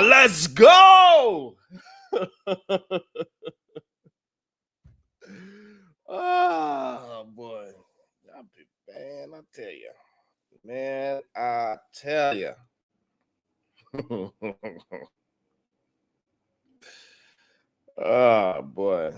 Let's go. Oh boy, man, I tell you, man, I tell you. Oh boy.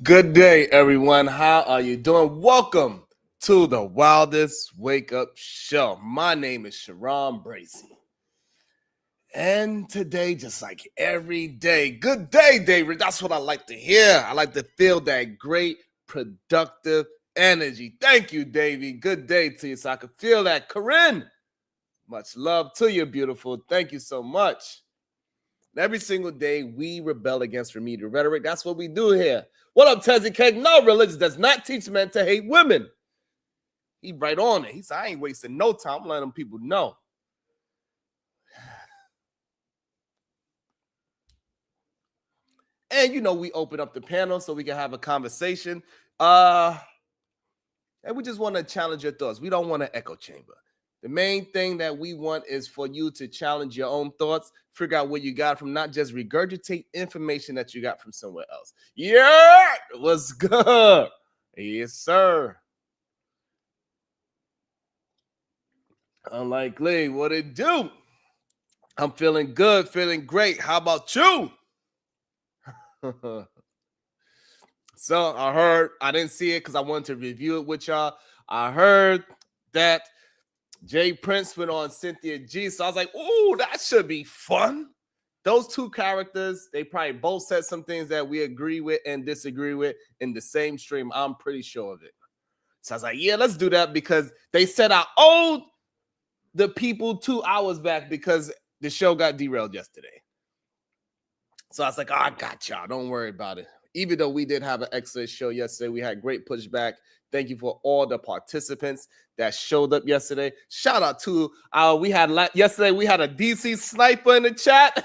Good day, everyone. How are you doing? Welcome to the Wildest Wake Up Show. My name is Sharon Bracey. And today, just like every day, good day, David. That's what I like to hear. I like to feel that great, productive energy. Thank you, Davey. Good day to you. So I can feel that. Corinne, much love to you, beautiful. Thank you so much. Every single day, we rebel against remedial rhetoric. That's what we do here. What up, Tezzy Cake? No, religion does not teach men to hate women. He right on it. He said, I ain't wasting no time. I'm letting them people know. And, you know, we open up the panel so we can have a conversation. And we just want to challenge your thoughts. We don't want an echo chamber. The main thing that we want is for you to challenge your own thoughts, figure out where you got from, not just regurgitate information that you got from somewhere else. Yeah, what's good? Yes, sir. Unlikely, what it do? I'm feeling good, feeling great. How about you? So I heard, I didn't see it because I wanted to review it with y'all. I heard that Jay Prince went on Cynthia G. So I was like, ooh, that should be fun. Those two characters, they probably both said some things that we agree with and disagree with in the same stream. I'm pretty sure of it. So I was like, yeah, let's do that because they said I owed the people 2 hours back because the show got derailed yesterday. So I was like, oh, I got y'all. Don't worry about it. Even though we did have an excellent show yesterday, we had great pushback. Thank you for all the participants that showed up yesterday. Shout out to yesterday we had a DC sniper in the chat.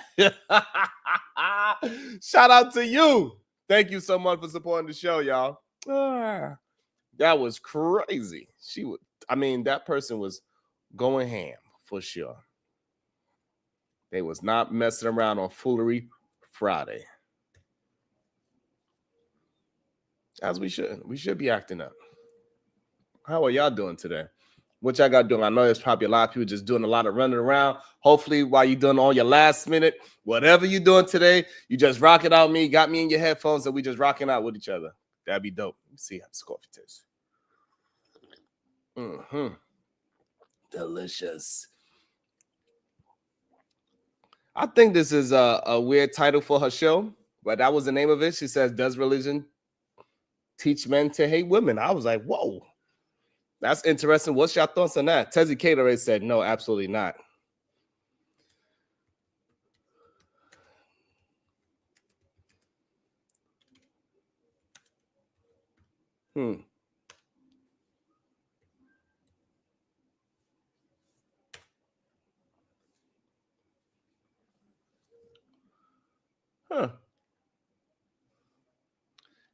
Shout out to you. Thank you so much for supporting the show, y'all. That was crazy. That person was going ham for sure. They was not messing around on Foolery Friday. As we should. We should be acting up. How are y'all doing today? What y'all got doing? I know there's probably a lot of people just doing a lot of running around. Hopefully, while you're doing all your last minute, whatever you're doing today, you just rock it out me, got me in your headphones, and we just rocking out with each other. That'd be dope. Let me see how this coffee tastes. Delicious. I think this is a weird title for her show, but that was the name of it. She says, does religion teach men to hate women? I was like, whoa, that's interesting. What's your thoughts on that? Tezzy Kate already said, no, absolutely not.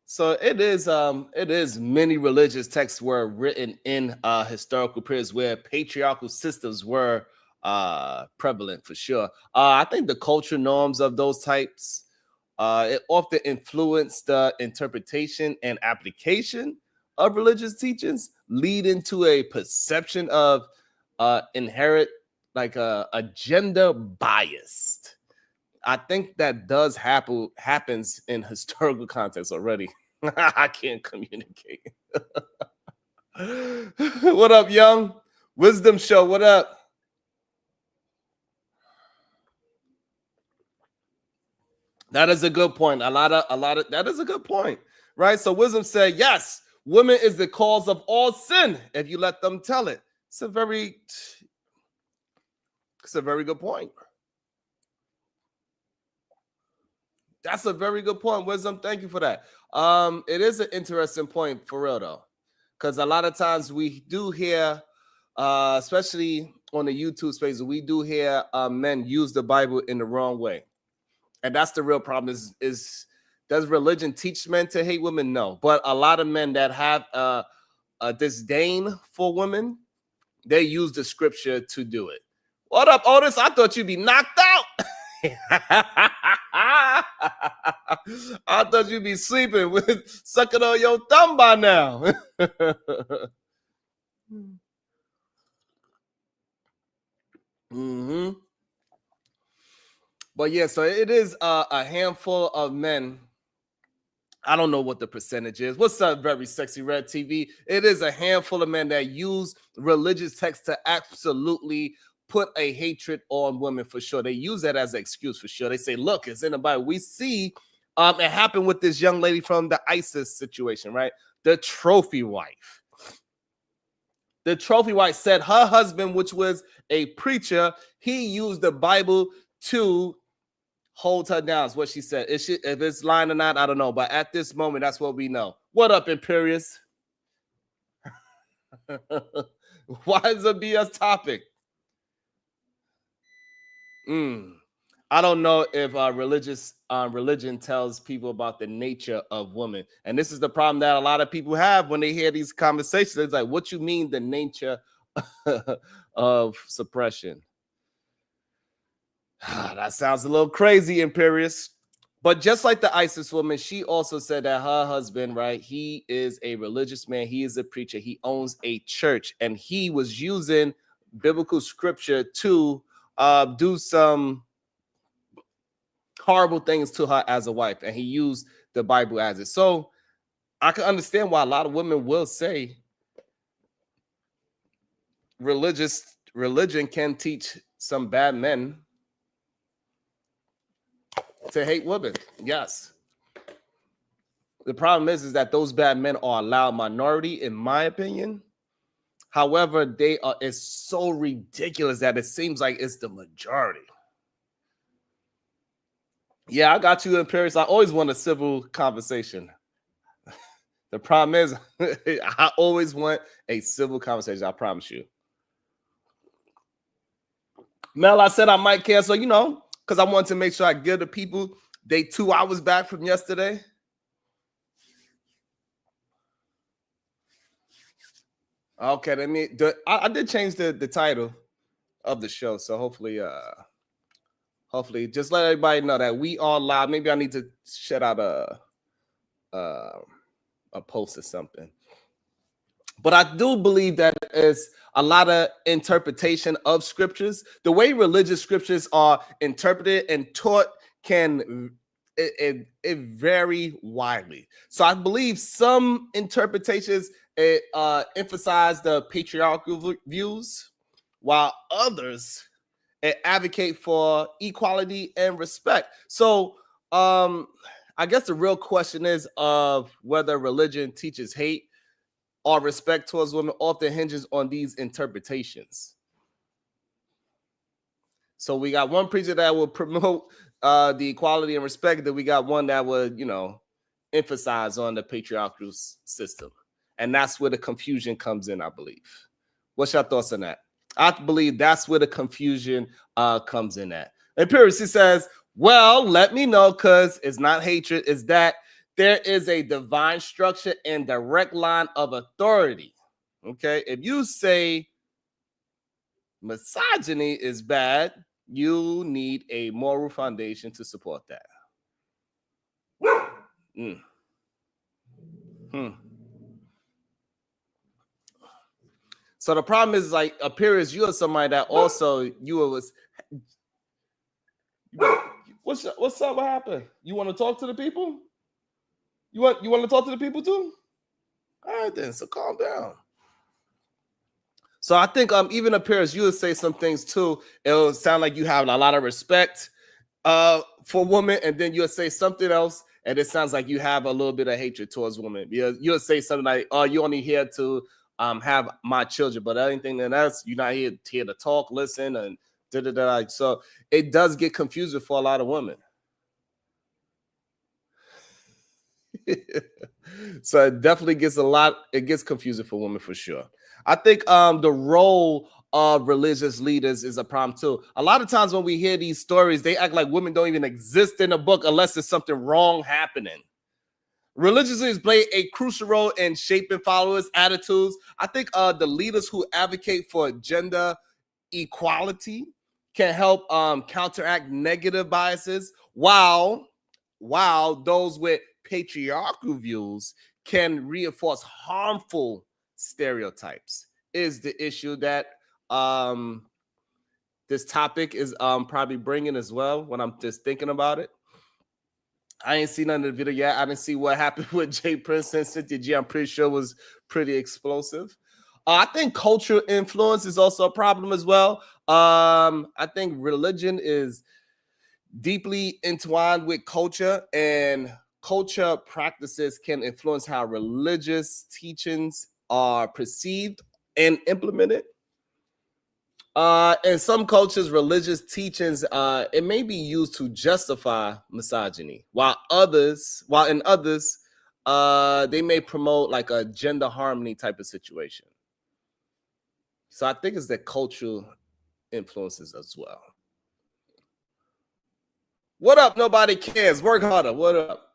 So it is many religious texts were written in historical periods where patriarchal systems were prevalent for sure. I think the cultural norms of those types it often influenced the interpretation and application of religious teachings, leading to a perception of inherent agenda biased. I think that does happens in historical context already. I can't communicate. What up, Young? Wisdom Show, what up? That is a good point. A lot of that is a good point, right? So Wisdom said, yes, women is the cause of all sin if you let them tell it. It's a very good point. That's a very good point, Wisdom. Thank you for that. It is an interesting point for real though, because a lot of times we do hear, especially on the YouTube space, we do hear men use the Bible in the wrong way. And that's the real problem is does religion teach men to hate women? No. But a lot of men that have a disdain for women, they use the scripture to do it. What up, Otis? I thought you'd be knocked out. I thought you'd be sleeping with sucking on your thumb by now. Mm-hmm. But yeah, so it is a handful of men. I don't know what the percentage is. What's up, Very Sexy Red TV? It is a handful of men that use religious texts to absolutely put a hatred on women for sure. They use that as an excuse for sure. They say, look, it's in the Bible. We see it happened with this young lady from the ISIS situation, right? The trophy wife. The trophy wife said her husband, which was a preacher, he used the Bible to hold her down, is what she said. If it's lying or not, I don't know. But at this moment, that's what we know. What up, Imperious? Why is a BS topic? I don't know if religion tells people about the nature of women. And this is the problem that a lot of people have when they hear these conversations. It's like, what you mean the nature of suppression? That sounds a little crazy, Imperious. But just like the ISIS woman, she also said that her husband, right, he is a religious man. He is a preacher. He owns a church. And he was using biblical scripture to do some horrible things to her as a wife. And he used the Bible as it. So I can understand why a lot of women will say religion can teach some bad men to hate women. Yes. The problem is that those bad men are a loud minority, in my opinion. However, it's so ridiculous that it seems like it's the majority. Yeah, I got you in Paris. I always want a civil conversation. The problem is I always want a civil conversation. I promise you. Mel, I said I might cancel, because I want to make sure I give the people they 2 hours back from yesterday. Okay, I did change the title of the show, so hopefully just let everybody know that we are live. Maybe I need to shut out a post or something. But I do believe that it's a lot of interpretation of scriptures. The way religious scriptures are interpreted and taught can vary widely. So I believe some interpretations emphasize the patriarchal views, while others advocate for equality and respect. So I guess the real question is of whether religion teaches hate or respect towards women often hinges on these interpretations. So we got one preacher that will promote the equality and respect, that we got one that would, emphasize on the patriarchal system. And that's where the confusion comes in, I believe. What's your thoughts on that? I believe that's where the confusion comes in at. And Pierce, he says, well, let me know, because it's not hatred, it's that there is a divine structure and direct line of authority. Okay, if you say misogyny is bad, you need a moral foundation to support that. So the problem is, like, appears you are somebody that also what's up? What happened? You want to talk to the people? You want to talk to the people too? All right then, so calm down. So I think even appears you would say some things too. It'll sound like you have a lot of respect for women, and then you'll say something else, and it sounds like you have a little bit of hatred towards women. You'll say something like, "Oh, you're only here to have my children, but anything else, you're not here to talk, listen, and da da da." So it does get confusing for a lot of women. So it definitely gets confusing for women for sure. I think the role of religious leaders is a problem too. A lot of times when we hear these stories, they act like women don't even exist in the book unless there's something wrong happening. Religious leaders play a crucial role in shaping followers' attitudes. I think the leaders who advocate for gender equality can help counteract negative biases, while those with patriarchal views can reinforce harmful stereotypes. Is the issue that this topic is probably bringing as well when I'm just thinking about it. I ain't seen none of the video yet. I didn't see what happened with Prince and Cynthia G. I'm pretty sure it was pretty explosive. I think cultural influence is also a problem as well. I think religion is deeply entwined with culture, and culture practices can influence how religious teachings are perceived and implemented. In some cultures, religious teachings it may be used to justify misogyny, while in others, they may promote like a gender harmony type of situation. So I think it's the cultural influences as well. What up? Nobody cares. Work harder. What up?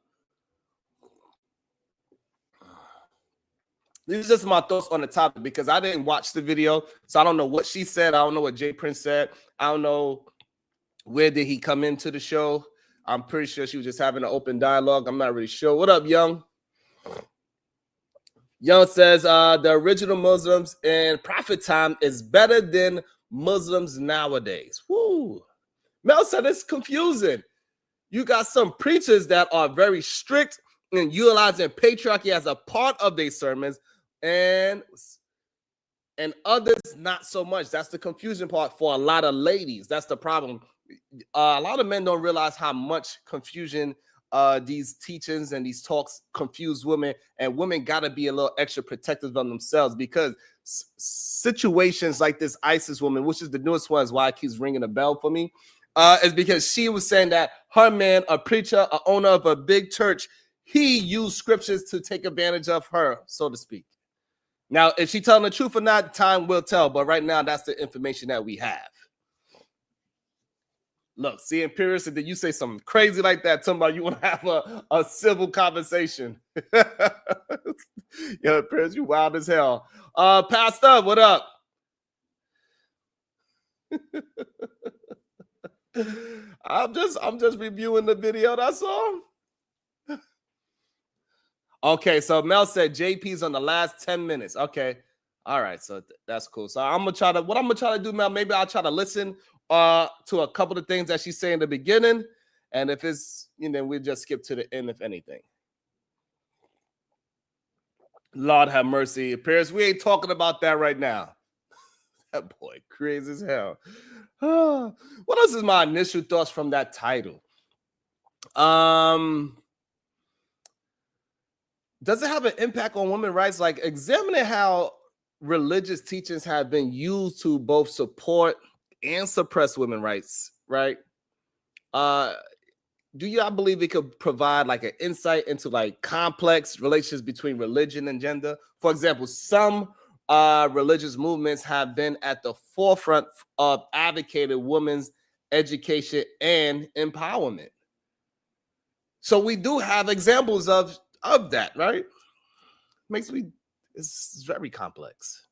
These are just my thoughts on the topic because I didn't watch the video, so I don't know what she said. I don't know what Prince said. I don't know where did he come into the show. I'm pretty sure she was just having an open dialogue. I'm not really sure. What up, Young? Young says the original Muslims in prophet time is better than Muslims nowadays. Woo. Mel said it's confusing. You got some preachers that are very strict and utilizing patriarchy as a part of their sermons, and others not so much. That's the confusion part for a lot of ladies. That's the problem. A lot of men don't realize how much confusion these teachings and these talks confuse women, and women got to be a little extra protective of themselves because situations like this ISIS woman, which is the newest one, is why it keeps ringing a bell for me, is because she was saying that her man, a preacher, a owner of a big church, he used scriptures to take advantage of her, so to speak. Now, if she's telling the truth or not, time will tell. But right now, that's the information that we have. Look, see, Imperius, did you say something crazy like that? Talking about you want to have a civil conversation. Yo, Imperius, you wild as hell. Pastor, what up? I'm just reviewing the video, that's all. Okay, so Mel said JP's on the last 10 minutes. Okay. All right, so that's cool. So I'm gonna try to do, Mel, maybe I'll try to listen to a couple of things that she's saying in the beginning. And if it's, we'll just skip to the end, if anything. Lord have mercy. Paris, we ain't talking about that right now. That boy crazy as hell. What else is my initial thoughts from that title? Does it have an impact on women's rights? Like, examining how religious teachings have been used to both support and suppress women's rights, right? Do y'all believe it could provide like an insight into like complex relations between religion and gender? For example, some religious movements have been at the forefront of advocating women's education and empowerment. So we do have examples of that, right? It's very complex.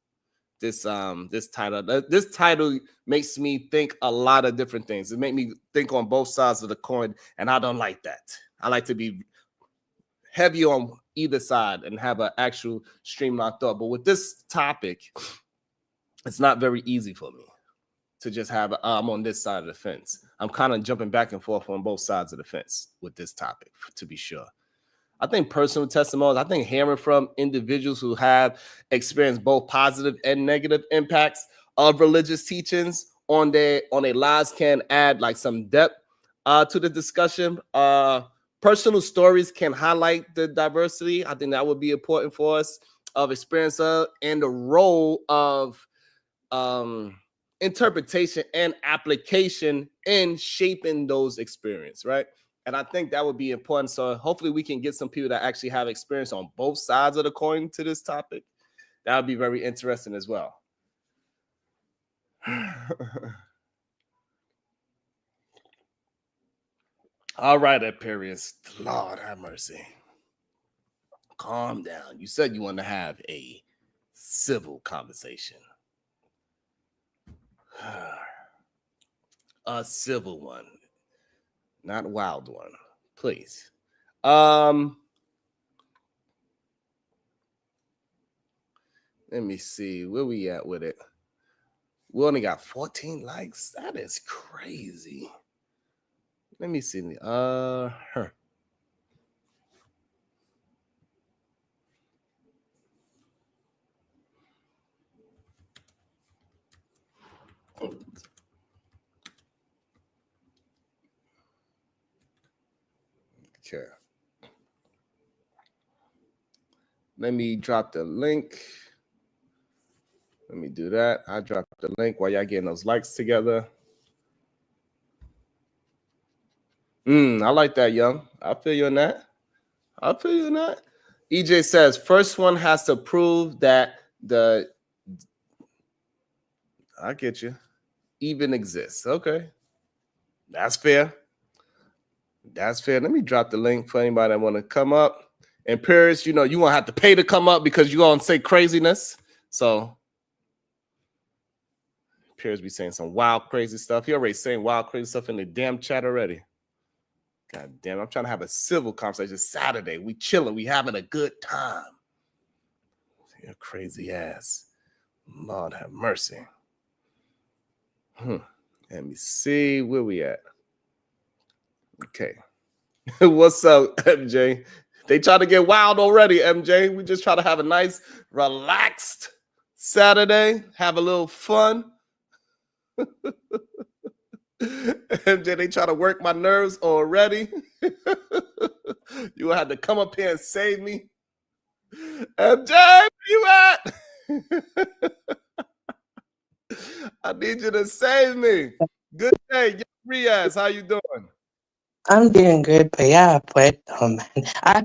This title makes me think a lot of different things. It makes me think on both sides of the coin, and I don't like that. I like to be heavy on either side and have an actual streamlined thought. But with this topic, it's not very easy for me to just have I'm on this side of the fence. I'm kind of jumping back and forth on both sides of the fence with this topic, to be sure. I think personal testimonies, I think hearing from individuals who have experienced both positive and negative impacts of religious teachings on their lives can add like some depth to the discussion. Personal stories can highlight the diversity. I think that would be important for us of experience and the role of interpretation and application in shaping those experiences, right? And I think that would be important. So hopefully we can get some people that actually have experience on both sides of the coin to this topic. That would be very interesting as well. All right, Aparius. Lord have mercy. Calm down. You said you want to have a civil conversation. A civil one, not a wild one, please. Let me see where we at with it. We only got 14 likes. That is crazy. Let me see. Okay. Let me drop the link. Let me do that. I dropped the link while y'all getting those likes together. I like that, Young. I feel you on that. I feel you on that. EJ says, first one has to prove that I get you, even exists. Okay. That's fair. That's fair. Let me drop the link for anybody that want to come up. And Paris, you won't have to pay to come up because you're going to say craziness. So Paris be saying some wild, crazy stuff. He already saying wild, crazy stuff in the damn chat already. God damn, I'm trying to have a civil conversation. It's Saturday. We chilling. We having a good time. You're crazy ass. Lord have mercy. Let me see where we at. Okay. What's up, MJ? They try to get wild already, MJ. We just try to have a nice, relaxed Saturday. Have a little fun. MJ, they try to work my nerves already. You had to come up here and save me. MJ, where you at? I need you to save me. Good day, Riaz. How you doing? I'm doing good, but I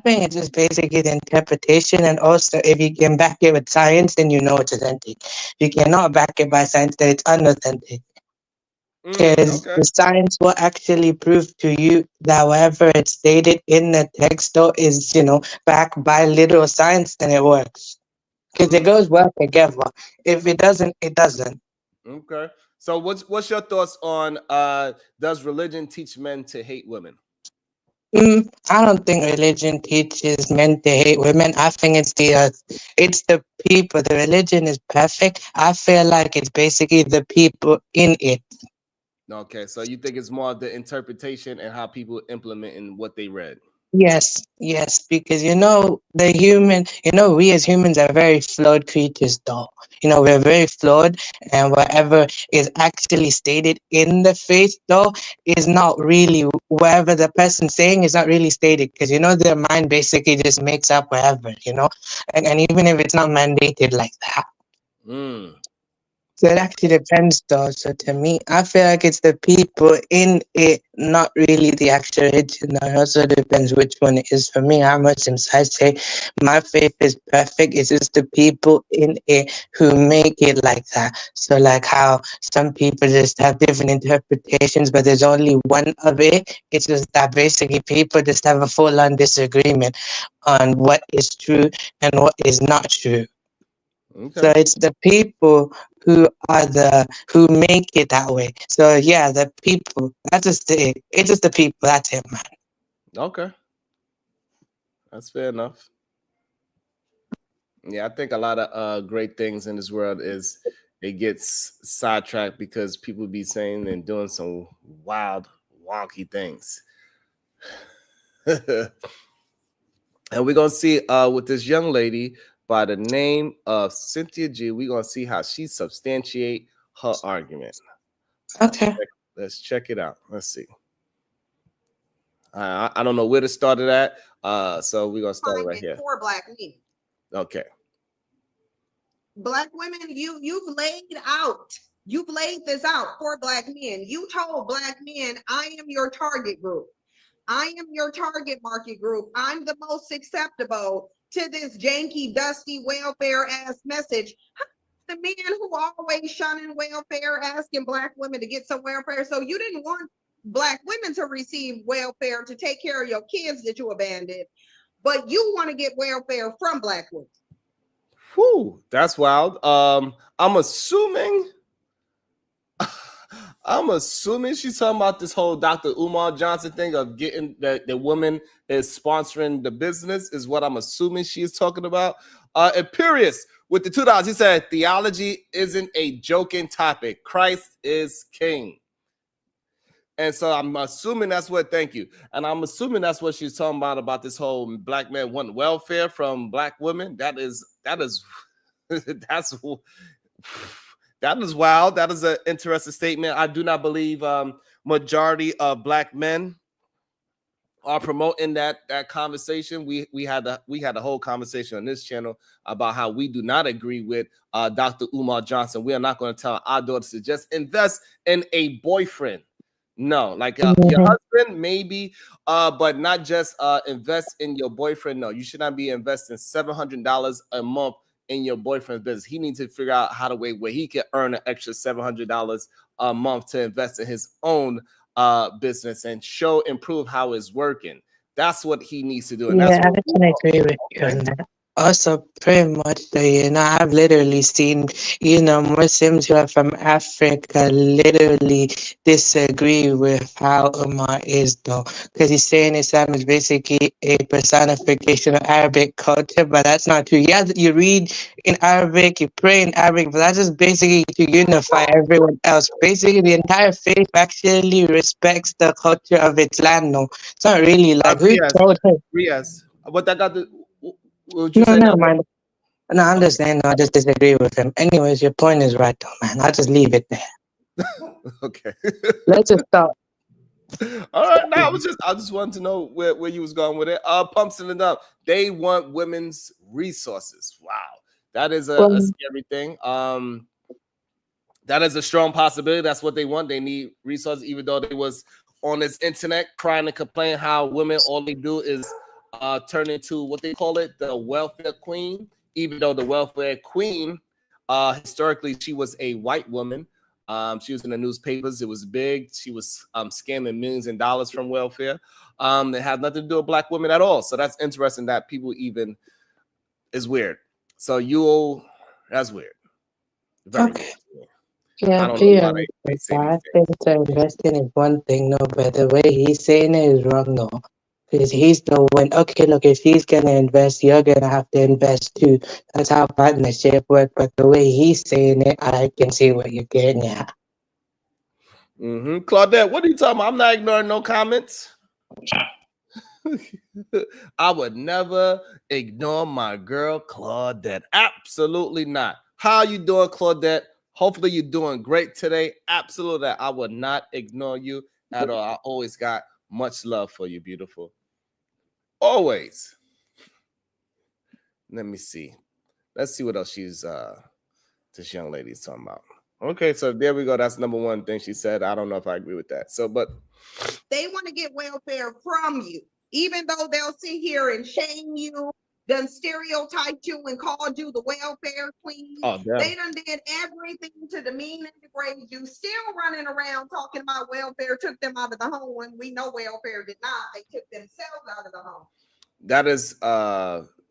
think it's just basically the interpretation, and also if you can back it with science, then you know it's authentic. If you cannot back it by science, then it's unauthentic. Because Okay. the science will actually prove to you that whatever it's stated in the text, though, is backed by literal science, then it works. Because it goes well together. If it doesn't, it doesn't. Okay. So what's your thoughts on does religion teach men to hate women? I don't think religion teaches men to hate women. I think it's the people. The religion is perfect. I feel like it's basically the people in it. Okay, so you think it's more of the interpretation and how people implement in what they read. Yes, because we as humans are very flawed creatures, though. We're very flawed, and whatever is actually stated in the faith, though, is not really whatever the person's saying is not really stated, because their mind basically just makes up whatever, and even if it's not mandated like that. So it actually depends, though. So to me, I feel like it's the people in it, not really the actual religion. It also depends which one it is. For me, I'm Muslim, so I say my faith is perfect. It's just the people in it who make it like that. So like how some people just have different interpretations, but there's only one of it. It's just that basically people just have a full-on disagreement on what is true and what is not true. Okay. So it's the people who make it that way. So yeah, the people. That's just it. It's just the people. That's it, man. Okay. That's fair enough. Yeah, I think a lot of great things in this world is it gets sidetracked because people be saying and doing some wild, wonky things. And we're gonna see with this young lady by the name of Cynthia G. We're gonna see how she substantiate her argument. Okay. Let's check it out. Let's see. I don't know where to start it at. So we're gonna start right here. For Black men. Okay. Black women, you've laid this out for Black men. You told Black men, I am your target group. I am your target market group. I'm the most acceptable to this janky, dusty, welfare ass message. How the men who always shunning welfare, asking Black women to get some welfare. So you didn't want Black women to receive welfare to take care of your kids that you abandoned, but you want to get welfare from Black women. Whew, that's wild. I'm assuming she's talking about this whole Dr. Umar Johnson thing of getting the woman is sponsoring the business, is what I'm assuming she is talking about. Imperious with the $2, he said, theology isn't a joking topic. Christ is king. And so I'm assuming that's what, thank you. And I'm assuming that's what she's talking about this whole Black men wanting welfare from Black women. That is that's that is wild. That is an interesting statement. I do not believe majority of Black men are promoting that conversation. We had a whole conversation on this channel about how we do not agree with Dr. Umar Johnson. We are not going to tell our daughters to just invest in a boyfriend. No, like your husband maybe, but not just invest in your boyfriend. No, you should not be investing $700 a month in your boyfriend's business. He needs to figure out how to wait where he can earn an extra $700 a month to invest in his own business and improve how it's working. That's what he needs to do. And Yeah, that's I can agree with you on that. Also, pretty much, I've literally seen, Muslims who are from Africa literally disagree with how Umar is, though, because he's saying Islam is basically a personification of Arabic culture, but that's not true. Yeah, you read in Arabic, you pray in Arabic, but that's just basically to unify everyone else. Basically, the entire faith actually respects the culture of its land, no. It's not really like, who told him? Riaz. What that got to... Would you No, say never mind. No, I'm just saying, I just disagree with him. Anyways, your point is right, though, man. I'll just leave it there. Okay. Let's just stop. All right. Now I just wanted to know where you was going with it. Pumps it up. They want women's resources. Wow. That is a scary thing. That is a strong possibility. That's what they want. They need resources, even though they was on this internet crying and complaining how women, all they do is turn into what they call it, the welfare queen, even though the welfare queen, historically, she was a white woman. She was in the newspapers. It was big. She was scamming millions of dollars from welfare. It had nothing to do with Black women at all. So that's interesting that people even is weird. So that's weird. Very Okay. weird. Yeah, I don't know why they say I these things. think to invest in is one thing, no, but the way he's saying it is wrong, no. Because he's the one, okay, look, if he's going to invest, you're going to have to invest too. That's how partnership works. But the way he's saying it, I can see what you're getting at. Claudette, what are you talking about? I'm not ignoring no comments. I would never ignore my girl, Claudette. Absolutely not. How you doing, Claudette? Hopefully you're doing great today. Absolutely. I would not ignore you at all. I always got much love for you, beautiful. Always. Let me see. Let's see what else this young lady is talking about. Okay, so there we go. That's number one thing she said. I don't know if I agree with that. So, but they want to get welfare from you, even though they'll sit here and shame you, done stereotyped you and called you the welfare queen. Oh, they done did everything to demean and degrade you, still running around talking about welfare took them out of the home when we know welfare did not. They took themselves out of the home. That is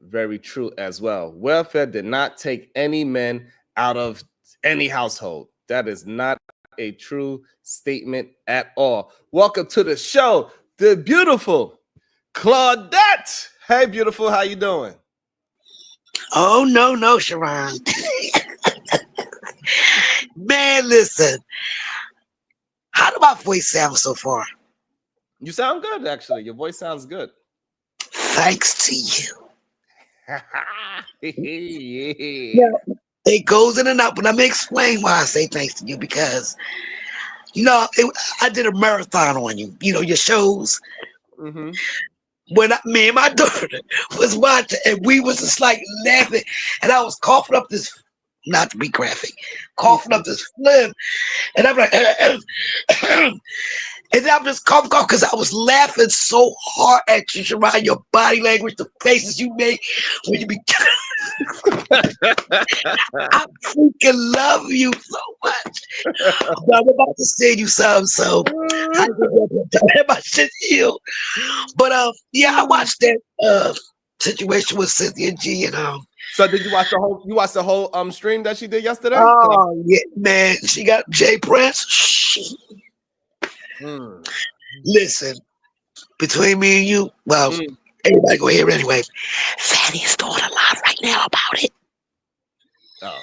very true as well. Welfare did not take any men out of any household. That is not a true statement at all. Welcome to the show, the beautiful Claudette. Hey, beautiful, how you doing? Oh, no, Sharon. Man, listen. How do my voice sound so far? You sound good, actually. Your voice sounds good. Thanks to you. Yeah. It goes in and out, but let me explain why I say thanks to you, because, I did a marathon on you, your shows. Mm-hmm. When me and my daughter was watching, and we was just like laughing, and I was coughing up this, not to be graphic, coughing up this phlegm, and I'm like, and then I'm just coughing because I was laughing so hard at you, Sharon, your body language, the faces you make when you be I freaking love you so much. But I'm about to send you some, so I can get my shit healed. But yeah, I watched that situation with Cynthia G and So did you watch the whole? You watched the whole stream that she did yesterday? oh yeah, man, she got Jay Prince. Listen, between me and you, well, everybody go hear it anyway. Fanny's doing a lot right now about it. Oh.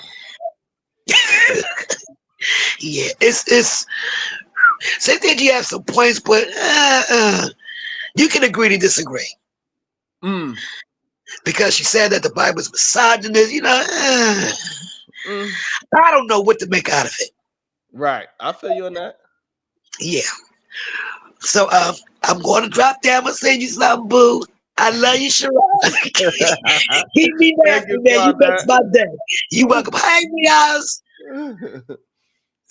Yeah, it's Cynthia G has some points, but you can agree to disagree. Because she said that the Bible is misogynist, you know. I don't know what to make out of it. Right, I feel you on that. Yeah. So I'm going to drop down. I'm gonna send you something, boo. I love you, Sharon. Keep me laughing, man. You make my day. You welcome. Hey, guys.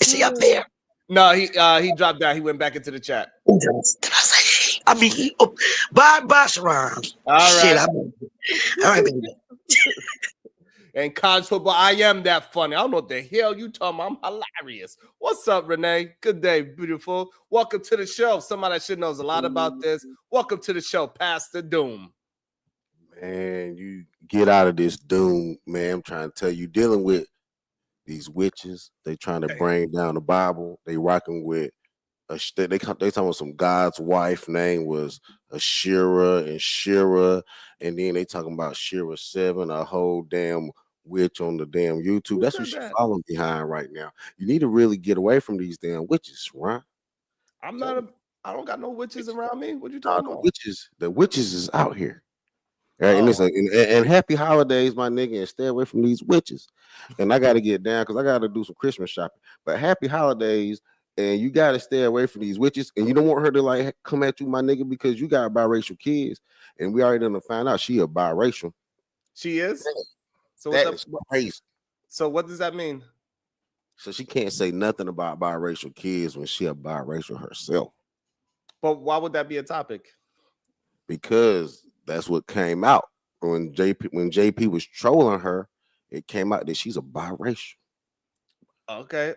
Is she up there? No, he dropped down. He went back into the chat. Did I say? I mean, bye, Sharon. All Shit, right. All right, baby. And college football, I am that funny. I don't know what the hell you talking about. I'm hilarious. What's up, Renee? Good day, beautiful. Welcome to the show. Somebody that should knows a lot about this. Welcome to the show, Pastor Doom. Man, you get out of this doom, man. I'm trying to tell you, dealing with these witches, they trying to bring down the Bible. They rocking with they talking about some God's wife name was Ashira and Shira, and then they talking about Shira 7, a whole damn witch on the damn YouTube. That's what she's falling behind right now. You need to really get away from these damn witches, right? I don't got no witches around me. What you talking about? The witches is out here. Right, and it's like, and happy holidays, my nigga, and stay away from these witches. And I got to get down because I got to do some Christmas shopping. But happy holidays, and you got to stay away from these witches. And you don't want her to like come at you, my nigga, because you got biracial kids, and we already done found out she a biracial. She is. So that is crazy. So what does that mean? So she can't say nothing about biracial kids when she a biracial herself. But why would that be a topic? Because that's what came out when JP was trolling her. It came out that she's a biracial. Okay,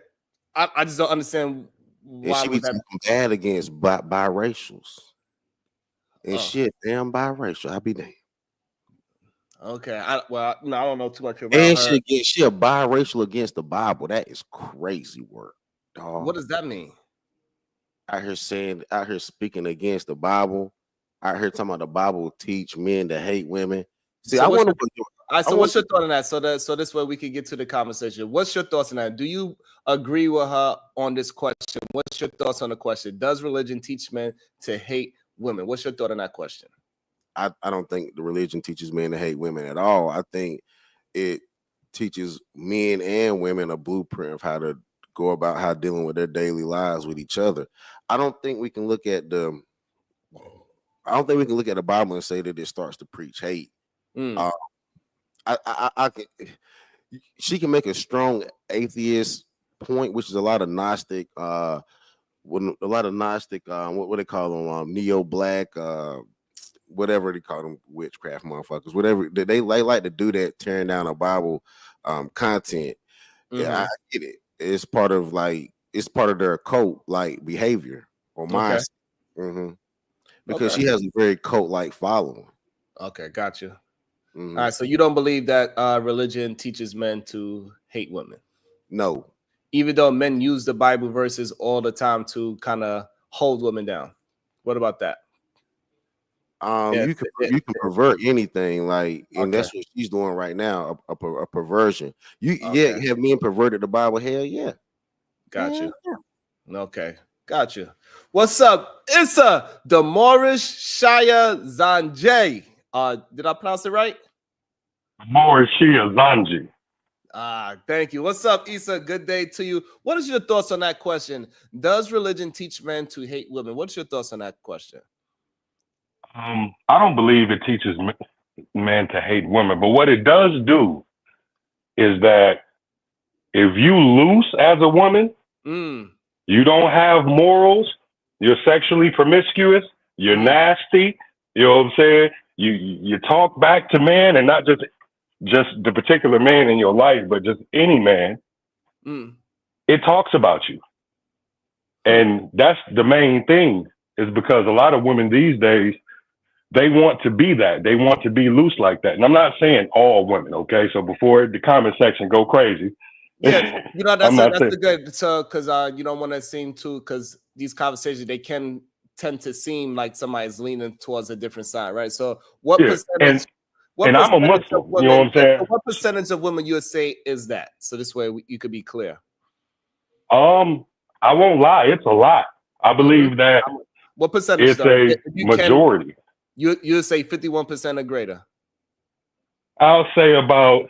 I just don't understand why. And she be talking bad against biracials and shit. Damn biracial, I be damn. Okay, I don't know too much about and her. She a biracial against the Bible. That is crazy work, dog. What does that mean? Out here speaking against the Bible. Out here talking about the Bible teach men to hate women. See, so I want to. So what's your thought on that? So this way we can get to the conversation. What's your thoughts on that? Do you agree with her on this question? What's your thoughts on the question? Does religion teach men to hate women? What's your thought on that question? I don't think the religion teaches men to hate women at all. I think it teaches men and women a blueprint of how to go about how dealing with their daily lives with each other. I don't think we can look at the Bible and say that it starts to preach hate. She can make a strong atheist point, which is a lot of Gnostic, what they call them, neo-black, whatever they call them, witchcraft motherfuckers, whatever they like to do that, tearing down a Bible content. Yeah, I get it. It's part of their cult like behavior or mindset. Because she has a very cult-like following. Okay, gotcha. All right, so you don't believe that religion teaches men to hate women? No. Even though men use the Bible verses all the time to kind of hold women down. What about that? You can pervert anything, like, and that's what she's doing right now, a perversion. Have men perverted the Bible? Hell yeah. Gotcha. Okay. Gotcha. What's up? It's Demorish Shaya Zanjay. Did I pronounce it right? Demorish Shaya Zanji. Thank you. What's up, Issa? Good day to you. What is your thoughts on that question? Does religion teach men to hate women? What's your thoughts on that question? I don't believe it teaches men to hate women, but what it does do is that if you loose as a woman, you don't have morals, you're sexually promiscuous, you're nasty, you know what I'm saying? You talk back to men and not just just the particular man in your life, but just any man, it talks about you. And that's the main thing, is because a lot of women these days, they want to be that. They want to be loose like that. And I'm not saying all women, okay? So before the comment section go crazy. Yeah, you know, that's a good. So, because you don't want to seem too, because these conversations, they can tend to seem like somebody's leaning towards a different side, right? So what percentage? And I'm a Muslim, women, you know what I'm saying? So what percentage of women you would say is that? So this way you could be clear. I won't lie, it's a lot. I believe that. What percentage? It's a majority. You would say 51% or greater? I'll say about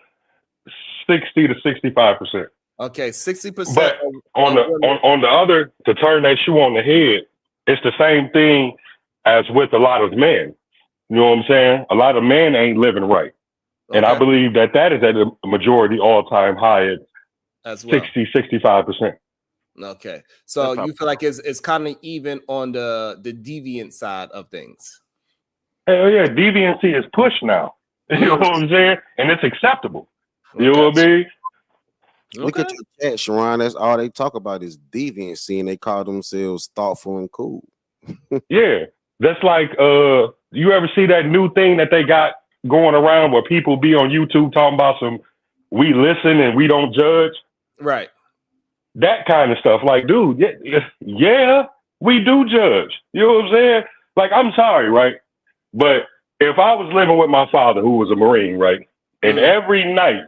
60 to 65%. Okay, 60%. But on the other, to turn that shoe on the head, it's the same thing as with a lot of men. You know what I'm saying? A lot of men ain't living right. Okay. And I believe that is at a majority all-time high at as well. 60, 65%. Okay. So you feel like it's kind of even on the deviant side of things. Hell yeah, deviancy is pushed now. You know what I'm saying? And it's acceptable. You know what I mean? Look at your chat, Sharon. That's all they talk about is deviancy, and they call themselves thoughtful and cool. Yeah. That's like you ever see that new thing that they got going around where people be on YouTube talking about some we listen and we don't judge? Right. That kind of stuff. Like, dude, yeah, we do judge. You know what I'm saying? Like, I'm sorry, right? But if I was living with my father, who was a Marine, right? And every night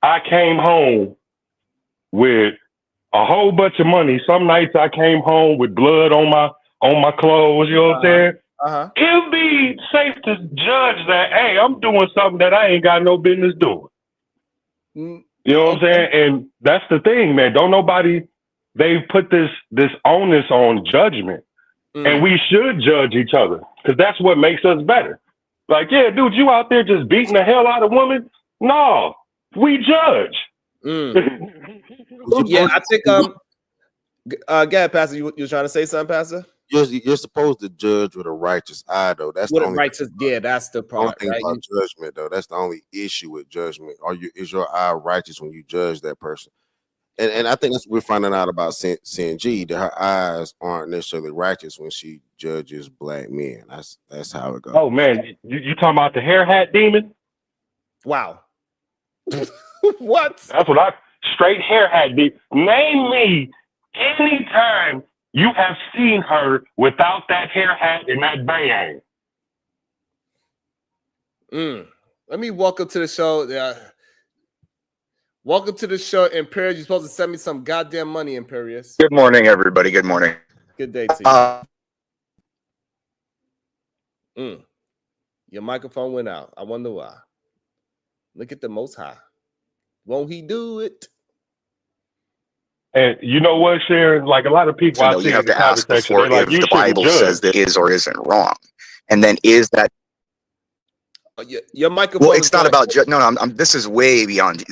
I came home with a whole bunch of money. Some nights I came home with blood on my clothes, you know what I'm saying? It'd be safe to judge that, hey, I'm doing something that I ain't got no business doing. You know what I'm saying? And that's the thing, man. Don't nobody, they've put this onus on judgment. And we should judge each other because that's what makes us better. Like, yeah, dude, you out there just beating the hell out of women? No, we judge. Yeah, I think go ahead, Pastor. You trying to say something, Pastor? You're supposed to judge with a righteous eye, though. That's with the only righteous. Yeah, that's the part. Thing about judgment, though. That's the only issue with judgment. Is your eye righteous when you judge that person? And I think that's what we're finding out about Cynthia G, that her eyes aren't necessarily righteous when she judges black men. That's how it goes. Oh man, you talking about the hair hat demon? Wow. What? That's what straight hair hat demon. Name me any time you have seen her without that hair hat and that bang. Let me welcome to the show. Welcome to the show, Imperius. You're supposed to send me some goddamn money, Imperius. Good morning, everybody. Good morning. Good day to you. Your microphone went out. I wonder why. Look at the Most High. Won't he do it? And you know what, Sharon? Like a lot of people, I you have to ask before if the Bible says that is or isn't wrong, and then is that your microphone? Well, it's not about no. This is way beyond.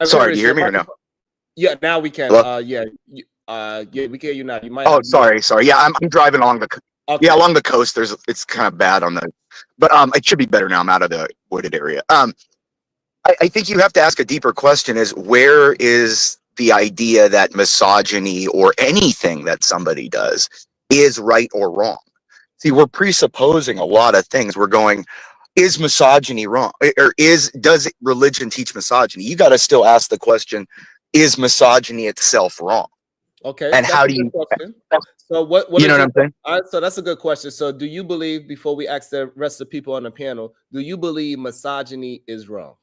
Sorry, do you hear me or no? Yeah, now we can. Yeah, we can hear you now. You might. Oh, sorry. Yeah, I'm driving along the. Okay. Yeah, along the coast. It's kind of bad on the, but it should be better now. I'm out of the wooded area. I think you have to ask a deeper question: is where is the idea that misogyny or anything that somebody does is right or wrong? See, we're presupposing a lot of things. We're going, is misogyny wrong? Or does religion teach misogyny? You got to still ask the question, is misogyny itself wrong? Okay. And how do you... So what you know what I'm saying? All right, so that's a good question. So do you believe, before we ask the rest of the people on the panel, do you believe misogyny is wrong?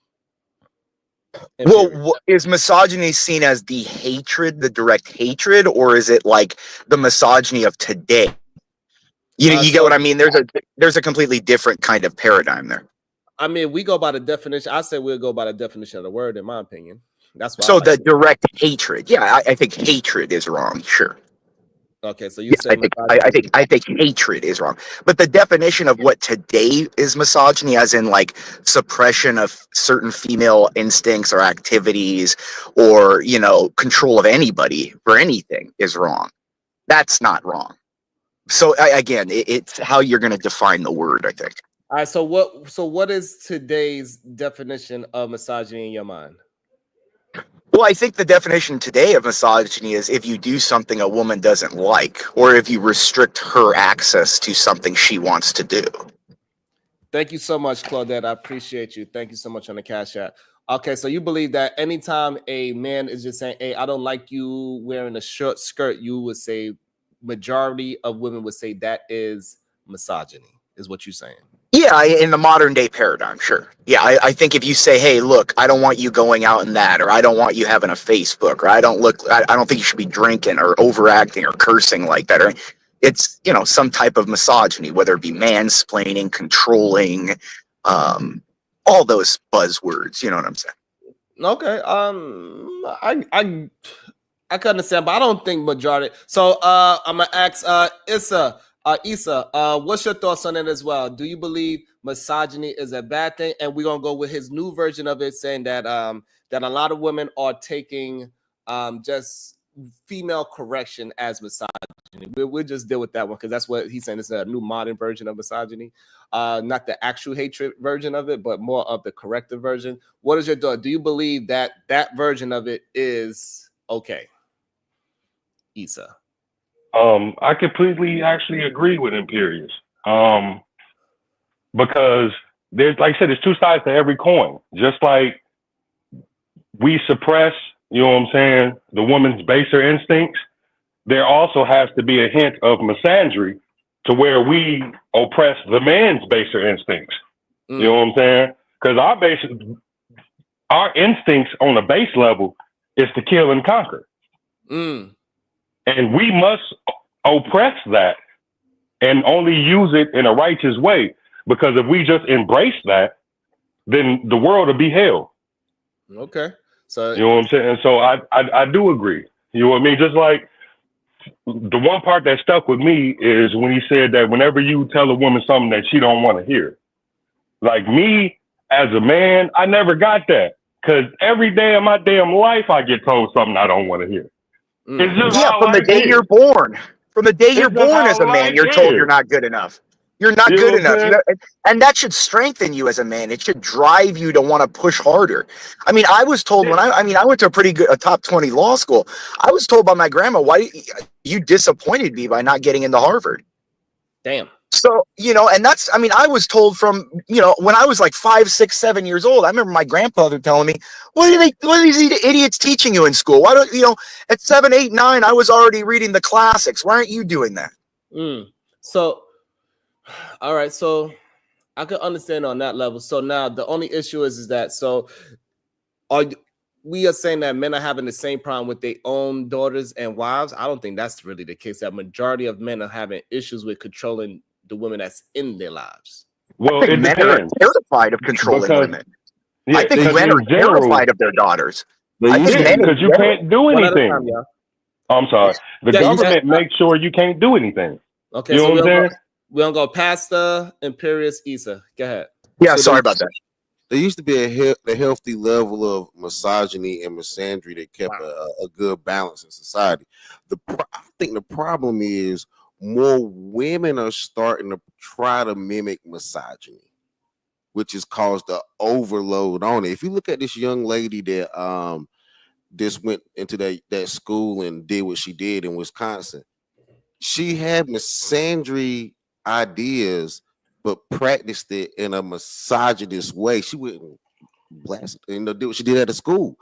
Well, is misogyny seen as the hatred, the direct hatred, or is it like the misogyny of today? You get what I mean? There's a completely different kind of paradigm there. I mean, we go by the definition. I say we'll go by the definition of the word, in my opinion. That's why. So the direct hatred. Yeah, I think hatred is wrong. Sure. Okay, so you say I think hatred is wrong. But the definition of what today is misogyny, as in like suppression of certain female instincts or activities, or control of anybody for anything, is wrong. That's not wrong. So again, it's how you're going to define the word, I think. All right. So what is today's definition of misogyny in your mind? Well, I think the definition today of misogyny is if you do something a woman doesn't like, or if you restrict her access to something she wants to do. Thank you so much, Claudette. I appreciate you. Thank you so much on the Cash App. Okay, so you believe that anytime a man is just saying, hey, I don't like you wearing a short skirt, you would say majority of women would say that is misogyny, is what you're saying. Yeah, in the modern day paradigm, sure. Yeah, I think if you say, hey, look, I don't want you going out in that, or I don't want you having a Facebook, or I don't think you should be drinking or overacting or cursing like that, or it's, you know, some type of misogyny, whether it be mansplaining, controlling, all those buzzwords, you know what I'm saying? Okay. I can understand, but I don't think majority. So I'm gonna ask Issa, what's your thoughts on it as well? Do you believe misogyny is a bad thing? And we're gonna go with his new version of it, saying that that a lot of women are taking just female correction as misogyny. We'll just deal with that one because that's what he's saying. It's a new modern version of misogyny, not the actual hatred version of it, but more of the corrective version. What is your thought? Do you believe that that version of it is okay? Issa. I completely actually agree with Imperious. Because there's, like I said, there's two sides to every coin. Just like we suppress, you know what I'm saying, the woman's baser instincts, there also has to be a hint of misandry to where we oppress the man's baser instincts. You know what I'm saying? Because our instincts on a base level is to kill and conquer. And we must oppress that and only use it in a righteous way. Because if we just embrace that, then the world will be hell. Okay. So you know what I'm saying? So I do agree. You know what I mean? Just like the one part that stuck with me is when he said that whenever you tell a woman something that she don't want to hear. Like me as a man, I never got that. Because every day of my damn life I get told something I don't want to hear. It's just from the day you're born. From the day you're born as a man, you're told you're not good enough. You're not good enough. And that should strengthen you as a man. It should drive you to want to push harder. I mean, I was told when I went to a top 20 law school. I was told by my grandma, why you disappointed me by not getting into Harvard. Damn. So, you know, and that's, I mean, I was told from, you know, when I was like 5, 6, 7 years old, I remember my grandfather telling me, what are these idiots teaching you in school? Why don't, you know, at 7, 8, 9, I was already reading the classics. Why aren't you doing that? So, all right. So I can understand on that level. So now the only issue is that, so we are saying that men are having the same problem with their own daughters and wives. I don't think that's really the case. That majority of men are having issues with controlling the women that's in their lives. Well, it men depends. are terrified of controlling women. Yeah, I think men are terrified of their daughters. Because you can't do anything. I'm sorry. The government makes sure you can't do anything. Okay, you know what I'm saying? We're going to go past the Imperious Issa. Go ahead. Yeah, so sorry about that. There used to be a healthy level of misogyny and misandry that kept a good balance in society. I think the problem is more women are starting to try to mimic misogyny, which has caused the overload on it. If you look at this young lady that just went into that school and did what she did in Wisconsin, she had misandry ideas, but practiced it in a misogynist way. She wouldn't blast, do what she did at the school.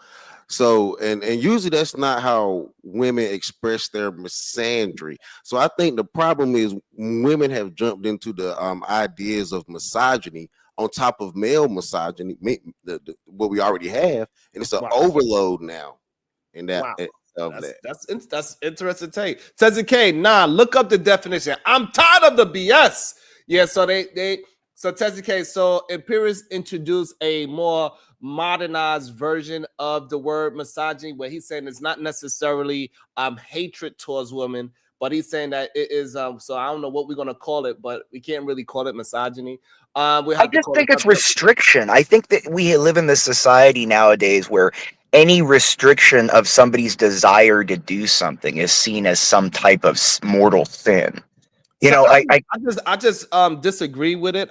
So, and usually that's not how women express their misandry. So I think the problem is women have jumped into the ideas of misogyny on top of male misogyny, what we already have, and it's an overload now. And that's interesting take. Tezzy K, look up the definition. I'm tired of the BS. Yeah, so so Tezzy K, so Imperious introduced a more modernized version of the word misogyny, where he's saying it's not necessarily hatred towards women, but he's saying that it is so I don't know what we're gonna call it, but we can't really call it misogyny. I just think it's restriction. I think that we live in this society nowadays where any restriction of somebody's desire to do something is seen as some type of mortal sin. You know, I just disagree with it.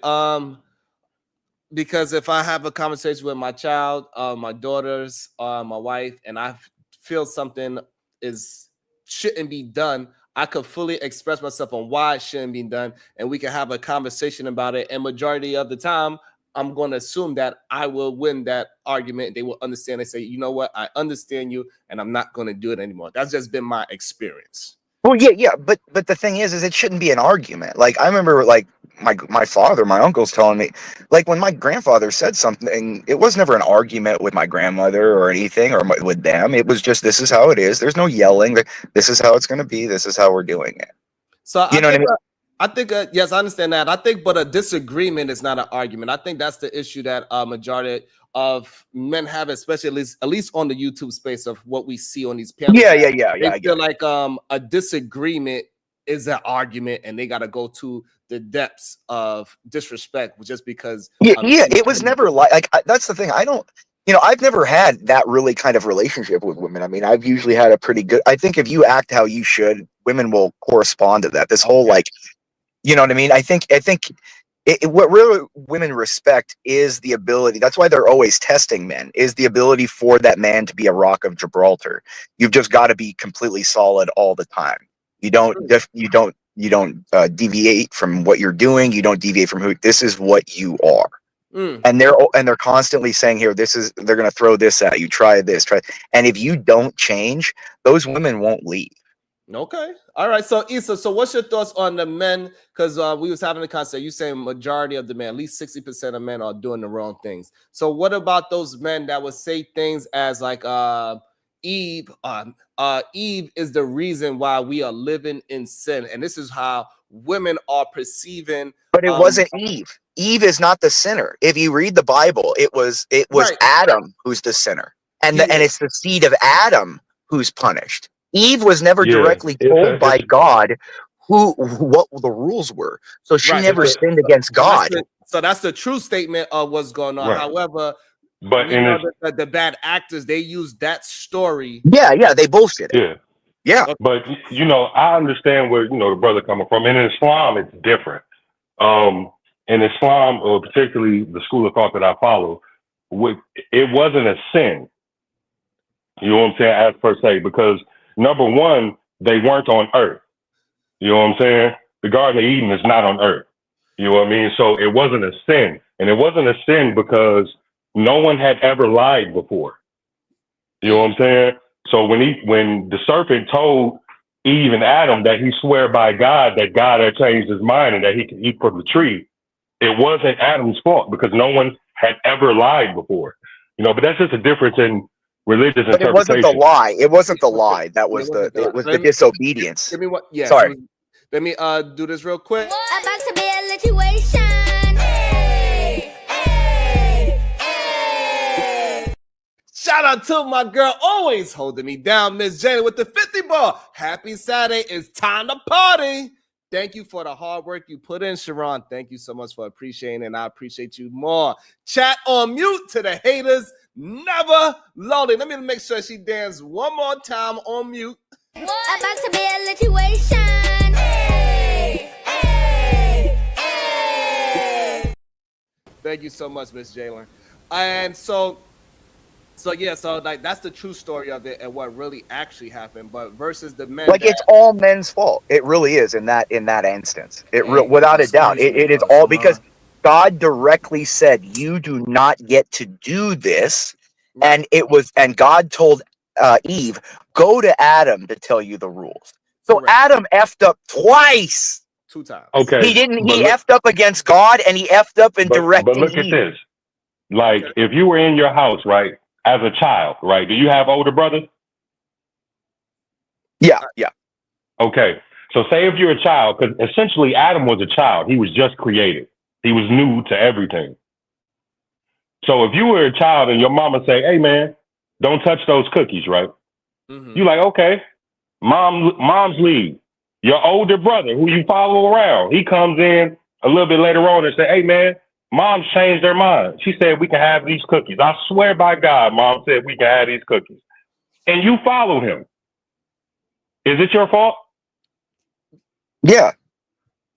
Because if I have a conversation with my child, my daughters, my wife, and I feel something shouldn't be done, I could fully express myself on why it shouldn't be done, and we can have a conversation about it. And majority of the time, I'm going to assume that I will win that argument. They will understand. They say, you know what? I understand you, and I'm not going to do it anymore. That's just been my experience. Well, yeah, but the thing is it shouldn't be an argument. Like I remember, like my father, my uncle's telling me, like when my grandfather said something, it was never an argument with my grandmother or anything, or with them. It was just, this is how it is. There's no yelling. This is how it's going to be. This is how we're doing it. So you know what I mean? I think yes, I understand that. I think, but a disagreement is not an argument. I think that's the issue that majority of men have, especially at least on the YouTube space of what we see on these panels. Yeah. They feel like a disagreement is an argument, and they got to go to the depths of disrespect just because. It was never like that's the thing. I don't. I've never had that really kind of relationship with women. I mean, I've usually had a pretty good. I think if you act how you should, women will correspond to that. This whole like. You know what I mean? I think what really women respect is the ability. That's why they're always testing men, is the ability for that man to be a rock of Gibraltar. You've just got to be completely solid all the time. You don't deviate from what you're doing. You don't deviate from who. This is what you are. And they're constantly saying, here, they're going to throw this at you. Try this, and if you don't change, those women won't leave. Okay. All right. So Issa, so what's your thoughts on the men? Because we was having a concept. You saying majority of the men, at least 60% of men are doing the wrong things. So what about those men that would say things as like Eve? Eve is the reason why we are living in sin, and this is how women are perceiving. But it wasn't Eve. Eve is not the sinner. If you read the Bible, it was right. Adam who's the sinner, and it's the seed of Adam who's punished. Eve was never directly told by God what the rules were, so she never sinned against God. So that's the true statement of what's going on. Right. However, but the bad actors, they use that story. Yeah, they bullshit it. Yeah. But I understand where the brother coming from. And in Islam, it's different. In Islam, or particularly the school of thought that I follow, it wasn't a sin. You know what I'm saying? As per se, because number one, they weren't on earth. You know what I'm saying? The Garden of Eden is not on earth. You know what I mean? So it wasn't a sin. And it wasn't a sin because no one had ever lied before. You know what I'm saying? So when the serpent told Eve and Adam that he swore by God that God had changed his mind and that he could eat from the tree, it wasn't Adam's fault because no one had ever lied before. But that's just a difference in religious interpretation. It wasn't the lie. It wasn't the lie. That was the disobedience. Give me what? Yeah. Sorry. So let me do this real quick. About to be a situation. Hey. Shout out to my girl, always holding me down, Miss Jane with the 50 ball. Happy Saturday. It's time to party. Thank you for the hard work you put in, Sharon. Thank you so much for appreciating, and I appreciate you more. Chat on mute to the haters. Never loading. Let me make sure she dances one more time on mute. About to be a situation. Hey. Thank you so much, Miss Jalen. And so like that's the true story of it and what really actually happened. But versus the men, it's all men's fault. It really is in that instance. Without a doubt, it is all because God directly said, "You do not get to do this," and God told Eve, "Go to Adam to tell you the rules." So Adam effed up twice. 2 times. Okay. He didn't. He effed up against God, and he effed up in directing. But look at this. Like if you were in your house, right, as a child, right? Do you have older brothers? Yeah. Okay. So say if you're a child, because essentially Adam was a child. He was just created. He was new to everything. So if you were a child and your mama say, "Hey man, don't touch those cookies," right? Mm-hmm. You like, okay, mom's lead. Your older brother, who you follow around, he comes in a little bit later on and say, "Hey man, mom's changed her mind. She said we can have these cookies. I swear by God, mom said we can have these cookies." And you follow him. Is it your fault? Yeah.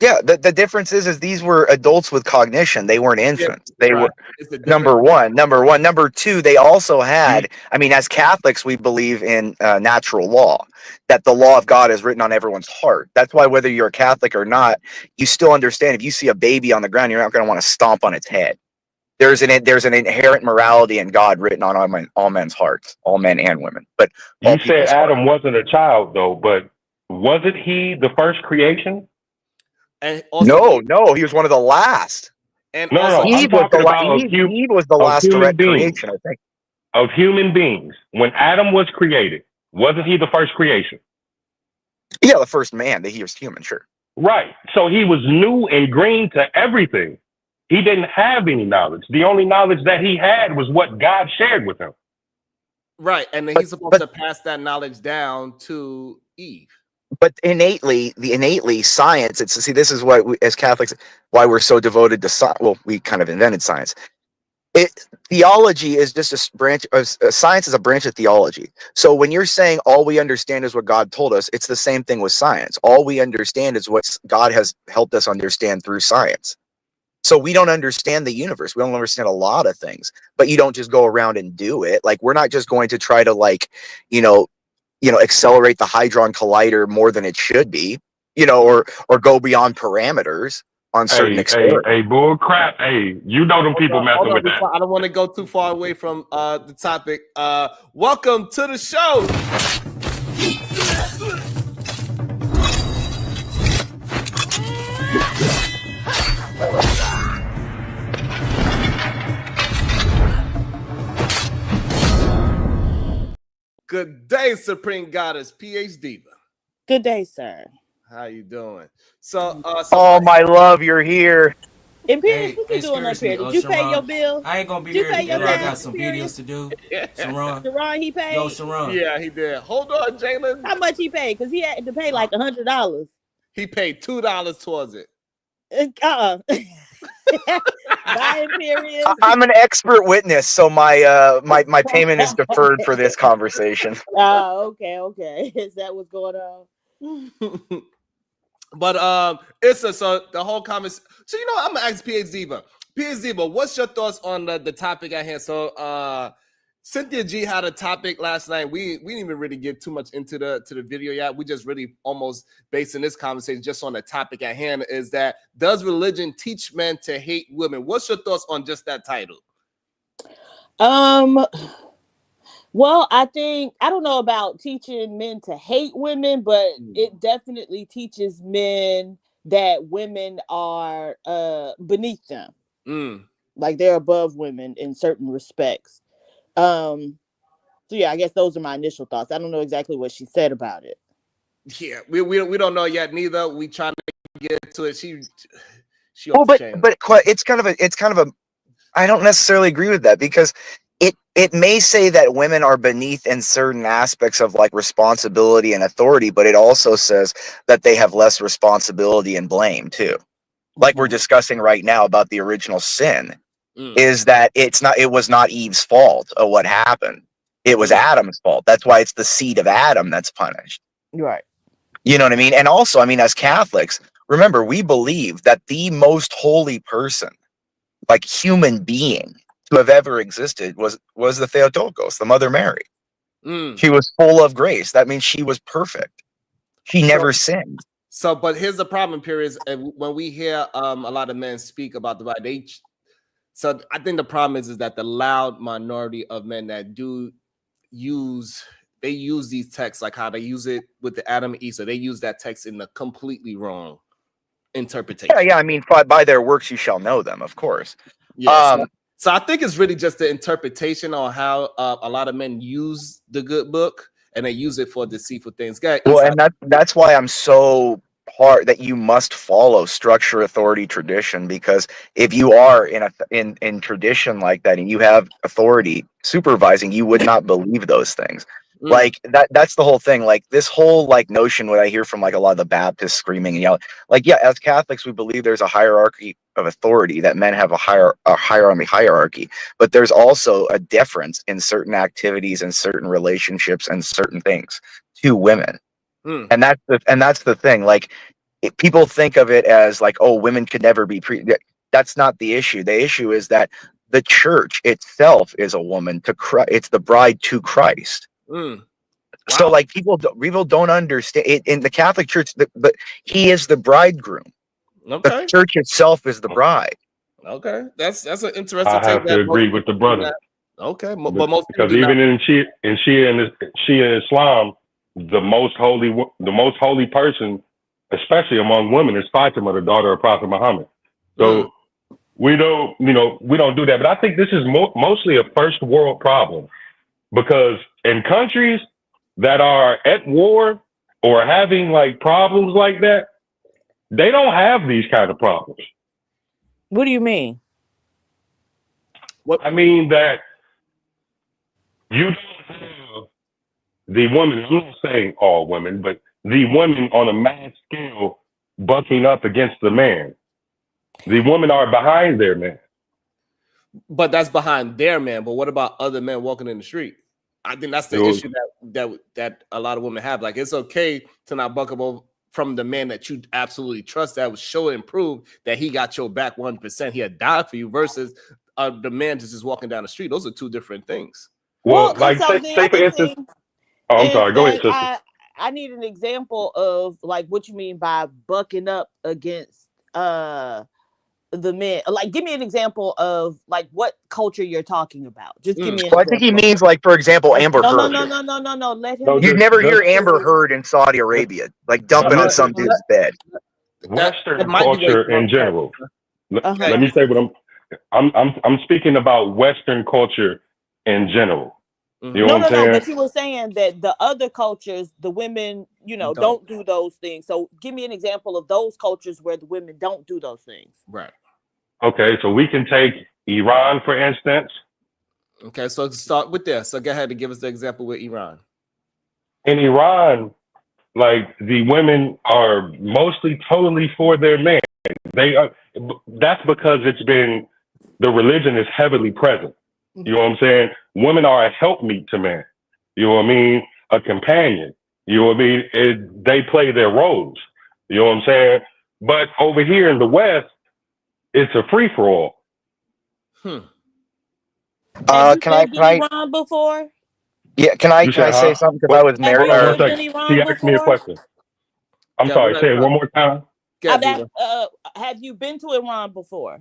Yeah, the difference is these were adults with cognition. They weren't infants. They right. were It's the number one. Number two, they also had, I mean, as Catholics, we believe in natural law, that the law of God is written on everyone's heart. That's why whether you're a Catholic or not, you still understand if you see a baby on the ground, you're not going to want to stomp on its head. There's an inherent morality in God written on all men's hearts, all men and women. But you said Adam wasn't a child, though, but wasn't he the first creation? And also, no, he was one of the last. And no, also, I'm talking about Eve was the last direct creation, I think. Of human beings. When Adam was created, wasn't he the first creation? Yeah, the first man, that he was human, sure. Right. So he was new and green to everything. He didn't have any knowledge. The only knowledge that he had was what God shared with him. Right. And then he's supposed to pass that knowledge down to Eve. But innately science, this is what we, as Catholics, why we're so devoted to science. Well, we kind of invented science. Theology is just a branch of science, is a branch of theology. So when you're saying all we understand is what God told us, it's the same thing with science. All we understand is what God has helped us understand through science. So we don't understand the universe. We don't understand a lot of things, but you don't just go around and do it. Like, we're not just going to try to, like, accelerate the Hadron Collider more than it should be, or go beyond parameters on certain experiments. Hey, bull crap. Hey, you know them people messing with that. I don't want to go too far away from the topic. Welcome to the show. Good day, Supreme Goddess, PhD. Good day, sir. How you doing? So, oh my love, you're here. Imperius, what you doing up here? Did you pay your bill? I ain't gonna be here together. I got some videos to do. Sharon, he paid? Yo, Sharon. Yeah, he did. Hold on, Jalen. How much he paid? Because he had to pay like $100. He paid $2 towards it. Bye, Imperius. I'm an expert witness, so my payment is deferred for this conversation. Oh, okay. Is that what's going on? But so the whole comments. So I'm gonna ask PhD, what's your thoughts on the topic at hand? So Cynthia G had a topic last night. We didn't even really get too much into the video yet. We just really almost basing this conversation just on the topic at hand. Is that, does religion teach men to hate women? What's your thoughts on just that title? Well, I don't know about teaching men to hate women, but it definitely teaches men that women are beneath them. Like, they're above women in certain respects. So yeah, I guess those are my initial thoughts. I don't know exactly what she said about it. Yeah, we don't know yet neither. We trying to get to it. She but it's kind of a I don't necessarily agree with that, because it may say that women are beneath in certain aspects of, like, responsibility and authority, but it also says that they have less responsibility and blame too. Like we're discussing right now about the original sin, is that it was not Eve's fault of what happened. It was Adam's fault. That's why it's the seed of Adam that's punished. Right. You know what I mean? And also, I mean, as Catholics, remember, we believe that the most holy person, like human being, to have ever existed was the Theotokos, the Mother Mary. She was full of grace. That means she was perfect. She never sinned. So, but here's the problem, Period. When we hear a lot of men speak about the Bible, so I think the problem is that the loud minority of men that do use these texts, like how they use it with the Adam and Eve, so they use that text in a completely wrong interpretation. Yeah. I mean, by their works you shall know them, of course. Yeah. So I think it's really just the interpretation on how a lot of men use the good book, and they use it for deceitful things. Well, and that's why I'm so hard that you must follow structure, authority, tradition, because if you are in tradition like that and you have authority supervising, you would not believe those things. Like that's the whole thing. Like this whole notion, what I hear from a lot of the Baptists screaming and yelling, as Catholics, we believe there's a hierarchy of authority, that men have a hierarchy, but there's also a difference in certain activities and certain relationships and certain things to women. And that's the thing. Like, people think of it as like, oh, women could never be that's not the issue. The issue is that the church itself is a woman to Christ. It's the bride to Christ. Wow. So like people don't understand it in the Catholic Church, but he is the bridegroom. Okay. The church itself is the bride. Okay, that's an interesting. I have to agree with the brother. Okay, but most because even in Shia and Islam, the most holy person, especially among women, is Fatima, the daughter of Prophet Muhammad. So we don't do that. But I think this is mostly a first world problem, because in countries that are at war or having like problems like that, they don't have these kind of problems. What do you mean? What I mean that you don't have the women, I'm not saying all women, but the women on a mass scale bucking up against the man. The women are behind their man. But that's behind their man. But what about other men walking in the street? I think that's the issue that a lot of women have. Like, it's okay to not buck up from the man that you absolutely trust, that would show and prove that he got your back 1%. He had died for you, versus the man just walking down the street. Those are two different things. Well, like say for instance, I'm sorry, go ahead, sister. I need an example of like what you mean by bucking up against the men. Like, give me an example of like what culture you're talking about. Just give me an example. I think he means, like, for example, Amber Heard. No. Let him. You'd never hear Amber Heard in Saudi Arabia, like dumping on some dude's bed. Western culture in general. Let me say what I'm speaking about Western culture in general. You know what I'm saying? But you were saying that the other cultures, the women, don't do those things. So give me an example of those cultures where the women don't do those things. Right. Okay, so we can take Iran, for instance. Okay, so let's start with this. So go ahead and give us the example with Iran. In Iran, like, the women are mostly totally for their man. They are. That's because the religion is heavily present. You know what I'm saying? Women are a helpmeet to men. You know what I mean? A companion. You know what I mean? They play their roles. You know what I'm saying? But over here in the West, it's a free for all. Can I Iran before? Yeah, can I say something? Because I was married. She asked me a question. I'm sorry. Say it one more time. Have you been to Iran before?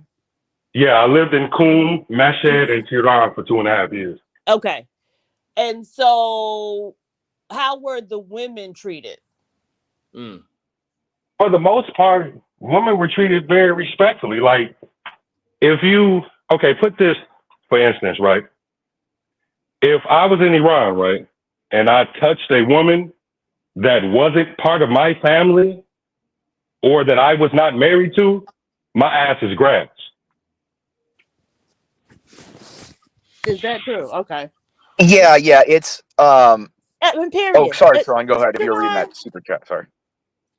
Yeah, I lived in Qum, Mashhad, and Tehran for 2.5 years. Okay. And so how were the women treated? For the most part, women were treated very respectfully. Like, put this, for instance, right? If I was in Iran, right, and I touched a woman that wasn't part of my family or that I was not married to, my ass is grabbed. Is that true? Okay. Yeah, it's period. Oh, sorry, Sean, go ahead if you're reading that super chat. Sorry.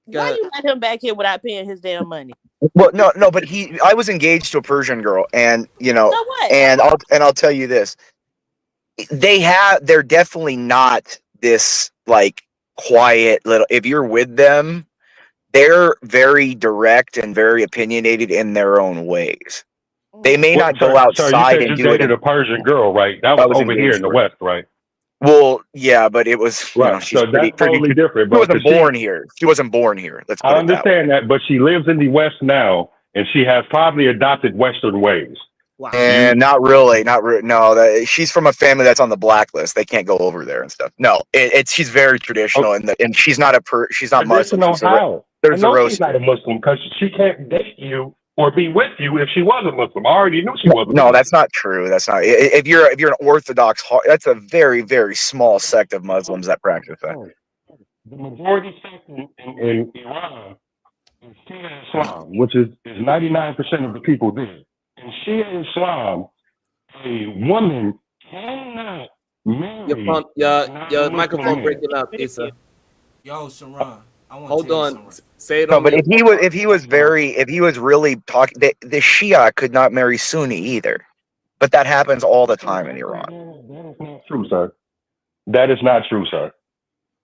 Why you let him back here without paying his damn money? Well, no, but I was engaged to a Persian girl, and so what? And I'll tell you this. They're definitely not this like quiet little, if you're with them, they're very direct and very opinionated in their own ways. They may not go outside and do it. You dated a Persian girl, right? That was over here in the West, right? Well, yeah, but it was right. She's so that's totally different. She wasn't born here. She wasn't born here. Let's put I understand that, but she lives in the West now, and she has probably adopted Western ways. Wow. And not really. No, she's from a family that's on the blacklist. They can't go over there and stuff. No, she's very traditional, and she's not she's not Muslim. She's not a Muslim because she can't date you or be with you if she was a Muslim. I already knew she wasn't. No, that's not true. That's not. If you're an Orthodox, that's a very, very small sect of Muslims that practice that. The majority sect in Iran is Shia Islam, which is 99% of the people there. In Shia Islam, a woman cannot marry. Your microphone breaking up, Issa. Yo, Sharon. Hold on. Say it. No, but if he was really talking, the Shia could not marry Sunni either. But that happens all the time in Iran. That is not true, sir. That is not true, sir.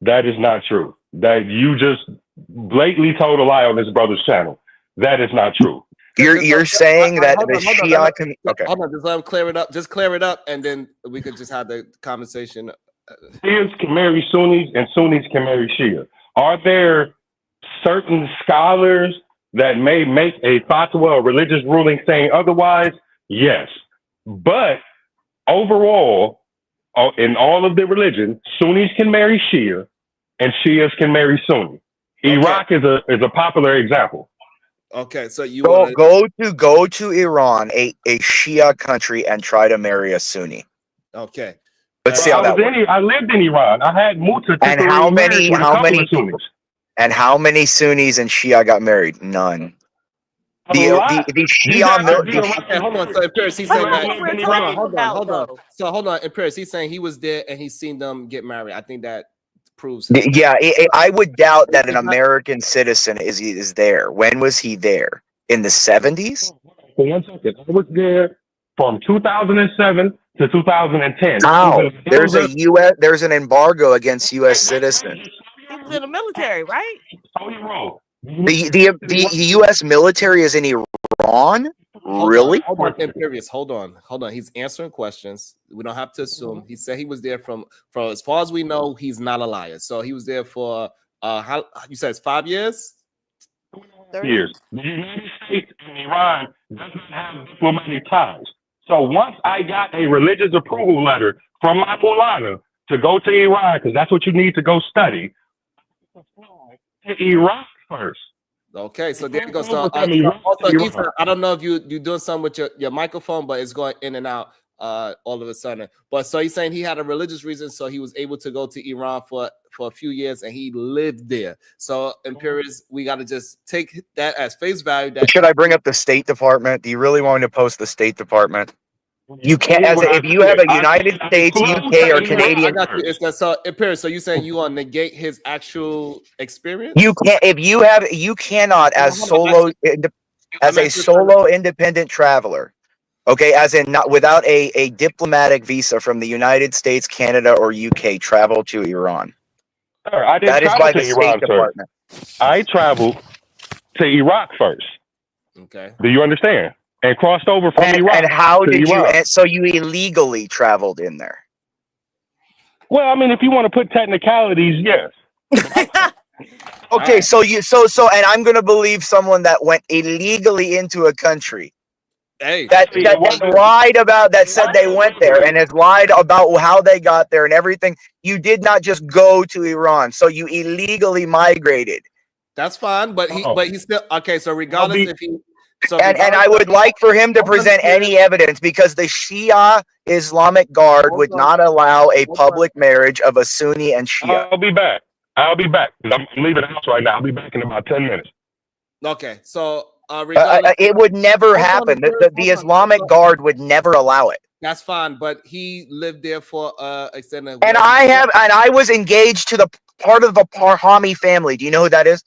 That is not true. That you just blatantly told a lie on his brother's channel. That is not true. You're saying that the Shia can okay. Hold on, just let him clear it up. Just clear it up, and then we could just have the conversation. Shias can marry Sunnis, and Sunnis can marry Shia. Are there certain scholars that may make a fatwa, a religious ruling, saying otherwise? Yes, but overall, in all of the religions, Sunnis can marry Shia, and Shias can marry Sunni. Iraq is a popular example. Okay, so you go to Iran, a Shia country, and try to marry a Sunni. Okay, let's see how that works. I lived in Iran. I had Muta. And how many Sunnis and Shia got married? None. The Shia. Hold on. So Imperius, he's saying that. Hold on. So hold on, Imperius. He's saying he was there and he's seen them get married. I think that proves. Yeah, I would doubt that an American citizen is there. When was he there? In the 70s? For 1 second, I was there from 2007 to 2010. Wow, there's an embargo against U.S. citizens. He was in the military, right? The U.S. military is in Iran? Really? Hold on, Imperius. Hold on. He's answering questions. We don't have to assume. He said he was there from as far as we know, he's not a liar. So he was there for how you said it's 5 years? 30 years. The United States and Iran doesn't have diplomatic ties. So once I got a religious approval letter from my Mulana to go to Iran, because that's what you need to go study, to Iraq first. Okay, so there you go. So also, I don't know if you're doing something with your microphone, but it's going in and out all of a sudden. But so he's saying he had a religious reason, so he was able to go to Iran for a few years, and he lived there. So Imperius, we got to just take that as face value. Should I bring up the State Department? Do you really want me to post the State Department? You can't, if you have a United States, UK, or Canadian. I got you. So Imperius, so you saying you want to negate his actual experience? You can't. You cannot as a solo independent traveler. Okay, as in not without a diplomatic visa from the United States, Canada, or UK, travel to Iran. Sir, I didn't travel to Iran, sir. I traveled to Iraq first. Okay. Do you understand? And crossed over from Iraq. And how did you? And so you illegally traveled in there. Well, I mean, if you want to put technicalities, yes. Okay, so and I'm gonna believe someone that went illegally into a country. Hey, that lied about that said they went there and has lied about how they got there and everything. You did not just go to Iran, so you illegally migrated. That's fine, but he's still okay. So regardless if he. And I would like for him to present any evidence because the Shia Islamic Guard would not allow a public marriage of a Sunni and Shia. I'll be back. I'm leaving the house right now. I'll be back in about 10 minutes. Okay, so it would never happen. The Islamic Guard would never allow it. That's fine, but he lived there for extended. And I was engaged to the part of the Parhami family. Do you know who that is?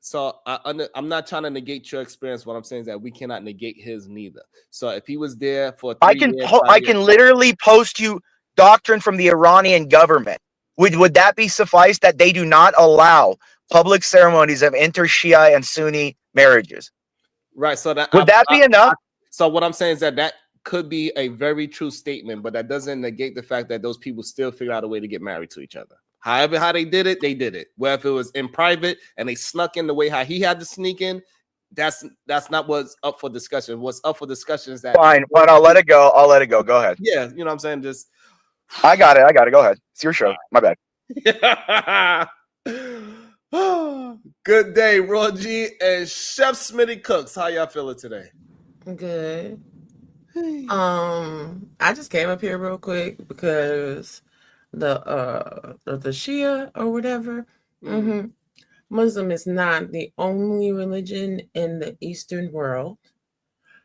So I'm not trying to negate your experience. What I'm saying is that we cannot negate his neither. So if he was there for 3 years, I can literally post you doctrine from the Iranian government. Would that be suffice that they do not allow public ceremonies of inter-Shia and Sunni marriages? Right. So would that be enough? So what I'm saying is that could be a very true statement, but that doesn't negate the fact that those people still figure out a way to get married to each other. However, how they did it, they did it. Where if it was in private and they snuck in the way how he had to sneak in, that's not what's up for discussion. What's up for discussion is that fine, but I'll let it go. Go ahead. Yeah, you know what I'm saying? Just I got it. Go ahead. It's your show. My bad. Good day, Raw G and Chef Smitty Cooks. How y'all feeling today? Good. I just came up here real quick because the Shia or whatever. Muslim is not the only religion in the Eastern world.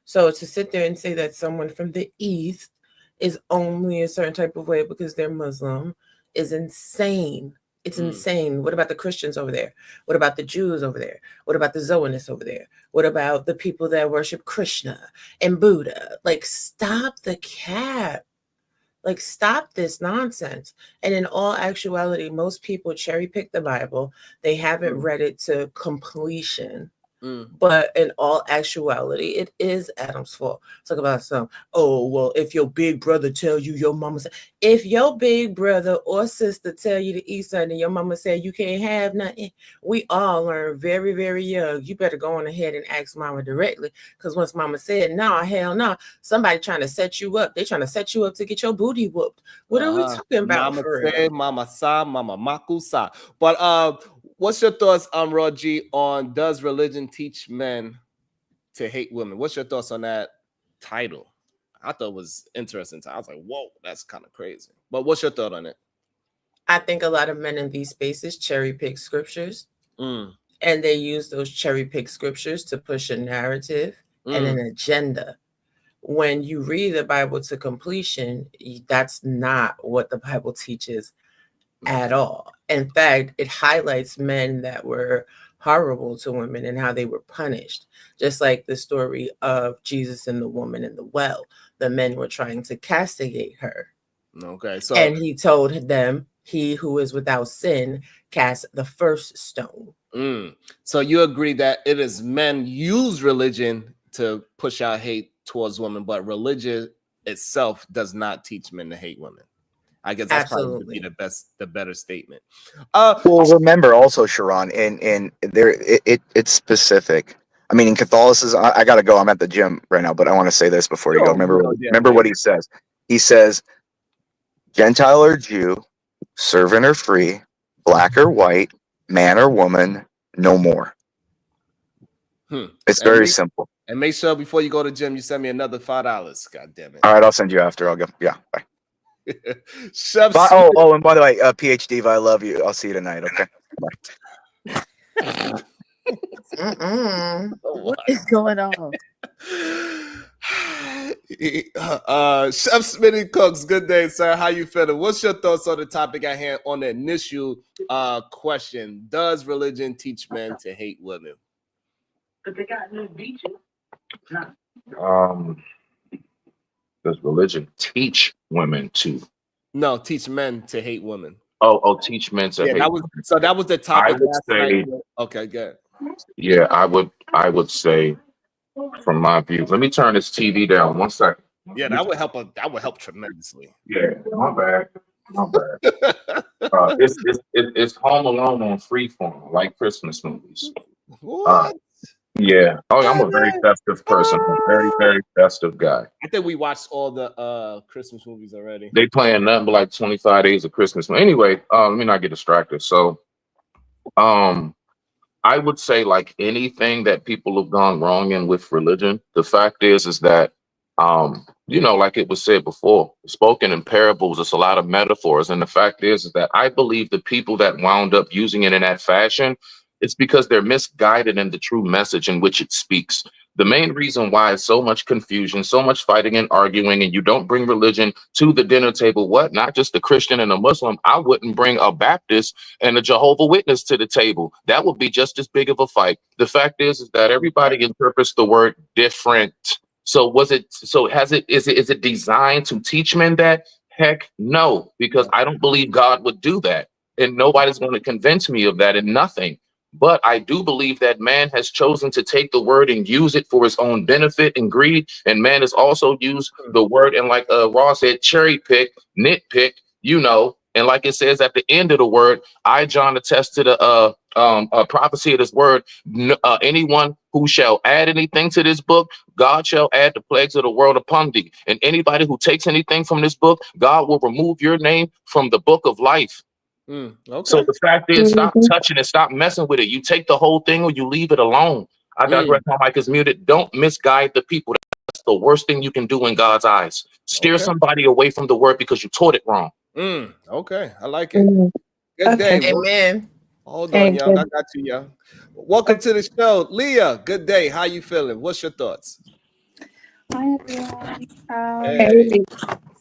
So to sit there and say that someone from the East is only a certain type of way because they're Muslim is insane. It's insane. What about the Christians over there? What about the Jews over there? What about the Zionists over there? What about the people that worship Krishna and Buddha? Like, stop the cap. Like, stop this nonsense. And in all actuality, most people cherry pick the Bible. They haven't read it to completion. But in all actuality, it is Adam's fault. Talk about some, oh, well, if your big brother tell you your mama said, if your big brother or sister tell you to eat something and your mama said you can't have nothing, we all learn very, very young. You better go on ahead and ask mama directly. Because once mama said, no, hell no, somebody trying to set you up. They trying to set you up to get your booty whooped. What are we talking about? Mama For say, real? mama sa, mama makusa. But what's your thoughts, Roji, on does religion teach men to hate women? What's your thoughts on that title? I thought it was interesting. I was like, whoa, that's kind of crazy. But what's your thought on it? I think a lot of men in these spaces cherry pick scriptures, and they use those cherry pick scriptures to push a narrative and an agenda. When you read the Bible to completion, that's not what the Bible teaches at all. In fact, it highlights men that were horrible to women and how they were punished. Just like the story of Jesus and the woman in the well. The men were trying to castigate her. Okay, so and he told them, he who is without sin cast the first stone. So you agree that it is men use religion to push out hate towards women, but religion itself does not teach men to hate women. I guess that's probably would be the better statement. Well, remember also, Sharon, and there it's specific. I mean, in Catholicism, I gotta go. I'm at the gym right now, but I want to say this before you go. Remember what he says. He says, Gentile or Jew, servant or free, black or white, man or woman, no more. It's very simple. And make sure before you go to the gym, you send me another $5. God damn it. All right, I'll send you after. I'll go. Yeah, bye. Chef and by the way, PhD, I love you. I'll see you tonight. Okay. Bye. What is going on? Chef Smitty Cooks, good day, sir. How you feeling? What's your thoughts on the topic at hand on the initial question? Does religion teach men to hate women? But they got no beaches. Does religion teach women to? No, teach men to hate women. Oh, teach men to hate. That was the topic. I would say, okay, good. Yeah, I would say, from my view. Let me turn this TV down 1 second. Yeah, that would help. That would help tremendously. Yeah, my bad. It's Home Alone on Freeform, like Christmas movies. What? Yeah. Oh, I'm a very festive person. I'm a very, very festive guy. I think we watched all the Christmas movies already. They playing nothing but like 25 days of Christmas. Anyway, let me not get distracted. So, I would say, like anything that people have gone wrong in with religion, the fact is that, like it was said before, spoken in parables, it's a lot of metaphors. And the fact is that I believe the people that wound up using it in that fashion, it's because they're misguided in the true message in which it speaks. The main reason why so much confusion, so much fighting and arguing, and you don't bring religion to the dinner table, not just a Christian and a Muslim. I wouldn't bring a Baptist and a Jehovah's Witness to the table. That would be just as big of a fight. The fact is that everybody interprets the word different. So is it designed to teach men that? Heck no, because I don't believe God would do that. And nobody's going to convince me of that in nothing. But I do believe that man has chosen to take the word and use it for his own benefit and greed. And man has also used the word and, like Ross said, cherry pick, nitpick, and like it says at the end of the word, I, John, attest to the prophecy of this word. Anyone who shall add anything to this book, God shall add the plagues of the world upon thee. And anybody who takes anything from this book, God will remove your name from the book of life. Okay. So the fact is, stop touching it, stop messing with it. You take the whole thing or you leave it alone. I digress. My mic is muted. Don't misguide the people. That's the worst thing you can do in God's eyes. Steer somebody away from the word because you taught it wrong. Okay, I like it. Good day. Amen. Hold on, young. I got you, young. Welcome to the show, Leah. Good day. How you feeling? What's your thoughts? Hi everyone. Hey.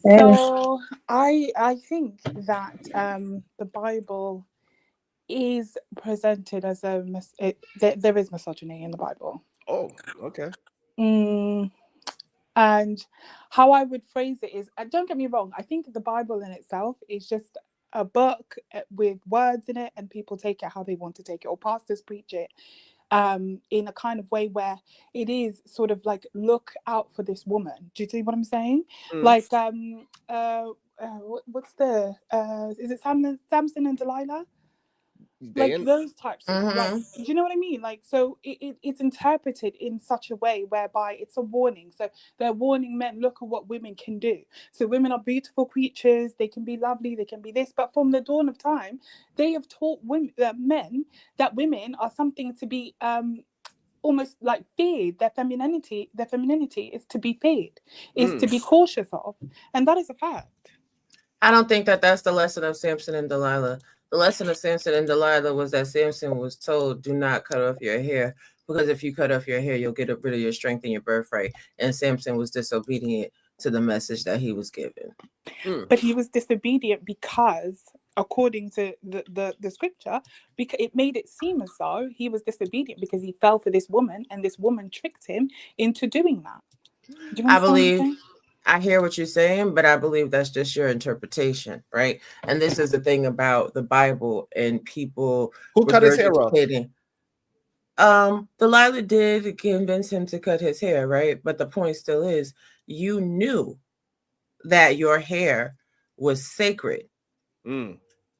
So I think that the Bible is presented as there is misogyny in the Bible. Oh, okay. And how I would phrase it is, don't get me wrong, I think the Bible in itself is just a book with words in it, and people take it how they want to take it, or pastors preach it in a kind of way where it is sort of like, look out for this woman. Do you see what I'm saying? Like what's the is it Samson and Delilah? Like those types of, like, do you know what I mean? Like, so it's interpreted in such a way whereby it's a warning. So they're warning men, look at what women can do. So women are beautiful creatures, they can be lovely, they can be this, but from the dawn of time they have taught women, men, that women are something to be almost like feared. Their femininity is to be feared, is to be cautious of, and that is a fact. I don't think that that's the lesson of Samson and Delilah. The lesson of Samson and Delilah was that Samson was told, do not cut off your hair, because if you cut off your hair, you'll get rid of your strength and your birthright. And Samson was disobedient to the message that he was given. But he was disobedient because, according to the scripture, because it made it seem as though he was disobedient because he fell for this woman, and this woman tricked him into doing that. Do you understand? I hear what you're saying, but I believe that's just your interpretation, right? And this is the thing about the Bible and people who cut his hair off. Delilah did convince him to cut his hair, right? But the point still is, you knew that your hair was sacred.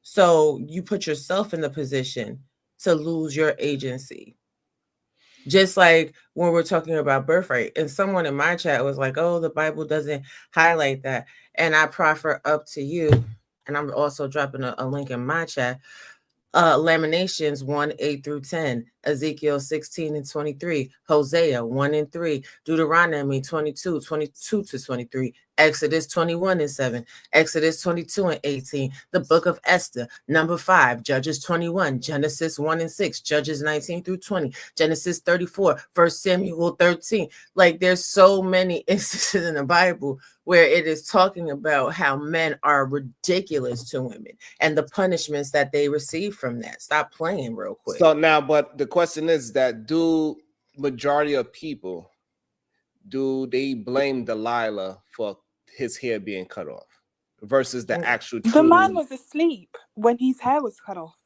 So you put yourself in the position to lose your agency. Just like when we're talking about birthright, and someone in my chat was like, oh, the Bible doesn't highlight that. And I proffer up to you, and I'm also dropping a link in my chat, Lamentations 1:8-10, Ezekiel 16:23, Hosea 1:3, Deuteronomy 22:22-23, Exodus 21:7, Exodus 22:18, the book of Esther, number 5, Judges 21, Genesis 1-6, Judges 19-20, Genesis 34, 1 Samuel 13. Like, there's so many instances in the Bible where it is talking about how men are ridiculous to women and the punishments that they receive from that. Stop playing real quick. So now, but the question is that, do majority of people, do they blame Delilah for his hair being cut off versus the actual true... The man was asleep when his hair was cut off.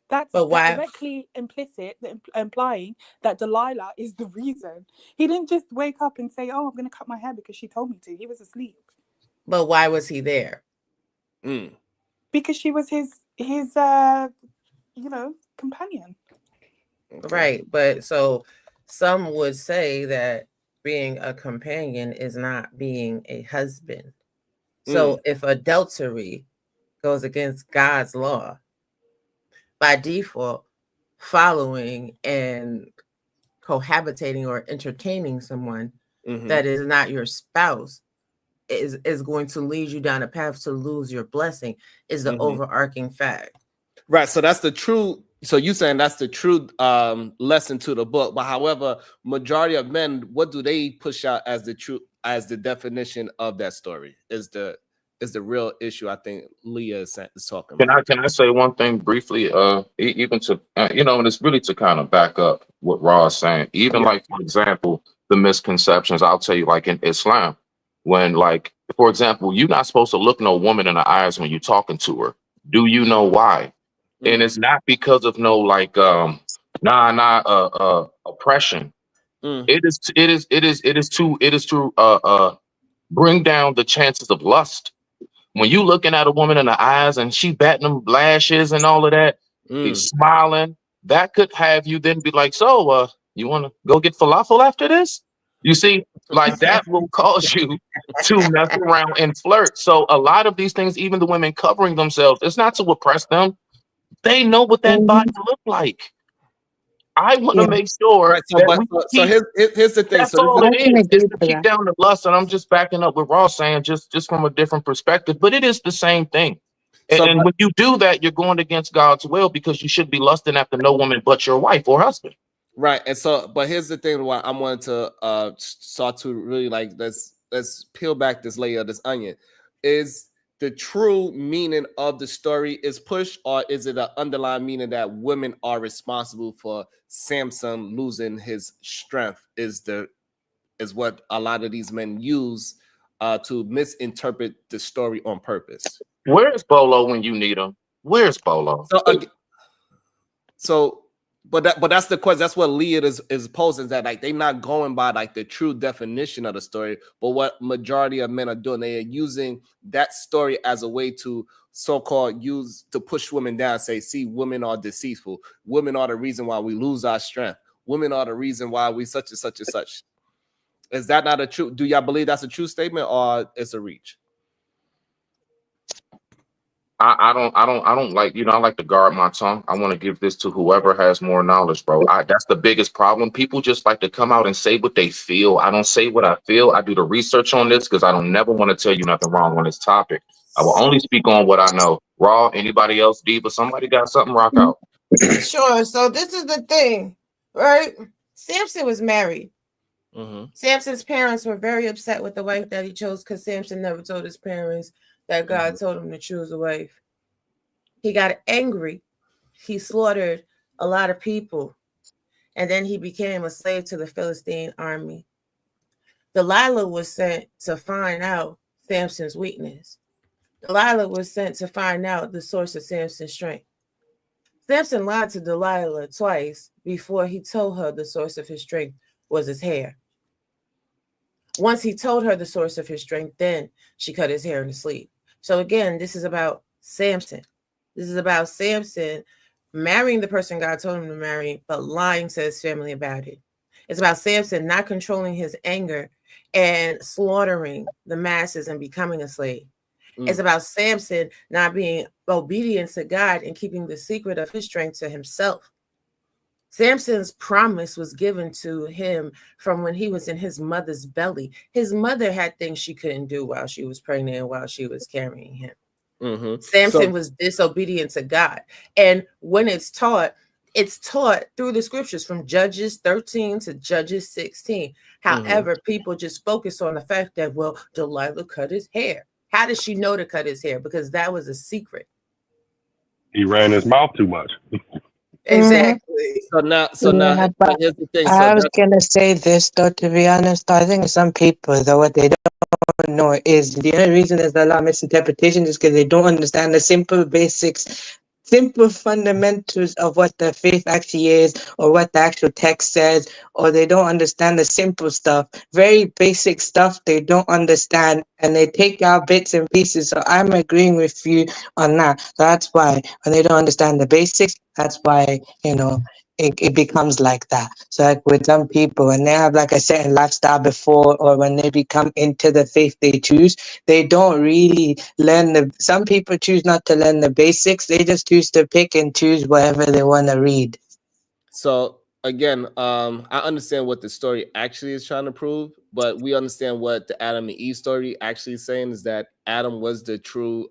That's directly implicit, implying that Delilah is the reason. He didn't just wake up and say, oh, I'm going to cut my hair because she told me to. He was asleep. But why was he there? Because she was his companion. Right. But so some would say that being a companion is not being a husband. So if adultery goes against God's law, by default, following and cohabitating or entertaining someone that is not your spouse is going to lead you down a path to lose your blessing, is the overarching fact. Right. So that's the true. So you saying that's the true lesson to the book. But however, majority of men, what do they push out as the true, as the definition of that story is the real issue? I think Leah is talking about. Can I say one thing briefly? Even to and it's really to kind of back up what Ra is saying. Even like, for example, the misconceptions. I'll tell you, like in Islam, when, like, for example, you're not supposed to look no woman in the eyes when you're talking to her. Do you know why? And it's not because of no like oppression. It is to bring down the chances of lust. When you looking at a woman in the eyes and she batting them lashes and all of that, he's smiling, that could have you then be like, so you want to go get falafel after this? You see, like that will cause you to mess around and flirt. So a lot of these things, even the women covering themselves, it's not to oppress them. They know what that body look like. I want to make sure. Right, so here's the thing. That's all it is to keep down the lust. And I'm just backing up what Ross saying, just from a different perspective. But it is the same thing. And when you do that, you're going against God's will, because you should be lusting after no woman but your wife or husband. Right. And so, but here's the thing. Why I'm wanting to start to really like let's peel back this layer of this onion. Is the true meaning of the story is pushed, or is it an underlying meaning that women are responsible for Samson losing his strength? Is the is what a lot of these men use to misinterpret the story on purpose. Where's Bolo when you need him? Where's Bolo? But that's the question. That's what Leah is posing, that like they're not going by like the true definition of the story, but what majority of men are doing, they are using that story as a way to so-called use to push women down, say, see, women are deceitful, women are the reason why we lose our strength, women are the reason why we such and such and such. Is that not a true? Do y'all believe that's a true statement, or it's a reach? I don't like, I like to guard my tongue. I want to give this to whoever has more knowledge, bro. That's the biggest problem. People just like to come out and say what they feel. I don't say what I feel. I do the research on this because I don't never want to tell you nothing wrong on this topic. I will only speak on what I know. Raw, anybody else, Diva, somebody got something, rock out. Sure. So this is the thing, right? Samson was married. Samson's parents were very upset with the wife that he chose because Samson never told his parents that God told him to choose a wife. He got angry. He slaughtered a lot of people. And then he became a slave to the Philistine army. Delilah was sent to find out Samson's weakness. Delilah was sent to find out the source of Samson's strength. Samson lied to Delilah twice before he told her the source of his strength was his hair. Once he told her the source of his strength, then she cut his hair in his sleep. So again, this is about Samson. This is about Samson marrying the person God told him to marry, but lying to his family about it. It's about Samson not controlling his anger and slaughtering the masses and becoming a slave. It's about Samson not being obedient to God and keeping the secret of his strength to himself. Samson's promise was given to him from when he was in his mother's belly. His mother had things she couldn't do while she was pregnant and while she was carrying him. Samson was disobedient to God. And when it's taught through the scriptures from Judges 13 to Judges 16. However, people just focus on the fact that, well, Delilah cut his hair. How does she know to cut his hair? Because that was a secret. He ran his mouth too much. Exactly. So now but here's the thing. I was gonna say this though, to be honest. I think some people, though, what they don't know is the only reason there's a lot of misinterpretation is because they don't understand the simple basics, simple fundamentals of what the faith actually is, or what the actual text says, or they don't understand the simple stuff, very basic stuff they don't understand, and they take out bits and pieces. So I'm agreeing with you on that. That's why when they don't understand the basics, that's why, it becomes like that. So like with some people, when they have like a certain lifestyle before, or when they become into the faith they choose, they don't really learn some people choose not to learn the basics. They just choose to pick and choose whatever they want to read. So again, I understand what the story actually is trying to prove, but we understand what the Adam and Eve story actually is saying, is that Adam was the true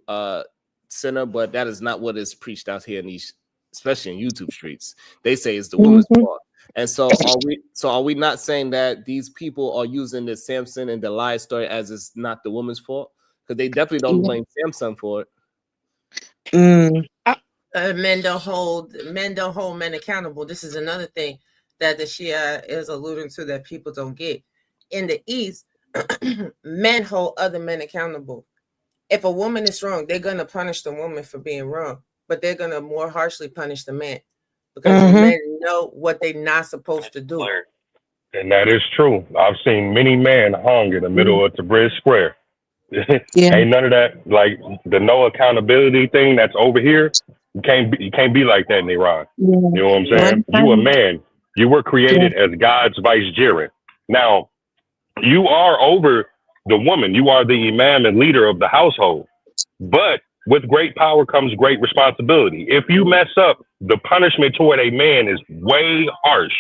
sinner, but that is not what is preached out here in these, especially in YouTube streets. They say it's the woman's fault. And so are we not saying that these people are using the Samson and Delilah story as it's not the woman's fault? Because they definitely don't blame Samson for it. Men don't hold men accountable. This is another thing that the Shia is alluding to that people don't get. In the East, men hold other men accountable. If a woman is wrong, they're gonna punish the woman for being wrong, but they're gonna more harshly punish the man because the men know what they're not supposed to do. And that is true. I've seen many men hung in the middle of Tabrid Square. Ain't none of that, like the no accountability thing that's over here. You can't be like that in Iran. You know what I'm saying? You a man. You were created as God's vicegerent. Now, you are over the woman. You are the imam and leader of the household. But with great power comes great responsibility. If you mess up, the punishment toward a man is way harsh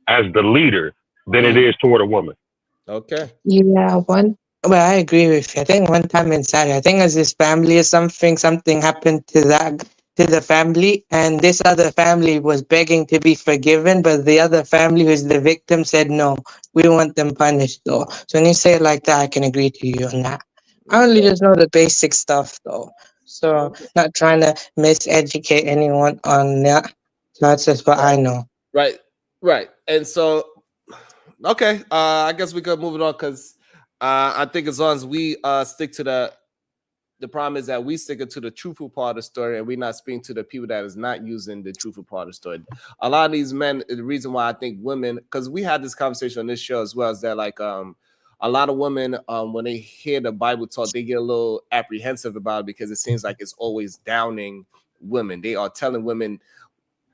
as the leader than it is toward a woman. Okay. Yeah, I agree with you. I think one time in Saudi, I think as his family or something happened to the family, and this other family was begging to be forgiven, but the other family who's the victim said, no, we want them punished though. So when you say it like that, I can agree to you on that. I only just know the basic stuff though. So not trying to miseducate anyone on that. So that's just what I know. Right. And so Okay. I guess we could move it on because I think as long as we stick to the problem is that we stick to the truthful part of the story and we're not speaking to the people that is not using the truthful part of the story. A lot of these men, the reason why I think women, because we had this conversation on this show as well, is that like a lot of women, when they hear the Bible talk, they get a little apprehensive about it because it seems like it's always downing women. They are telling women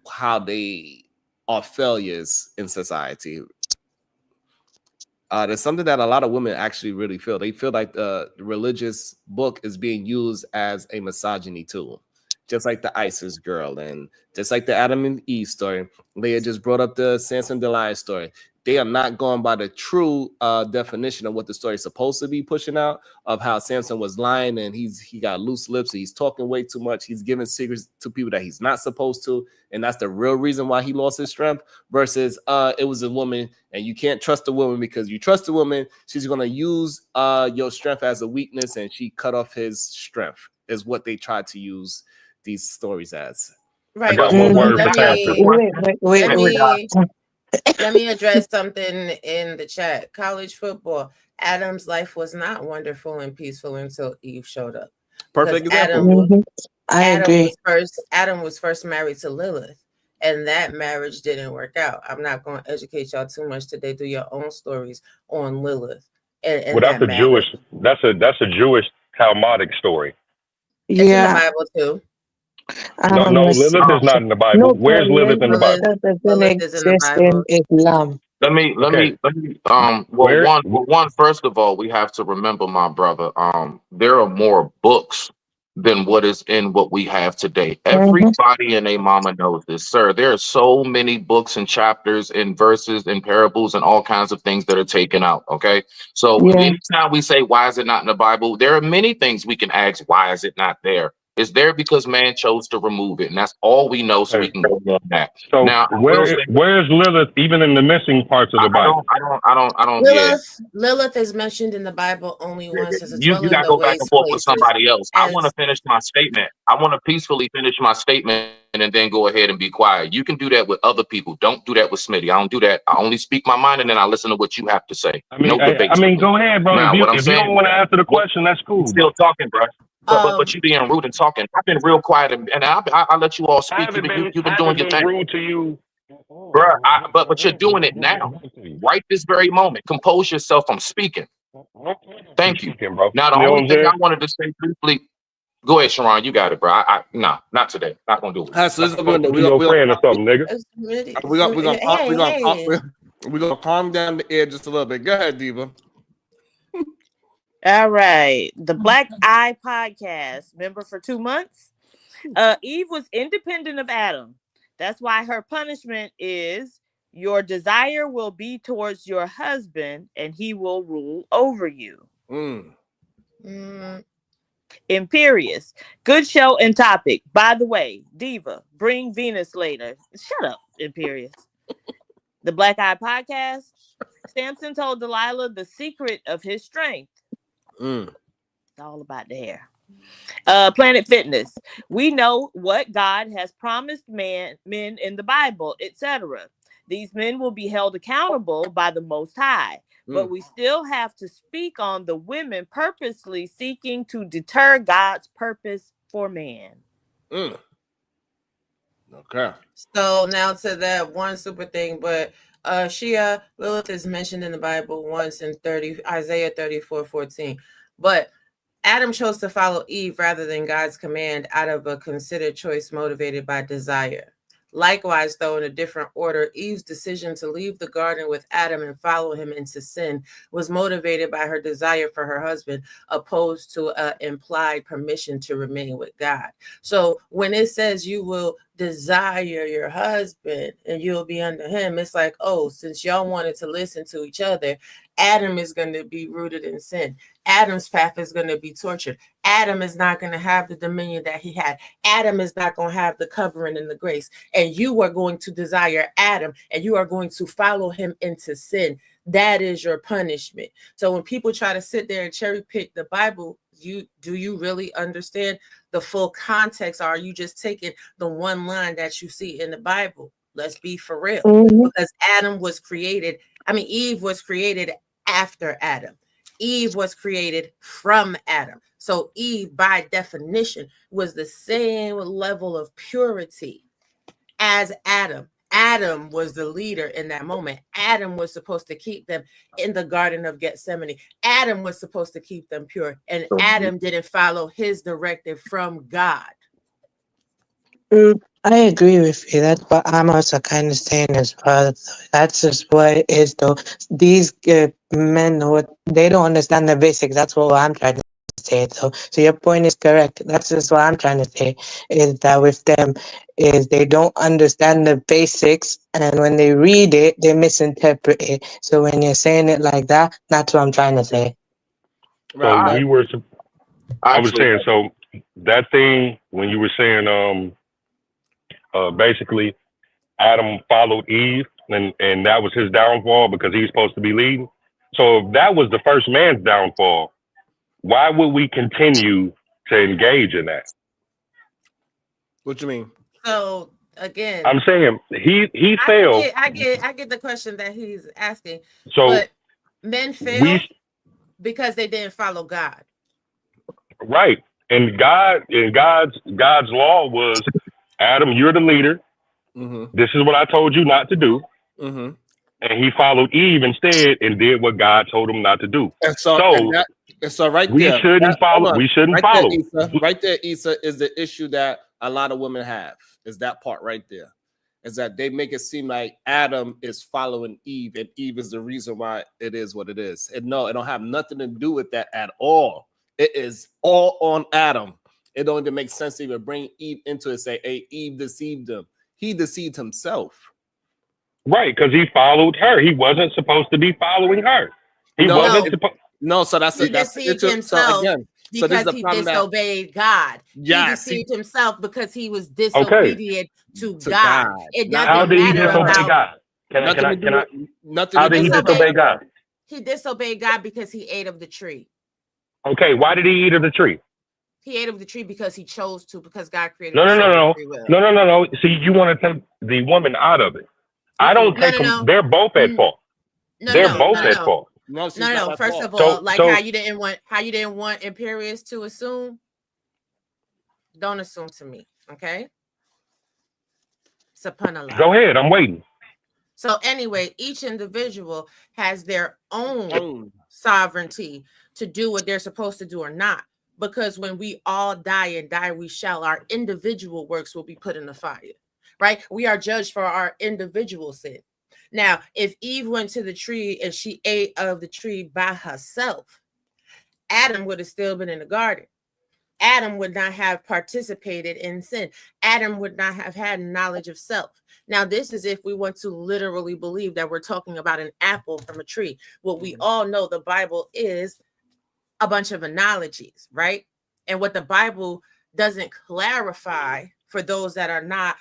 how they are failures in society. There's something that a lot of women actually really feel. They feel like the religious book is being used as a misogyny tool, just like the ISIS girl and just like the Adam and Eve story. Leah just brought up the Samson and Delilah story. They are not going by the true definition of what the story is supposed to be pushing out, of how Samson was lying and he got loose lips. He's talking way too much. He's giving secrets to people that he's not supposed to. And that's the real reason why he lost his strength versus it was a woman and you can't trust a woman because you trust a woman. She's going to use your strength as a weakness and she cut off his strength is what they tried to use these stories as. Right. I got one word for Let me address something in the chat. College football. Adam's life was not wonderful and peaceful until Eve showed up. Perfect example. Adam was first married to Lilith, and that marriage didn't work out. I'm not going to educate y'all too much today. Do your own stories on Lilith. And well, that's a Jewish Talmudic story. It's in the Bible too. No, Lilith is not in the Bible. No, Where's Lilith in the Bible? Lilith is in the Bible. Islam. Let me one, first of all, we have to remember, my brother, there are more books than what is in what we have today. Everybody and their mama knows this, sir. There are so many books and chapters and verses and parables and all kinds of things that are taken out. Okay. So anytime we say, why is it not in the Bible? There are many things we can ask. Why is it not there? It's there because man chose to remove it. And that's all we know. So we can go on that. So now, where's Lilith even in the missing parts of the Bible? I don't. Lilith is mentioned in the Bible only once. You got to go back and forth with somebody else. I want to finish my statement. I want to peacefully finish my statement and then go ahead and be quiet. You can do that with other people. Don't do that with Smitty. I don't do that. I only speak my mind and then I listen to what you have to say. I mean, go ahead, bro. Now, if you don't want to answer the question, that's cool. I'm still talking, bro. But you being rude and talking. I've been real quiet and I let you all speak. You've been doing your thing. Rude to you, bro. But you're doing it now, right this very moment. Compose yourself. I'm speaking. Thank you, bro. Now the only thing I wanted to say briefly. Go ahead, Sharon. You got it, bro. Nah, not today. Not gonna do it. So your friend or something, nigga. We're gonna calm down the air just a little bit. Go ahead, Diva. All right. The Black Eye Podcast, member for 2 months. Eve was independent of Adam. That's why her punishment is your desire will be towards your husband and he will rule over you. Imperious. Good show and topic. By the way, Diva, bring Venus later. Shut up, Imperious. The Black Eye Podcast. Samson told Delilah the secret of his strength. It's all about the hair. Planet Fitness. We know what God has promised men in the Bible, etc. These men will be held accountable by the Most High, but we still have to speak on the women purposely seeking to deter God's purpose for man. Okay. So now to that one super thing, but Shia, Lilith is mentioned in the Bible once in Isaiah 34:14. But Adam chose to follow Eve rather than God's command out of a considered choice motivated by desire. Likewise, though in a different order, Eve's decision to leave the garden with Adam and follow him into sin was motivated by her desire for her husband, opposed to an implied permission to remain with God. So when it says you will desire your husband and you'll be under him, it's like, oh, since y'all wanted to listen to each other, Adam is going to be rooted in sin. Adam's path is going to be tortured. Adam is not going to have the dominion that he had. Adam is not going to have the covering and the grace. And you are going to desire Adam and you are going to follow him into sin. That is your punishment. So when people try to sit there and cherry pick the Bible, do you really understand the full context? Or are you just taking the one line that you see in the Bible? Let's be for real. Because Adam was created Eve was created after Adam. Eve was created from Adam. So Eve, by definition, was the same level of purity as Adam. Adam was the leader in that moment. Adam was supposed to keep them in the Garden of Gethsemane. Adam was supposed to keep them pure. And Adam didn't follow his directive from God. I agree with you. That's what I'm also kind of saying as well. That's just what it is, though. These men, they don't understand the basics. That's what I'm trying to say, though. So your point is correct. That's just what I'm trying to say, is that with them, is they don't understand the basics, and when they read it, they misinterpret it. So when you're saying it like that, that's what I'm trying to say. So we were, I was saying, so that thing, when you were saying, basically, Adam followed Eve, and that was his downfall because he's supposed to be leading. So if that was the first man's downfall, why would we continue to engage in that? What you mean? So again, I'm saying he failed. I get the question that he's asking. So but men fail because they didn't follow God. Right. And God's law was, Adam, you're the leader. Mm-hmm. This is what I told you not to do. Mm-hmm. And he followed Eve instead and did what God told him not to do. And so right we there, shouldn't follow. We shouldn't follow. Right there, Issa, is the issue that a lot of women have. Is that part right there? Is that they make it seem like Adam is following Eve, and Eve is the reason why it is what it is. And no, it don't have nothing to do with that at all. It is all on Adam. It don't even make sense to even bring Eve into it and say, hey, Eve deceived him. He deceived himself. Right, because he followed her. He wasn't supposed to be following her. He wasn't supposed. No, so that's he deceived himself because he disobeyed God. Yes, he deceived himself because he was disobedient to God. It doesn't How did he disobey God? How did he disobey God? He disobeyed God because he ate of the tree. Okay, why did he eat of the tree? He ate of the tree because he chose to, because God created No. free will. No. See, you want to take the woman out of it. I don't take them. They're both at fault. They're both at fault. No. First of all, how you didn't want Imperious to assume. Don't assume to me, okay? Subhanallah. Go ahead, I'm waiting. So anyway, each individual has their own sovereignty to do what they're supposed to do or not. Because when we all die and die we shall, our individual works will be put in the fire, right? We are judged for our individual sin. Now, if Eve went to the tree and she ate of the tree by herself, Adam would have still been in the garden. Adam would not have participated in sin. Adam would not have had knowledge of self. Now, this is if we want to literally believe that we're talking about an apple from a tree. What we all know the Bible is a bunch of analogies, right? And what the Bible doesn't clarify for those that are not,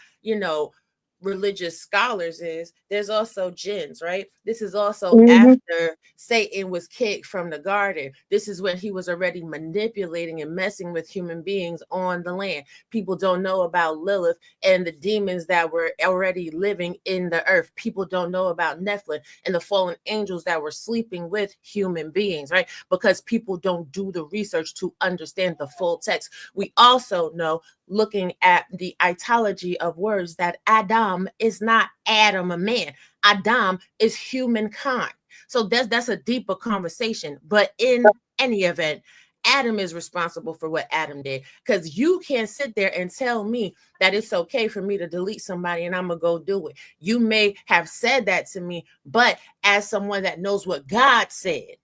religious scholars is there's also jinns, right? This is also after Satan was kicked from the garden. This is when he was already manipulating and messing with human beings on the land. People don't know about Lilith and the demons that were already living in the earth. People don't know about Nephilim and the fallen angels that were sleeping with human beings, right? Because people don't do the research to understand the full text. We also know, looking at the etymology of words, that Adam is not Adam, a man. Adam is humankind. So that's a deeper conversation. But in any event, Adam is responsible for what Adam did. Because you can't sit there and tell me that it's okay for me to delete somebody and I'm going to go do it. You may have said that to me, but as someone that knows what God said,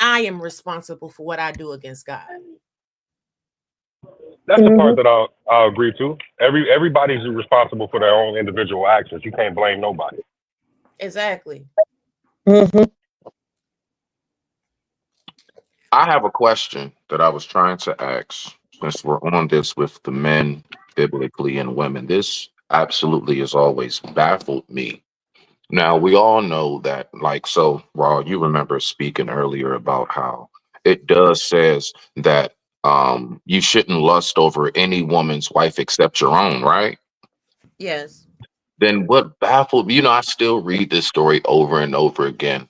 I am responsible for what I do against God. That's the part that I'll agree to. Everybody's responsible for their own individual actions. You can't blame nobody. Exactly. I have a question that I was trying to ask, since we're on this with the men biblically and women. This absolutely has always baffled me. Now, we all know that, Raw, you remember speaking earlier about how it does says that you shouldn't lust over any woman's wife except your own, right? Yes. then what baffled me, I still read this story over and over again.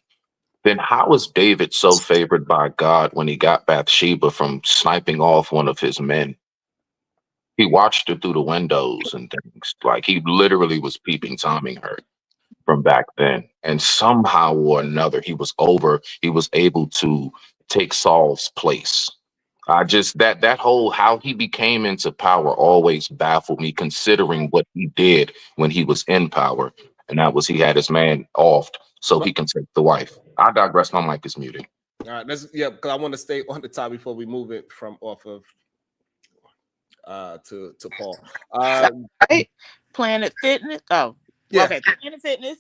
Then how was David so favored by God when he got Bathsheba from sniping off one of his men? He watched her through the windows and things. Like he literally was peeping Tomming her from back then. And somehow or another, he was able to take Saul's place. I just that whole how he became into power always baffled me, considering what he did when he was in power, and that was he had his man offed so he can take the wife. I digress. My mic is muted. All right, because I want to stay on the top before we move it from off of to Paul. Planet Fitness. Oh, yeah. Okay. Planet Fitness.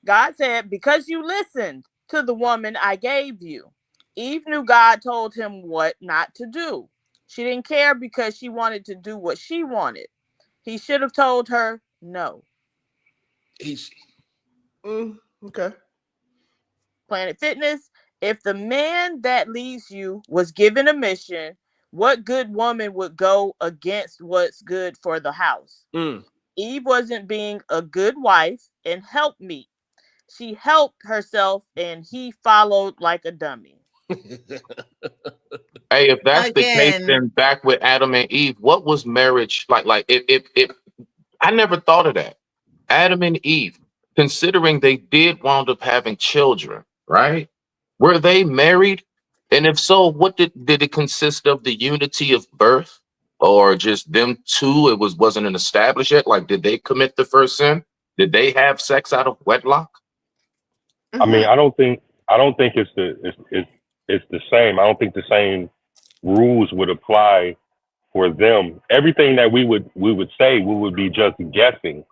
God said, because you listened to the woman I gave you. Eve knew God told him what not to do. She didn't care because she wanted to do what she wanted. He should have told her no. Okay. Planet Fitness. If the man that leads you was given a mission, what good woman would go against what's good for the house? Eve wasn't being a good wife and helpmeet. She helped herself and he followed like a dummy. Hey, if that's the case, then back with Adam and Eve, what was marriage like? Like, if I never thought of that. Adam and Eve, considering they did wound up having children, right? Were they married? And if so, what did it consist of? The unity of birth, or just them two? It wasn't an established yet. Like, did they commit the first sin? Did they have sex out of wedlock? I mean, I don't think it's the same. I don't think the same rules would apply for them. Everything that we would say, we would be just guessing,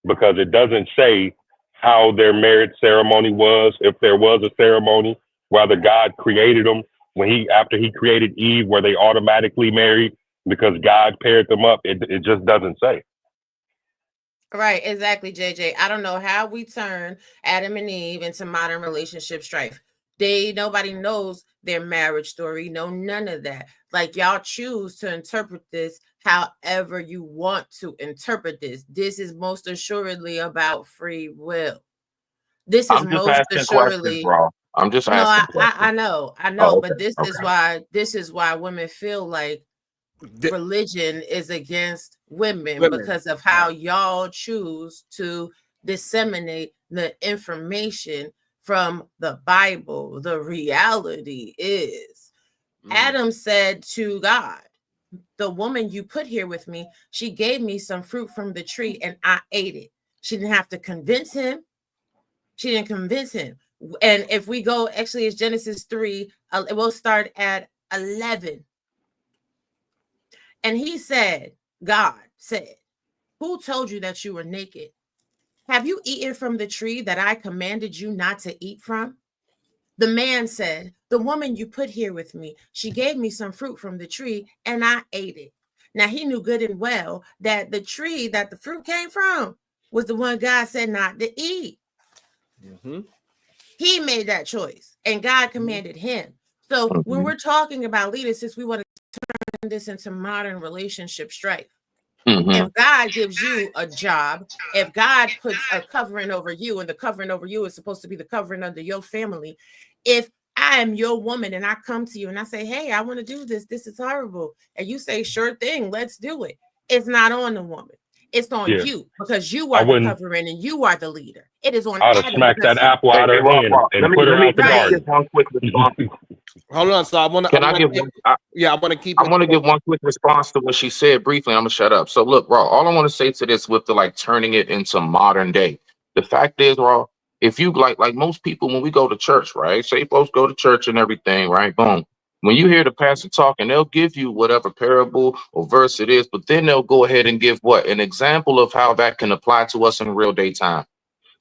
because it doesn't say how their marriage ceremony was, if there was a ceremony, whether God created them after he created Eve, were they automatically married because God paired them up. It just doesn't say. Right, exactly, JJ. I don't know how we turn Adam and Eve into modern relationship strife. Nobody knows their marriage story, none of that. Like, y'all choose to interpret this however you want to interpret this. This is most assuredly about free will. This is most assuredly, bro. I'm just asking. I know, Oh, but this is why women feel like religion is against women because of how y'all choose to disseminate the information from the Bible. The reality is, Adam said to God, the woman you put here with me, she gave me some fruit from the tree and I ate it. She didn't have to convince him. She didn't convince him. And if we go, actually, it's Genesis 3, we'll start at 11. And he said, God said, who told you that you were naked? Have you eaten from the tree that I commanded you not to eat from? The man said, the woman you put here with me, she gave me some fruit from the tree and I ate it. Now he knew good and well that the tree that the fruit came from was the one God said not to eat. He made that choice and God commanded him. So when we're talking about leaders, since we want to turn this into modern relationship strife, if God gives you a job, if God puts a covering over you, and the covering over you is supposed to be the covering under your family, if I am your woman and I come to you and I say, hey, I want to do this, this is horrible, and you say, sure thing, let's do it. It's not on the woman. It's on you, because you are the covering and you are the leader. It is on Adam. I'd have smacked that apple out of her hand and put her out the garden. One quick response. Hold on, so I want to. Can I give one? I want to give one quick response to what she said briefly. I'm gonna shut up. So look, Raw. All I want to say to this, with the turning it into modern day. The fact is, Raw, if you like most people, when we go to church, right? Say folks go to church and everything, right? Boom. When you hear the pastor talking, they'll give you whatever parable or verse it is, but then they'll go ahead and give an example of how that can apply to us in real day time.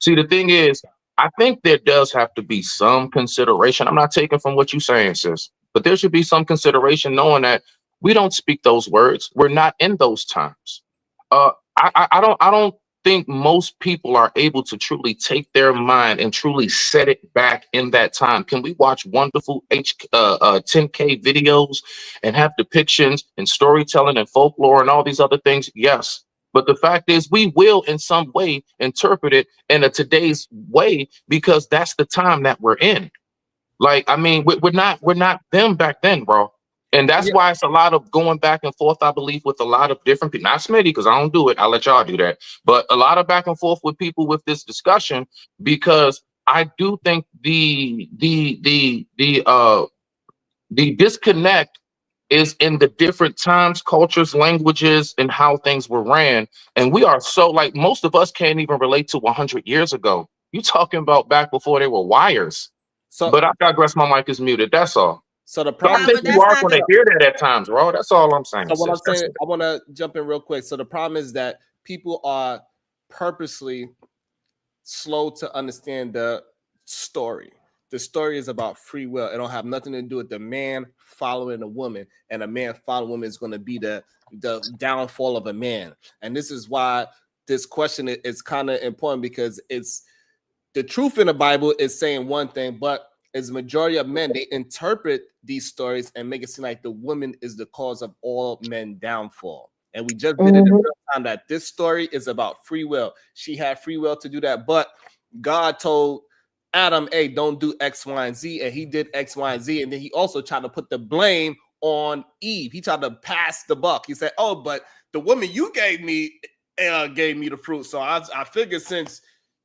See, the thing is, I think there does have to be some consideration. I'm not taking from what you're saying, sis, but there should be some consideration knowing that we don't speak those words. We're not in those times. I don't think most people are able to truly take their mind and truly set it back in that time. Can we watch wonderful 10K videos and have depictions and storytelling and folklore and all these other things? Yes. But the fact is, we will in some way interpret it in a today's way because that's the time that we're in. Like, I mean, we're not them back then, bro. And that's why it's a lot of going back and forth, I believe, with a lot of different people. Not Smitty, because I don't do it. I'll let y'all do that. But a lot of back and forth with people with this discussion, because I do think the disconnect is in the different times, cultures, languages, and how things were ran. And we are so, like, most of us can't even relate to 100 years ago. You talking about back before there were wires. So, but I digress. My mic is muted. That's all. So the problem, I think you are going to hear that at times, bro. That's all I'm saying. So what I'm saying, I want to jump in real quick. So the problem is that people are purposely slow to understand the story. The story is about free will. It don't have nothing to do with the man following a woman, and a man following a woman is going to be the downfall of a man. And this is why this question is kind of important, because it's the truth in the Bible is saying one thing, but as a majority of men, they interpret these stories and make it seem like the woman is the cause of all men downfall. And we just did it in real time that this story is about free will. She had free will to do that, but God told Adam, hey, don't do X, Y, and Z, and he did X, Y, and Z, and then he also tried to put the blame on Eve. He tried to pass the buck. He said, oh, but the woman you gave me the fruit, so I figured since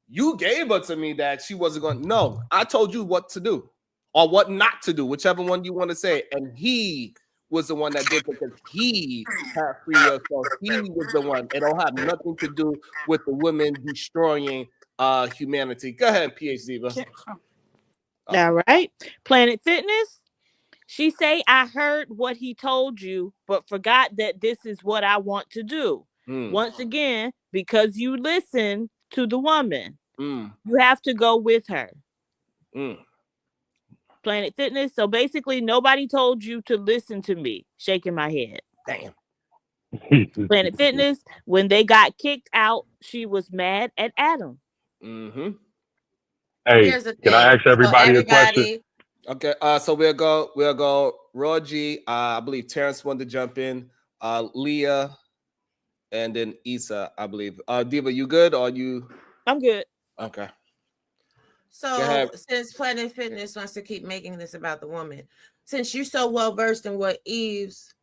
you gave her to me that she wasn't going. No, I told you what to do or what not to do, whichever one you want to say. And he was the one that did, because he had free will. So he was the one. It don't have nothing to do with the women destroying humanity. Go ahead, PhD. All right. Planet Fitness. She say, I heard what he told you, but forgot that this is what I want to do. Once again, because you listen to the woman, you have to go with her. Planet Fitness. So basically, nobody told you to listen to me. Shaking my head. Damn. Planet Fitness. When they got kicked out, she was mad at Adam. Hey, can I ask everybody a question? Okay. So we'll go. Raw G. I believe Terrence wanted to jump in. Leah, and then Issa, I believe. Diva, you good? Or you? I'm good. Okay. So since Planet Fitness wants to keep making this about the woman, since you're so well versed in what Eve's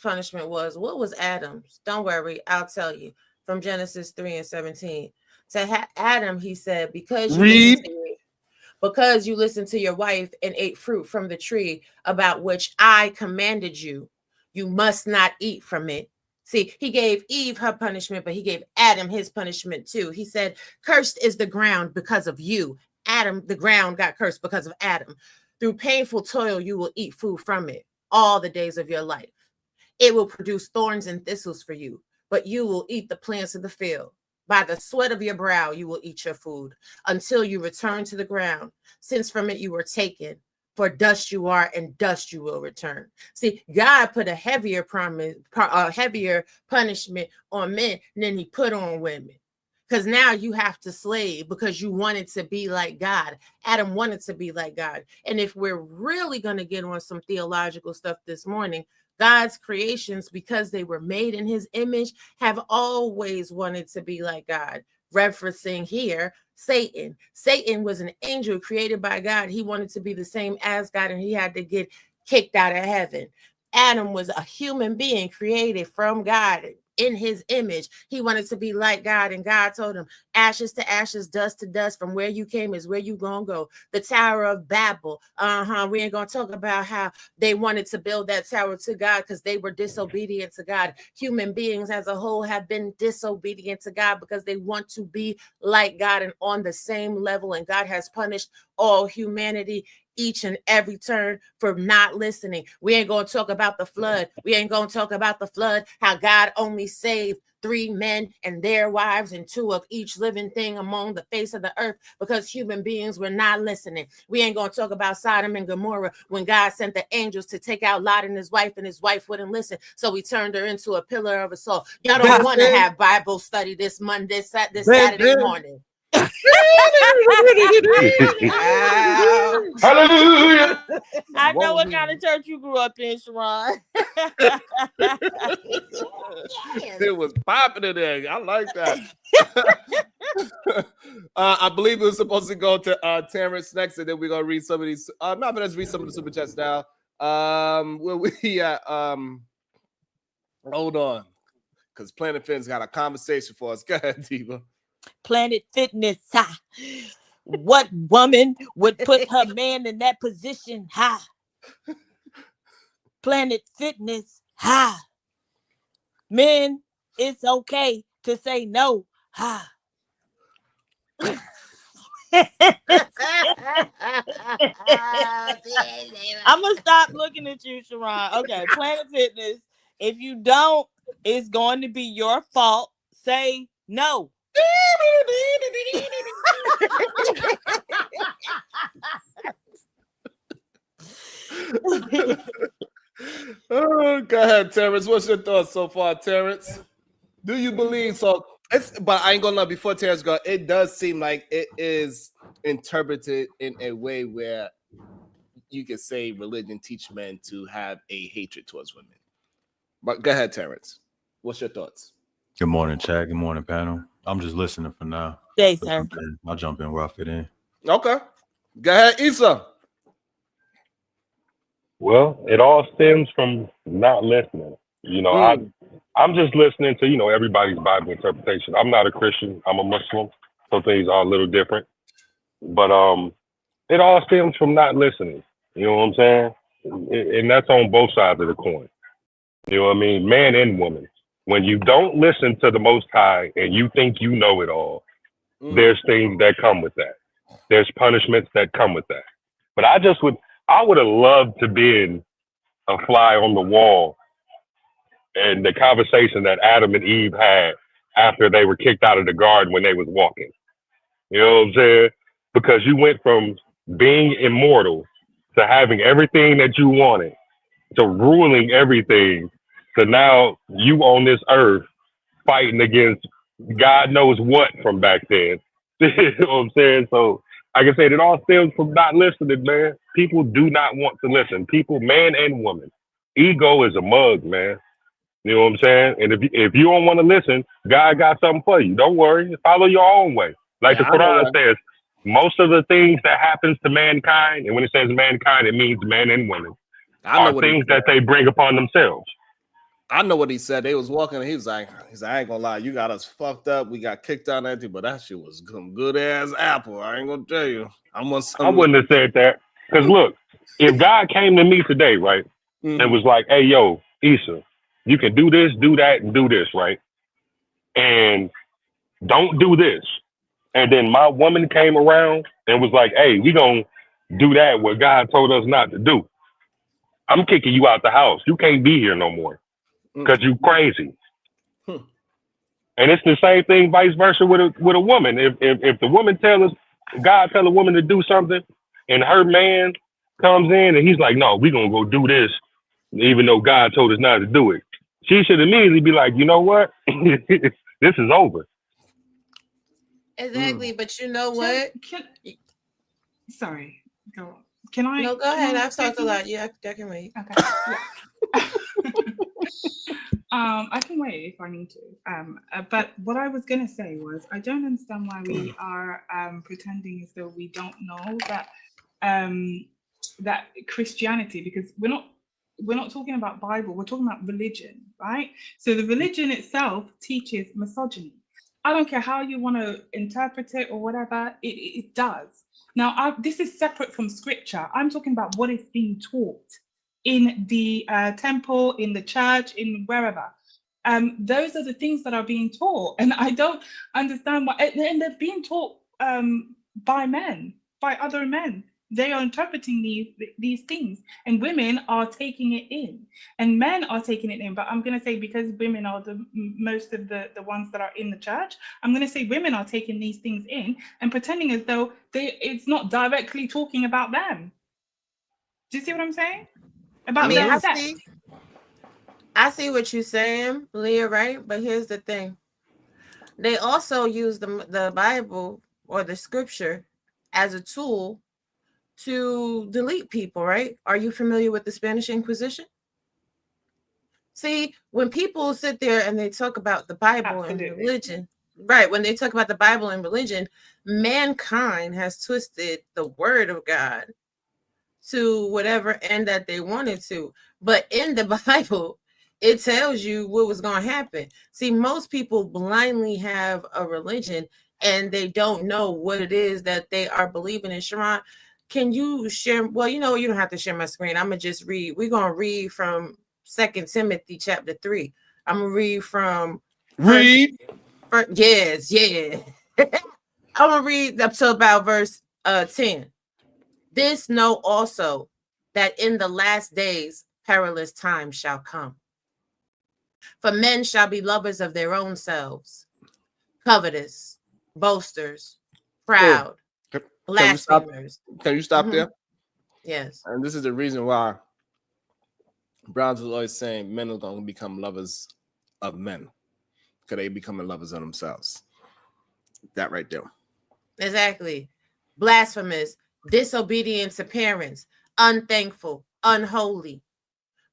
punishment was, what was Adam's? Don't worry, I'll tell you. From Genesis 3:17. To Adam, he said, because you listened to your wife and ate fruit from the tree about which I commanded you, you must not eat from it. See, he gave Eve her punishment, but he gave Adam his punishment too. He said, cursed is the ground because of you. Adam, the ground got cursed because of Adam. Through painful toil, you will eat food from it all the days of your life. It will produce thorns and thistles for you, but you will eat the plants of the field. By the sweat of your brow, you will eat your food until you return to the ground, since from it you were taken. For dust you are, and dust you will return. See, God put a heavier punishment on men than he put on women. Because now you have to slave because you wanted to be like God. Adam wanted to be like God. And if we're really going to get on some theological stuff this morning, God's creations, because they were made in his image, have always wanted to be like God. Referencing here, Satan. Satan was an angel created by God. He wanted to be the same as God, and he had to get kicked out of heaven. Adam was a human being created from God in his image. He wanted to be like God, and God told him, ashes to ashes, dust to dust, from where you came is where you gonna go. The Tower of Babel. We ain't gonna talk about how they wanted to build that tower to God because they were disobedient to God. Human beings as a whole have been disobedient to God because they want to be like God and on the same level, and God has punished all humanity each and every turn for not listening. We ain't going to talk about the flood. How God only saved 3 men and their wives and 2 of each living thing among the face of the earth because human beings were not listening. We ain't going to talk about Sodom and Gomorrah when God sent the angels to take out Lot and his wife wouldn't listen. So he turned her into a pillar of a salt. Y'all don't want to have Bible study this Saturday morning. Hallelujah. I know what kind of church you grew up in, Sharon. It was popping in there. I like that. I believe it was supposed to go to Terrence next, and then we're gonna read some of these. Let's read some of the super chats now. Where we at? Hold on, because Planet Fitness got a conversation for us. Go ahead, Diva. Planet Fitness. What woman would put her man in that position? Planet Fitness. Men, it's okay to say no. I'm gonna stop looking at you, Sharon. Okay, Planet Fitness. If you don't, it's going to be your fault. Say no. Oh, go ahead, Terrence. What's your thoughts so far, Terrence? Do you believe so? But I ain't gonna lie, before Terrence go, it does seem like it is interpreted in a way where you could say religion teach men to have a hatred towards women. But go ahead, Terrence. What's your thoughts? Good morning, Chad. Good morning, panel. I'm just listening for now. Hey, sir. I'll jump in where I fit in. Okay. Go ahead, Issa. Well, it all stems from not listening. You know, I'm just listening to, everybody's Bible interpretation. I'm not a Christian. I'm a Muslim. So things are a little different. But it all stems from not listening. You know what I'm saying? And that's on both sides of the coin. You know what I mean? Man and woman. When you don't listen to the Most High and you think you know it all, there's things that come with that. There's punishments that come with that. But I would have loved to been a fly on the wall and the conversation that Adam and Eve had after they were kicked out of the garden when they was walking. You know what I'm saying? Because you went from being immortal to having everything that you wanted to ruling everything to now you on this earth fighting against God knows what from back then. You know what I'm saying? So like I said, it all stems from not listening, man. People do not want to listen. People, man and woman. Ego is a mug, man. You know what I'm saying? And if you don't want to listen, God got something for you. Don't worry. Follow your own way. Like the Quran says, most of the things that happens to mankind, and when it says mankind, it means men and women, are things that they bring upon themselves. I know what he said. They was walking, and he was like, I ain't gonna lie, you got us fucked up. We got kicked out of that, but that shit was some good ass apple. I ain't gonna tell you. I wouldn't have said that. Because look, if God came to me today, right, and was like, hey, yo, Issa, you can do this, do that, and do this, right? And don't do this. And then my woman came around and was like, hey, we gonna do that what God told us not to do. I'm kicking you out the house. You can't be here no more. Because you crazy. And it's the same thing vice versa with a woman. If the woman God tell a woman to do something and her man comes in and he's like, no, we're going to go do this, even though God told us not to do it. She should immediately be like, you know what? This is over. Exactly. But you know what? Sorry. Go on. Can I? No, go ahead. I've talked a lot. Yeah, I can wait. Okay. Yeah. I can wait if I need to. But what I was gonna say was, I don't understand why we are pretending as though we don't know that that Christianity, because we're not talking about Bible. We're talking about religion, right? So the religion itself teaches misogyny. I don't care how you want to interpret it or whatever. It does. Now, this is separate from scripture. I'm talking about what is being taught in the temple, in the church, in wherever. Those are the things that are being taught. And I don't understand why. And they're being taught by men, by other men. They are interpreting these things, and women are taking it in, and men are taking it in. But I'm going to say, because women are the most of the ones that are in the church, I'm going to say women are taking these things in and pretending as though it's not directly talking about them. Do you see what I'm saying? About their sex. I see what you're saying, Leah, right? But here's the thing. They also use the Bible or the scripture as a tool to delete people, right? Are you familiar with the Spanish Inquisition? See, when people sit there and they talk about the Bible and religion, right? When they talk about the Bible and religion, mankind has twisted the word of God to whatever end that they wanted to. But in the Bible, it tells you what was going to happen. See, most people blindly have a religion and they don't know what it is that they are believing in. Sharon, can you share? Well, you know, you don't have to share my screen. I'm going to just read. We're going to read from 2 Timothy chapter 3. I'm going to read from yes. I'm going to read up to about verse 10. This know also that in the last days perilous times shall come. For men shall be lovers of their own selves, covetous, boasters, proud, blasphemers. Can you stop there? Yes. And this is the reason why Browns is always saying men are going to become lovers of men because they becoming lovers of themselves. That right there. Exactly. Blasphemous, disobedient to parents, unthankful, unholy,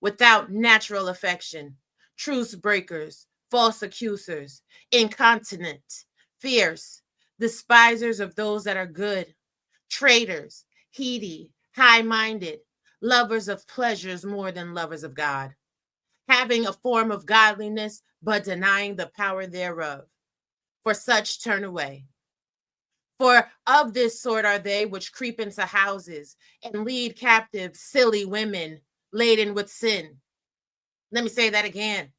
without natural affection, truce breakers, false accusers, incontinent, fierce, despisers of those that are good, traitors, heady, high-minded, lovers of pleasures more than lovers of God, having a form of godliness, but denying the power thereof. For such turn away. For of this sort are they which creep into houses and lead captive silly women laden with sin. Let me say that again.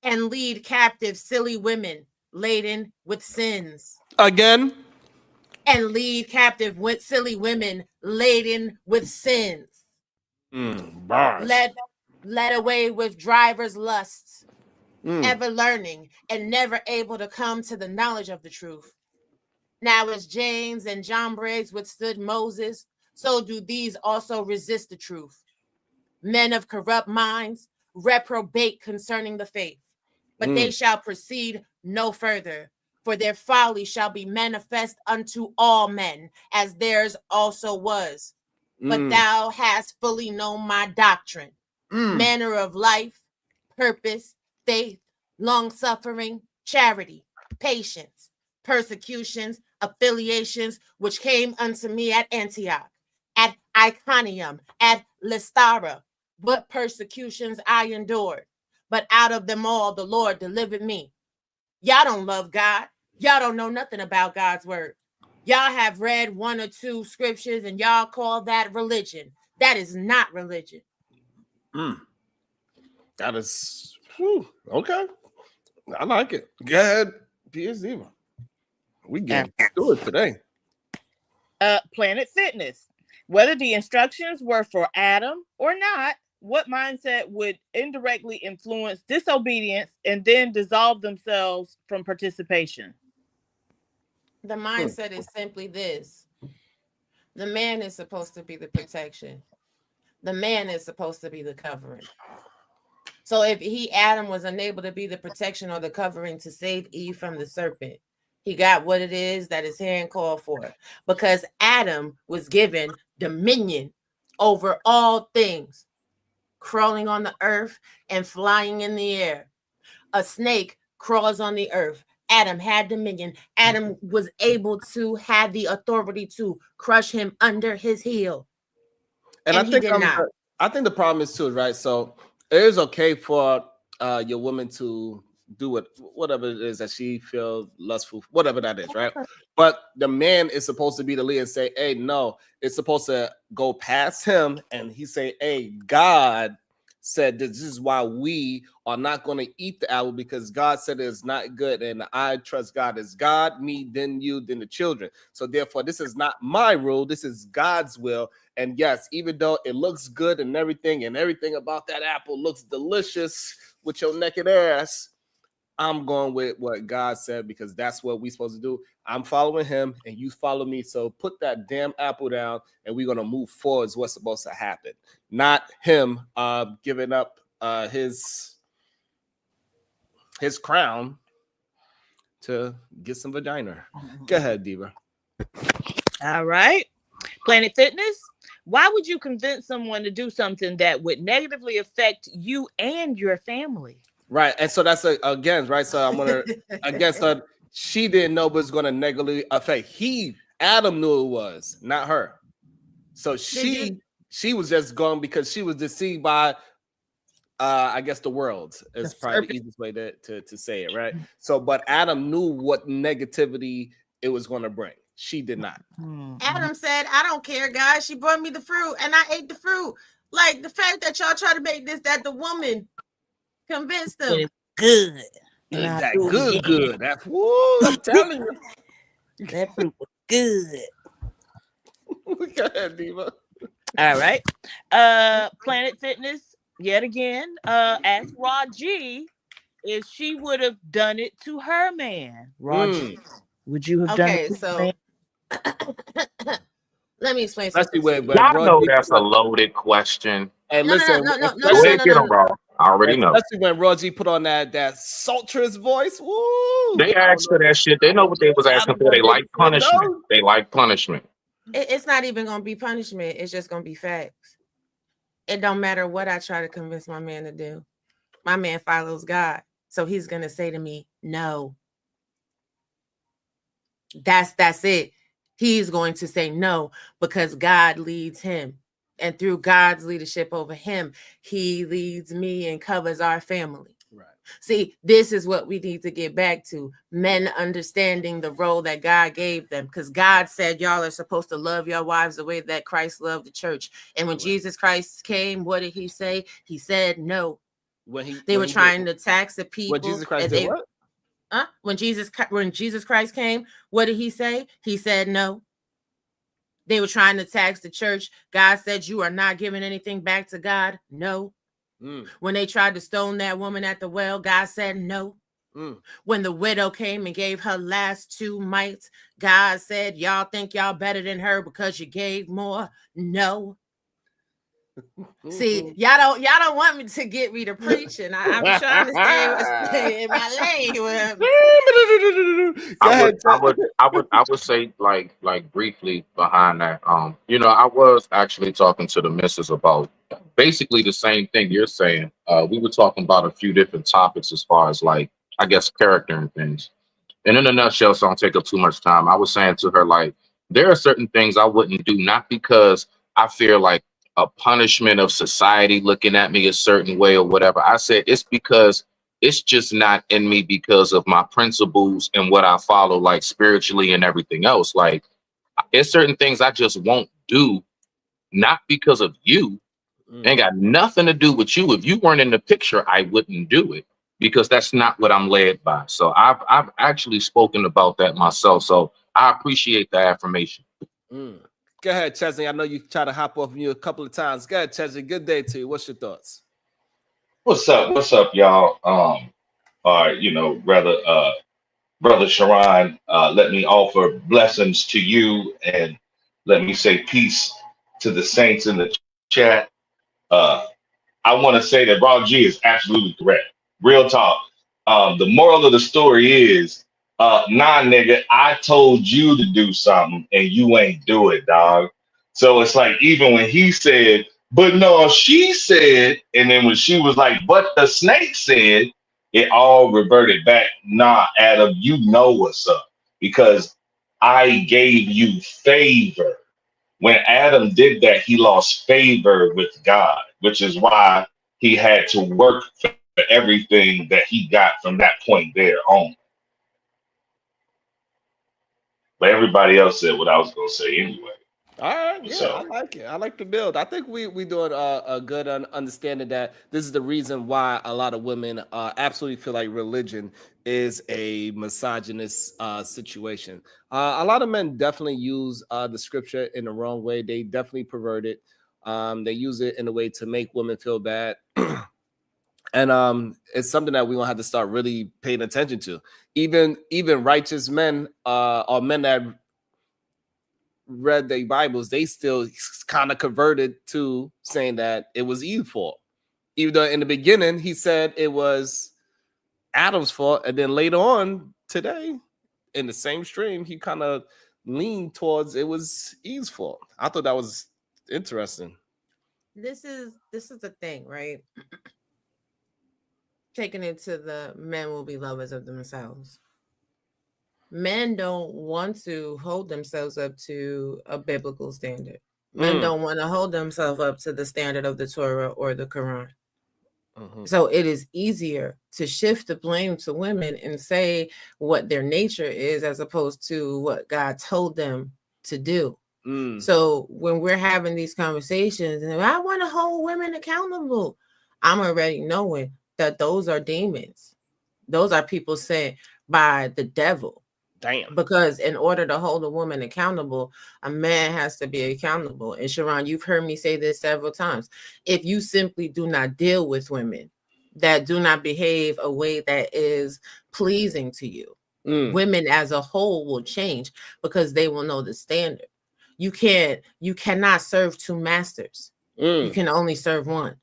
And lead captive silly women laden with sins. Again. And lead captive with silly women laden with sins. Led away with drivers' lusts, ever learning and never able to come to the knowledge of the truth. Now as James and John Briggs withstood Moses, so do these also resist the truth. Men of corrupt minds, reprobate concerning the faith, but they shall proceed no further, for their folly shall be manifest unto all men, as theirs also was. But thou hast fully known my doctrine, manner of life, purpose, faith, long-suffering, charity, patience, persecutions, affiliations, which came unto me at Antioch, at Iconium, at Lystra. What persecutions I endured, but out of them all the Lord delivered me. Y'all don't love God. Y'all don't know nothing about God's word. Y'all have read 1 or 2 scriptures and y'all call that religion. That is not religion. That is okay. I like it. Go ahead, P.S. Diva. We get through it today. Planet Fitness. Whether the instructions were for Adam or not, what mindset would indirectly influence disobedience and then dissolve themselves from participation? The mindset is simply this. The man is supposed to be the protection. The man is supposed to be the covering. So if Adam was unable to be the protection or the covering to save Eve from the serpent, he got what it is that his hand called for. Because Adam was given dominion over all things, crawling on the earth and flying in the air. A snake crawls on the earth. Adam had dominion. Adam was able to have the authority to crush him under his heel. And I think the problem is too, right? So it is okay for your woman to do whatever it is that she feels lustful, whatever that is, right? But the man is supposed to be the leader and say, hey, no, it's supposed to go past him. And he say, hey, God said this is why we are not going to eat the apple, because God said it's not good. And I trust God as God, me, then you, then the children. So therefore, this is not my rule. This is God's will. And yes, even though it looks good and everything about that apple looks delicious with your naked ass, I'm going with what God said, because that's what we're supposed to do. I'm following him and you follow me. So put that damn apple down and we're going to move forward is what's supposed to happen. Not him giving up his crown to get some vagina. Go ahead, Diva. All right. Planet Fitness. Why would you convince someone to do something that would negatively affect you and your family? Right. And so that's again, right? So I'm gonna again, so she didn't know it was gonna negatively affect. Adam knew it was, not her. So she was just gone because she was deceived by I guess the world is probably the easiest way to say it, right? So but Adam knew what negativity it was gonna bring. She did not. Adam said, I don't care, guys. She brought me the fruit and I ate the fruit. Like the fact that y'all try to make this, that the woman convinced them. Good. That good. That's woo, I'm telling you. That fruit was good. Go ahead, Diva. All right. Planet Fitness, yet again, asked Raw G if she would have done it to her man. Raw G, would you have done it to her man? Let me explain something. Y'all know that's a loaded question. And listen, no. I already know. Especially when Roger put on that sultrous voice. Woo! They asked for that shit. They know what they was asking for. They like punishment. They like punishment. It's not even gonna be punishment. It's just gonna be facts. It don't matter what I try to convince my man to do. My man follows God, so he's gonna say to me, "No." That's it. He's going to say no because God leads him. And through God's leadership over him, he leads me and covers our family. Right. See, this is what we need to get back to. Men understanding the role that God gave them. Because God said y'all are supposed to love your wives the way that Christ loved the church. And when Jesus Christ came, what did he say? He said no. They were trying to tax the people. When Jesus Christ did what? When Jesus Christ came, what did he say? He said no. They were trying to tax the church. God said, you are not giving anything back to God. No. When they tried to stone that woman at the well, God said no. When the widow came and gave her last 2 mites, God said, y'all think y'all better than her because you gave more. No. See, y'all don't want me to get me to preaching. I'm trying to stay in my lane. I would say like briefly behind that. I was actually talking to the missus about basically the same thing you're saying. We were talking about a few different topics as far as like I guess character and things. And in a nutshell, so I don't take up too much time. I was saying to her like there are certain things I wouldn't do, not because I fear like a punishment of society looking at me a certain way or whatever. I said it's because it's just not in me because of my principles and what I follow, like spiritually and everything else. Like there's certain things I just won't do, not because of you. Ain't got nothing to do with you. If you weren't in the picture, I wouldn't do it because that's not what I'm led by. So I've actually spoken about that myself. So I appreciate the affirmation. Go ahead, Chesney. I know you tried to hop off you a couple of times. Go ahead, Chesney. Good day to you. What's your thoughts? What's up, y'all? Brother Sharon, let me offer blessings to you and let me say peace to the saints in the chat. I want to say that Raw G is absolutely correct. Real talk. The moral of the story is, nah, nigga, I told you to do something and you ain't do it, dog. So it's like, even when he said, but no, she said, and then when she was like, but the snake said, it all reverted back. Nah, Adam, you know what's up because I gave you favor. When Adam did that, he lost favor with God, which is why he had to work for everything that he got from that point there on. But everybody else said what I was going to say anyway. All right, yeah, I like it. I like the build. I think we doing a good understanding that this is the reason why a lot of women absolutely feel like religion is a misogynist situation. A lot of men definitely use the scripture in the wrong way. They definitely pervert it. They use it in a way to make women feel bad. And it's something that we're gonna have to start really paying attention to. Even righteous men or men that read their Bibles, they still kind of converted to saying that it was Eve's fault. Even though in the beginning he said it was Adam's fault, and then later on today, in the same stream, he kind of leaned towards it was Eve's fault. I thought that was Interesting. This is the thing, right? Taking it to the men will be lovers of themselves. Men don't want to hold themselves up to a biblical standard. Men don't want to hold themselves up to the standard of the Torah or the Quran. So it is easier to shift the blame to women and say what their nature is as opposed to what God told them to do. So when we're having these conversations and I want to hold women accountable, I'm already knowing that those are demons. Those are people sent by the devil. Damn. Because in order to hold a woman accountable, a man has to be accountable. And Sharon, you've heard me say this several times. If you simply do not deal with women that do not behave a way that is pleasing to you, women as a whole will change because they will know the standard. You cannot serve two masters. You can only serve one.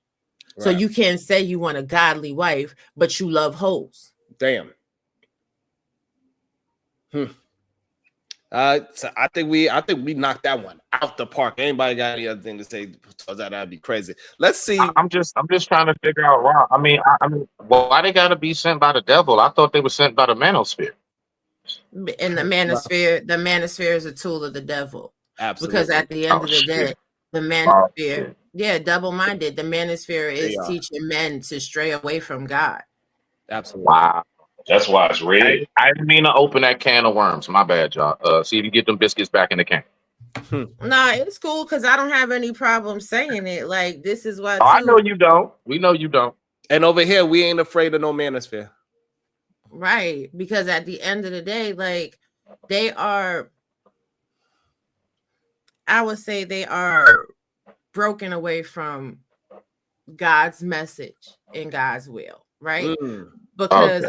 So you can't say you want a godly wife, but you love hoes. Damn. So I think we knocked that one out the park. Anybody got any other thing to say? That'd be crazy. Let's see. I'm just trying to figure out why. I mean, why they gotta be sent by the devil? I thought they were sent by the manosphere. In the manosphere is a tool of the devil. Absolutely. Because at the end of the day, the manosphere, double-minded. The manosphere is teaching men to stray away from God. Absolutely. Wow. That's why it's red. I didn't mean to open that can of worms. My bad, y'all. See if you get them biscuits back in the can. Nah, it's cool because I don't have any problem saying it. Like, this is why. I know you don't. We know you don't. And over here, we ain't afraid of no manosphere. Right. Because at the end of the day, like, they are, I would say they are broken away from God's message and God's will, right? Because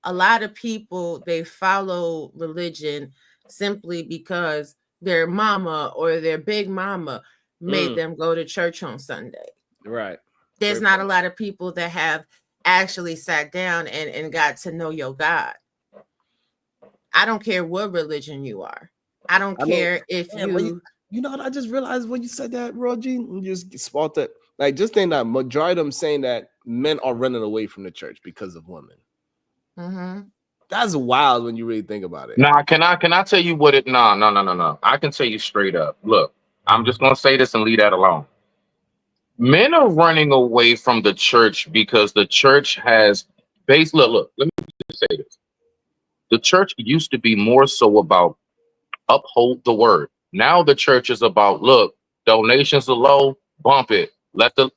a lot of people, they follow religion simply because their mama or their big mama made them go to church on Sunday. Right. There's not a lot of people that have actually sat down and got to know your God. I don't care what religion you are. I don't care if you know what I just realized when you said that, Roger, you just spot that. Like, just think that majority of them saying that men are running away from the church because of women. That's wild when you really think about it. Nah, can I tell you what it? No. I can tell you straight up. Look, I'm just gonna say this and leave that alone. Men are running away from the church because the church has base. Look. Let me just say this. The church used to be more so about uphold the word. Now the church is about, look, donations are low, bump it. Let the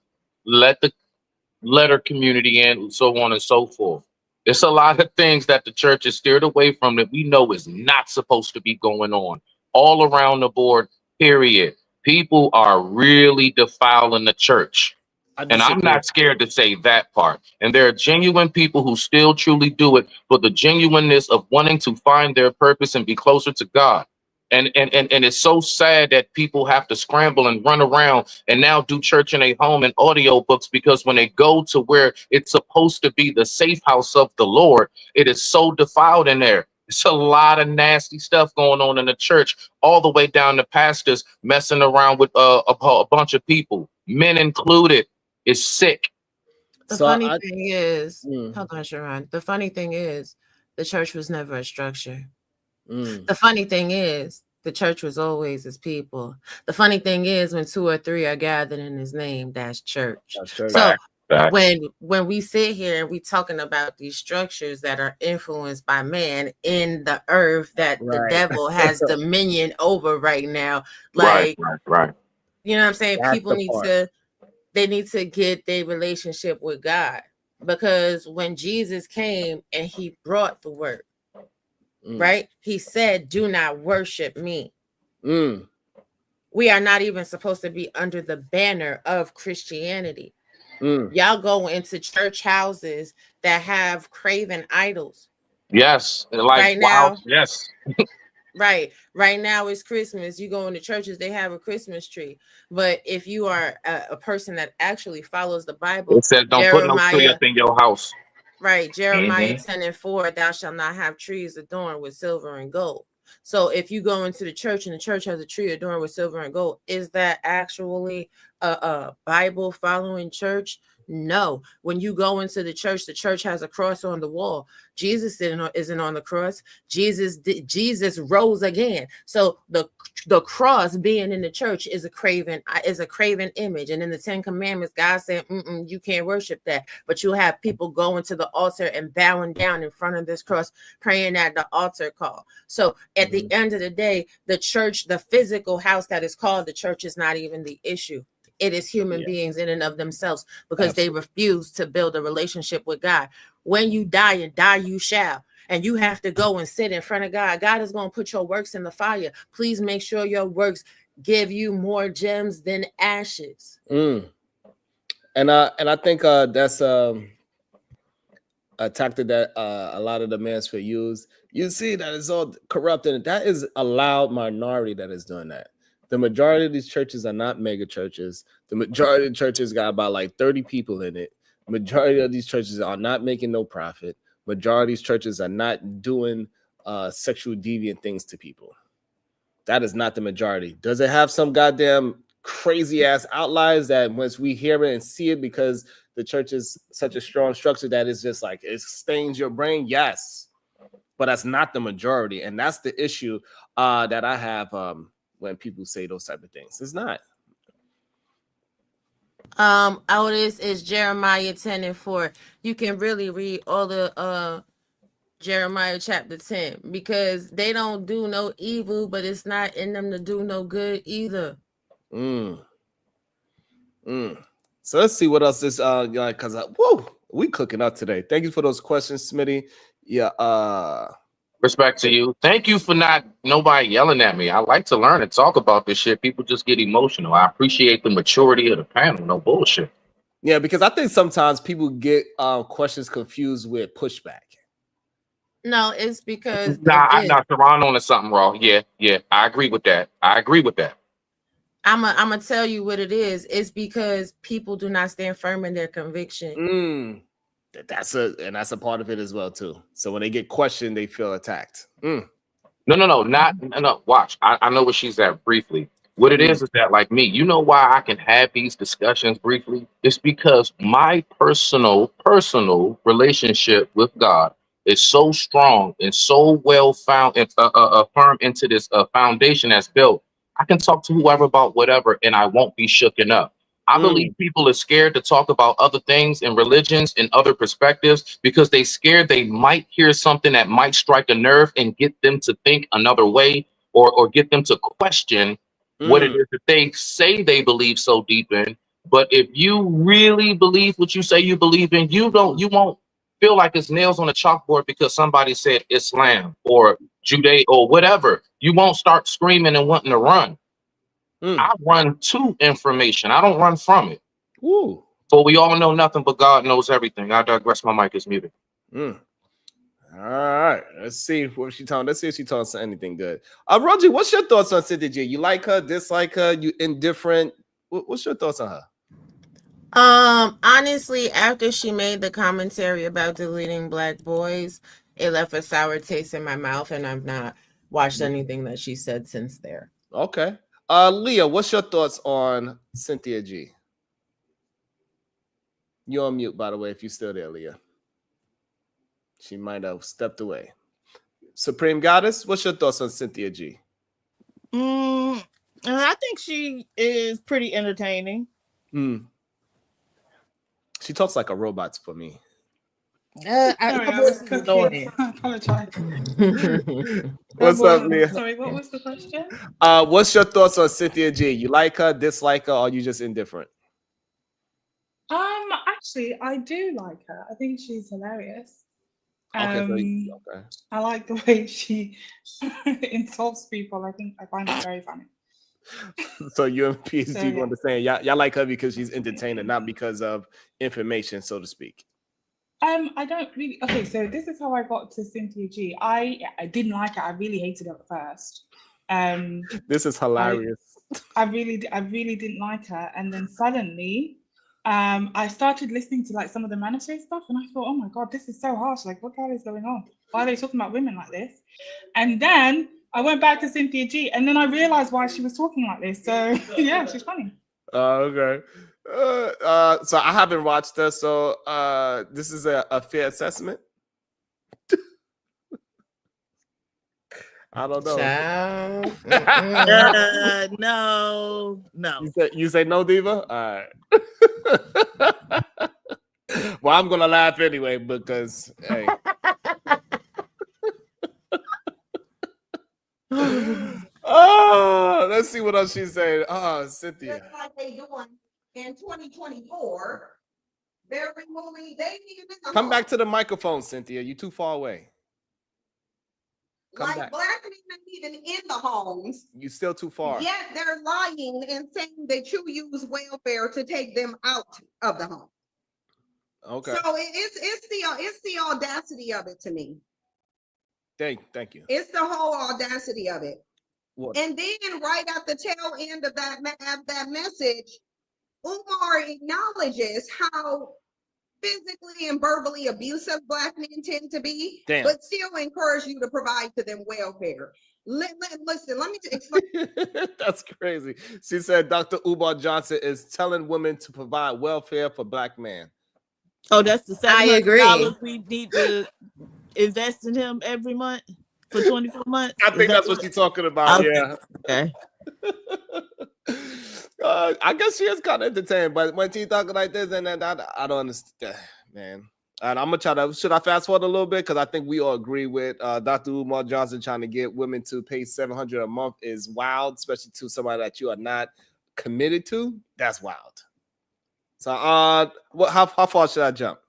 letter community in, so on and so forth. It's a lot of things that the church is steered away from that we know is not supposed to be going on all around the board, period. People are really defiling the church. And I'm not scared to say that part. And there are genuine people who still truly do it for the genuineness of wanting to find their purpose and be closer to God. And it's so sad that people have to scramble and run around and now do church in a home and audiobooks, because when they go to where it's supposed to be the safe house of the Lord, it is so defiled in there. It's a lot of nasty stuff going on in the church, all the way down to pastors messing around with a bunch of people, men included. It's sick. The funny thing is, hold on, Sharon. The funny thing is, the church was never a structure. The funny thing is, the church was always his people. The funny thing is, when 2 or 3 are gathered in his name, that's church. So when we sit here and we talking about these structures that are influenced by man in the earth that the devil has dominion over right now, like, right. You know what I'm saying? People need to get their relationship with God, because when Jesus came and he brought the word, right? He said, do not worship me. We are not even supposed to be under the banner of Christianity. Y'all go into church houses that have craven idols. Yes. Like, right now. Yes. Right now it's Christmas. You go into churches, they have a Christmas tree. But if you are a person that actually follows the Bible, it says don't put no tree up in your house. Right, Jeremiah 10:4, thou shalt not have trees adorned with silver and gold. So if you go into the church and the church has a tree adorned with silver and gold, is that actually a Bible following church? No. When you go into the church has a cross on the wall. Jesus isn't on the cross. Jesus rose again. So the cross being in the church is a craven image. And in the 10 Commandments, God said, you can't worship that. But you have people going to the altar and bowing down in front of this cross, praying at the altar call. So at the end of the day, the church, the physical house that is called the church, is not even the issue. It is human beings in and of themselves, because they refuse to build a relationship with God. When you die, and die you shall, and you have to go and sit in front of God. God is going to put your works in the fire. Please make sure your works give you more gems than ashes. And I think that's a tactic that a lot of the manosphere use. You see that it's all corrupt, and that is a loud minority that is doing that. The majority of these churches are not mega churches. The majority of churches got about like 30 people in it. Majority of these churches are not making no profit. Majority of these churches are not doing sexual deviant things to people. That is not the majority. Does it have some goddamn crazy ass outliers that once we hear it and see it, because the church is such a strong structure that it's just like it stains your brain? Yes, but that's not the majority, and that's the issue that I have when people say those type of things. It's not. Otis is Jeremiah 10:4. You can really read all the Jeremiah chapter 10, because they don't do no evil, but it's not in them to do no good either. So let's see what else this because we cooking up today. Thank you for those questions, Smitty. Respect to you. Thank you for nobody yelling at me. I like to learn and talk about this shit. People just get emotional. I appreciate the maturity of the panel. No bullshit. Yeah, because I think sometimes people get questions confused with pushback. No, it's because Sharon on to something wrong. Yeah, I agree with that. I'm gonna tell you what it is. It's because people do not stand firm in their conviction. That's a part of it as well too. So when they get questioned, they feel attacked. No. Watch. I know what she's at briefly. What it is that, like me, you know why I can have these discussions briefly? It's because my personal relationship with God is so strong and so well found and firm into this foundation that's built. I can talk to whoever about whatever, and I won't be shooken up. I believe people are scared to talk about other things and religions and other perspectives because they scared they might hear something that might strike a nerve and get them to think another way, or get them to question what it is that they say they believe so deep in. But if you really believe what you say you believe in, you won't feel like it's nails on a chalkboard because somebody said Islam or Judaism or whatever. You won't start screaming and wanting to run. I run to information. I don't run from it. For we all know nothing, but God knows everything. I digress. My mic is muted. All right. Let's see what she talking. Let's see if she talks anything good. Roger, what's your thoughts on Cynthia G? You like her, dislike her, you indifferent? What's your thoughts on her? Honestly, after she made the commentary about deleting black boys, it left a sour taste in my mouth, and I've not watched anything that she said since there. Okay. Leah, what's your thoughts on Cynthia G? You're on mute, by the way, if you're still there, Leah. She might have stepped away. Supreme Goddess, what's your thoughts on Cynthia G? I think she is pretty entertaining. She talks like a robot for me. I was cooking. I apologize. What's up, Leah? Sorry, what was the question? What's your thoughts on Cynthia G? You like her, dislike her, or are you just indifferent? Actually, I do like her. I think she's hilarious. Okay. I like the way she insults people. I find it very funny. So you and PSG understand y'all like her because she's entertaining, not because of information, so to speak. I don't really. Okay, so this is how I got to Cynthia G. I didn't like her. I really hated her at first. This is hilarious. I really didn't like her, and then suddenly, I started listening to like some of the manosphere stuff, and I thought, oh my god, this is so harsh. Like, what the hell is going on? Why are they talking about women like this? And then I went back to Cynthia G, and then I realized why she was talking like this. So yeah, she's funny. Okay. So I haven't watched her. So this is a fair assessment. I don't know. No. You say no, Diva? All right. Well, I'm gonna laugh anyway because hey. Oh, let's see what else she's saying. Oh, Cynthia. Just like they doing in 2024, they're removing babies in the Come home. back to the microphone, Cynthia. You're too far away. Come like back. black women even in the homes. You're still too far. Yet they're lying and saying that you use welfare to take them out of the home. Okay. So it's the audacity of it to me. Thank you. It's the whole audacity of it. What? And then right at the tail end of that message, Umar acknowledges how physically and verbally abusive black men tend to be, but still encourage you to provide to them welfare. Listen, let me explain. That's crazy. She said Dr. Umar Johnson is telling women to provide welfare for black men. Oh, that's the $700 agree. we need to invest in him every month for 24 months. I think that's what you're talking about. Okay. Yeah. Okay. I guess she is kind of entertained, but when she's talking like this, and then I don't understand, man. And I'm gonna try to. Should I fast forward a little bit because I think we all agree with Dr. Umar Johnson trying to get women to pay $700 a month is wild, especially to somebody that you are not committed to. That's wild. So, how far should I jump?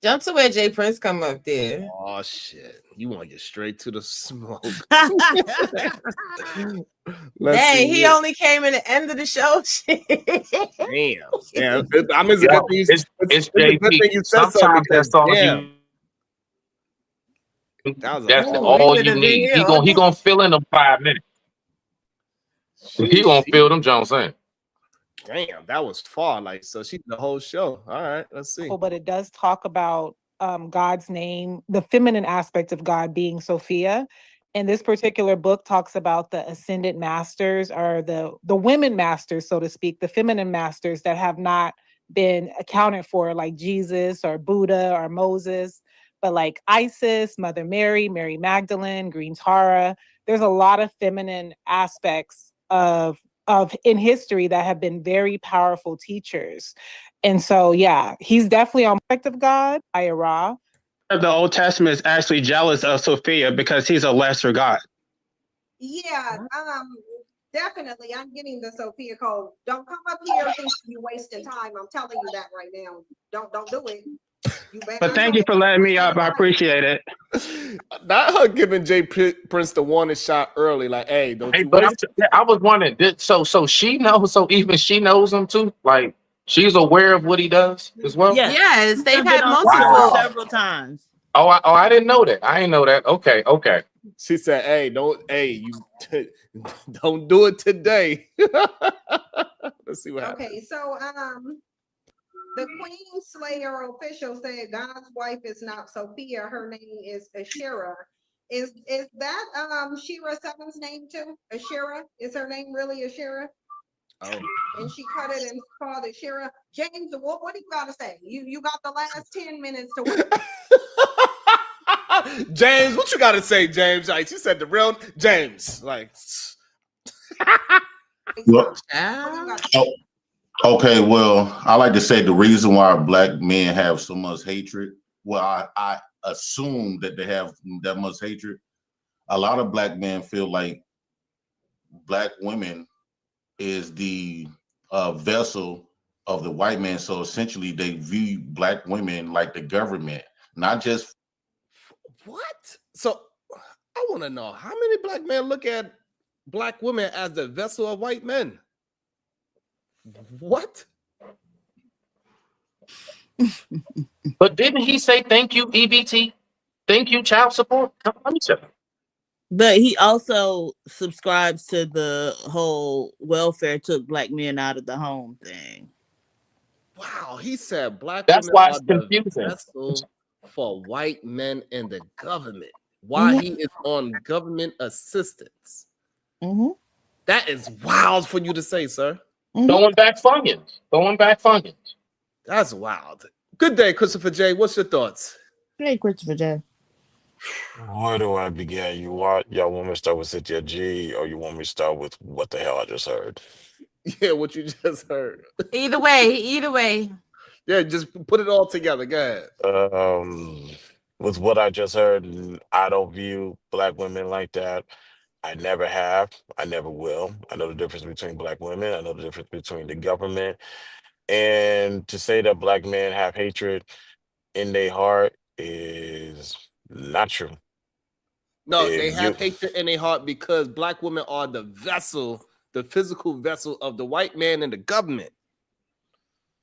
Jump to where Jay Prince come up there. Oh shit! You want to get straight to the smoke? Dang, he only came in the end of the show. Damn. I mean, it's JP. a good thing you said Sometimes that's all damn. That's all you need. He gonna fill in them 5 minutes. He gonna fill them Jones in. Damn, that was far. Like, so she the whole show. All right, let's see. But it does talk about God's name, the feminine aspect of God being Sophia. And this particular book talks about the ascended masters, or the women masters, so to speak, the feminine masters that have not been accounted for, like Jesus or Buddha or Moses, but like Isis, Mother Mary, Mary Magdalene, Green Tara. There's a lot of feminine aspects of in history that have been very powerful teachers. And so, yeah, he's definitely on the of God, Ira. The Old Testament is actually jealous of Sophia because he's a lesser god. Yeah, definitely. I'm getting the Sophia code. Don't come up here thinking you're wasting time. I'm telling you that right now. Don't do it. But thank you for letting me up. I appreciate it. Not her giving Jay Prince the warning shot early, like, hey, don't you But waste I was wondering, so she knows, so even she knows him too? Like, she's aware of what he does as well? Yes, they've had Wow. several times. I didn't know that. I didn't know that. Okay. She said, hey, don't do it today. Let's see what happens. Okay, so the Queen Slayer official said God's wife is not Sophia. Her name is Ashera. Is that Shira Seven's name too? Ashera? Is her name really Ashera? Oh. And she cut it and called it Shira. James, what do you got to say? You got the last 10 minutes to win. James, what you got to say, James? Like, she said the real James. Like, Look, okay, well, I like to say the reason why black men have so much hatred. Well, I assume that they have that much hatred. A lot of black men feel like black women is the vessel of the white man. So essentially, they view black women like the government, not just. What? So I want to know how many black men look at black women as the vessel of white men. What? But didn't he say thank you, EBT? Thank you, child support? Let me check. But he also subscribes to the whole welfare took black men out of the home thing. Wow, he said black That's women why are it's the confusing. vessel for white men in the government. while he is on government assistance. Mm-hmm. That is wild for you to say, sir. Throwing back Funyuns. Throwing back Funyuns. That's wild. Good day, Christopher J. What's your thoughts? Hey, Christopher J. Where do I begin? Y'all want me to start with Cynthia G, or you want me to start with what the hell I just heard? Yeah, what you just heard. Either way. Yeah, just put it all together. Go ahead. With what I just heard, I don't view black women like that. I never have. I never will. I know the difference between black women. I know the difference between the government. And to say that black men have hatred in their heart is not true. No, they have hatred in their heart because black women are the vessel, the physical vessel of the white man and the government.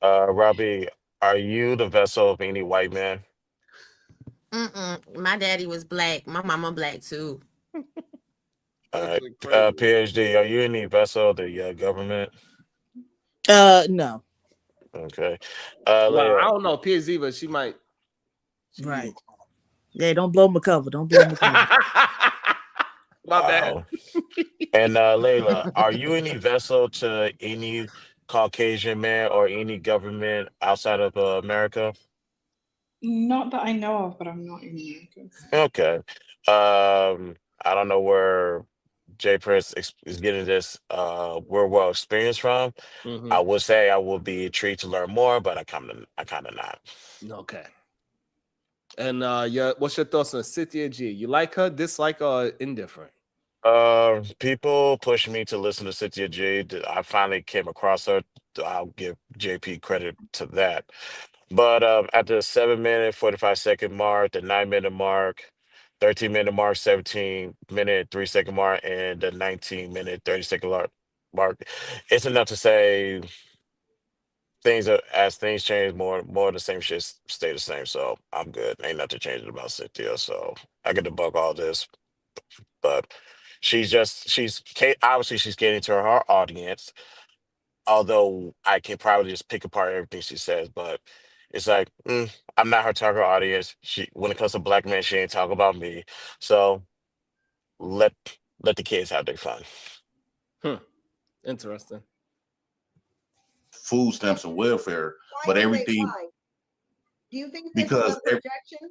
Robbie, are you the vessel of any white man? My daddy was black. My mama black too. PhD, are you any vessel of the government? No. Okay. Well, I don't know PhD, but she might. Right. Yeah, don't blow my cover. Don't blow my cover. My bad. And Layla, are you any vessel to any Caucasian man or any government outside of America? Not that I know of, but I'm not in America. Okay. I don't know where Jay Prince is getting this real experience from. Mm-hmm. I would say I will be intrigued to learn more, but I kind of not. Okay. And what's your thoughts on Cynthia G? You like her, dislike her, or indifferent? People push me to listen to Cynthia G. I finally came across her. I'll give JP credit to that. But at the 7-minute, 45-second mark, the 9-minute mark, 13-minute mark, 17-minute, 3-second mark, and the 19-minute, 30-second mark, it's enough to say as things change, more of the same shit stay the same. So I'm good. Ain't nothing changing about Cynthia. So I get to debunk all this. But obviously she's getting to her audience. Although I can probably just pick apart everything she says, but it's like I'm not her target audience. When it comes to black men, she ain't talking about me. So let the kids have their fun. Interesting. Food stamps and welfare, but everything. Why? Do you think because a projection?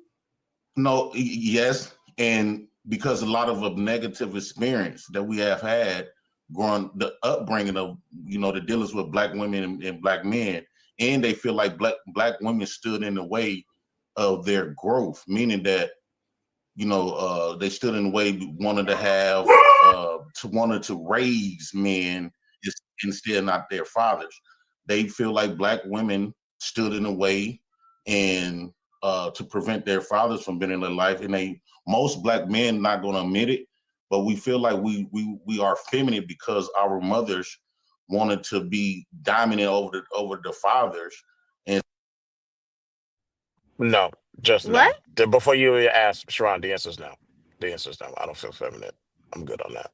No, yes, and because a lot of a negative experience that we have had growing, the upbringing of the dealings with black women and black men, and they feel like black women stood in the way of their growth, meaning that they stood in the way, wanted to raise men instead not their fathers. They feel like black women stood in the way and to prevent their fathers from being in their life, and most black men not going to admit it, but we feel like we are feminine because our mothers wanted to be dominant over the fathers. And no, just no. Before you ask, Sharon, the answer is no. The answer is no. I don't feel feminine. I'm good on that.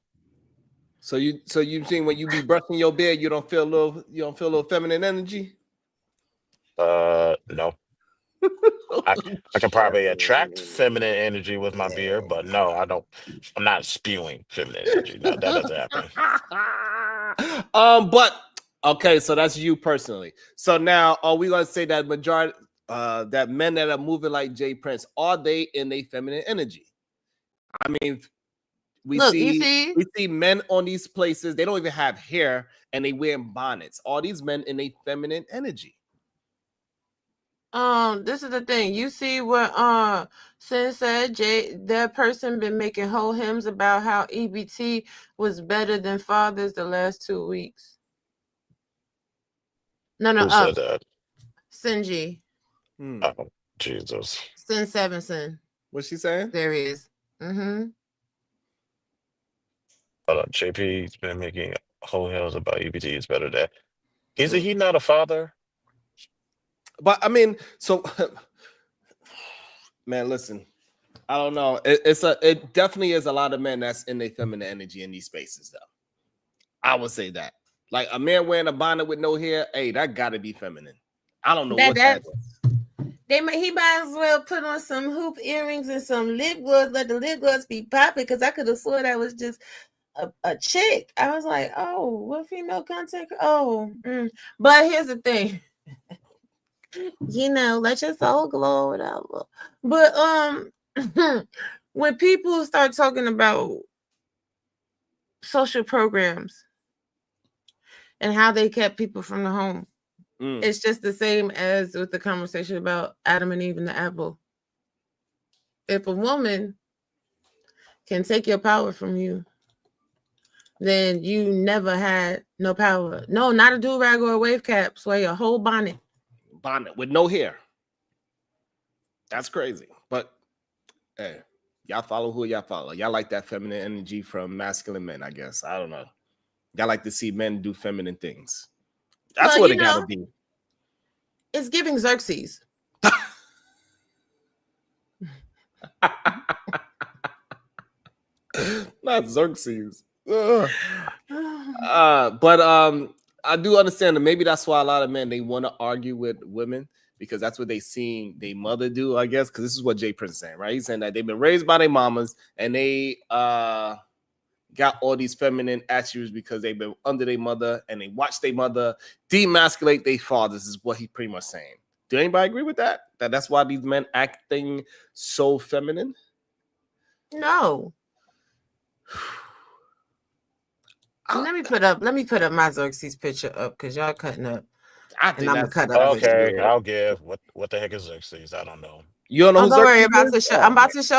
So you think when you be brushing your beard, you don't feel a little feminine energy? No. I can probably attract feminine energy with my beard, but no, I don't. I'm not spewing feminine energy. No, that doesn't happen. But okay, so that's you personally. So now, are we gonna say that majority, that men that are moving like Jay Prince, are they in their feminine energy? I mean, we see men on these places. They don't even have hair, and they wearing bonnets. Are these men in a feminine energy? This is the thing. You see what Sin said, that person been making whole hymns about how EBT was better than fathers the last 2 weeks. No, Who said that? Sin G. Oh, Jesus. Sin 7 Sin. What's she saying? There is. JP's been making whole hymns about EBT is better than. Is he not a father? But I mean, so man, listen, I don't know. It definitely is a lot of men that's in their feminine energy in these spaces, though. I would say that. Like a man wearing a bonnet with no hair, hey, that gotta be feminine. I don't know what that is. He might as well put on some hoop earrings and some lip gloss, let the lip gloss be popping, because I could have swore that was just a chick. I was like, oh, what female content? But here's the thing. Let your soul glow, whatever. But when people start talking about social programs and how they kept people from the home, it's just the same as with the conversation about Adam and Eve and the apple. If a woman can take your power from you, then you never had no power. No, not a do-rag or a wave cap. Sway a whole bonnet. Bonnet with no hair. That's crazy. But hey, y'all follow who y'all follow. Y'all like that feminine energy from masculine men, I guess. I don't know. Y'all like to see men do feminine things. That's what it gotta be. It's giving Xerxes. Not Xerxes. But I do understand that maybe that's why a lot of men, they want to argue with women, because that's what they seen their mother do, I guess. Because this is what Jay Prince is saying, right? He's saying that they've been raised by their mamas and they got all these feminine attributes because they've been under their mother and they watch their mother demasculate their fathers, is what he pretty much saying. Do anybody agree with that? That's why these men acting so feminine? No. Let me put up my Xerxes picture up, because y'all cutting up. And I'm gonna cut up. Okay, I'll give. What the heck is Xerxes? I don't know. You don't know? Don't worry, I'm about to show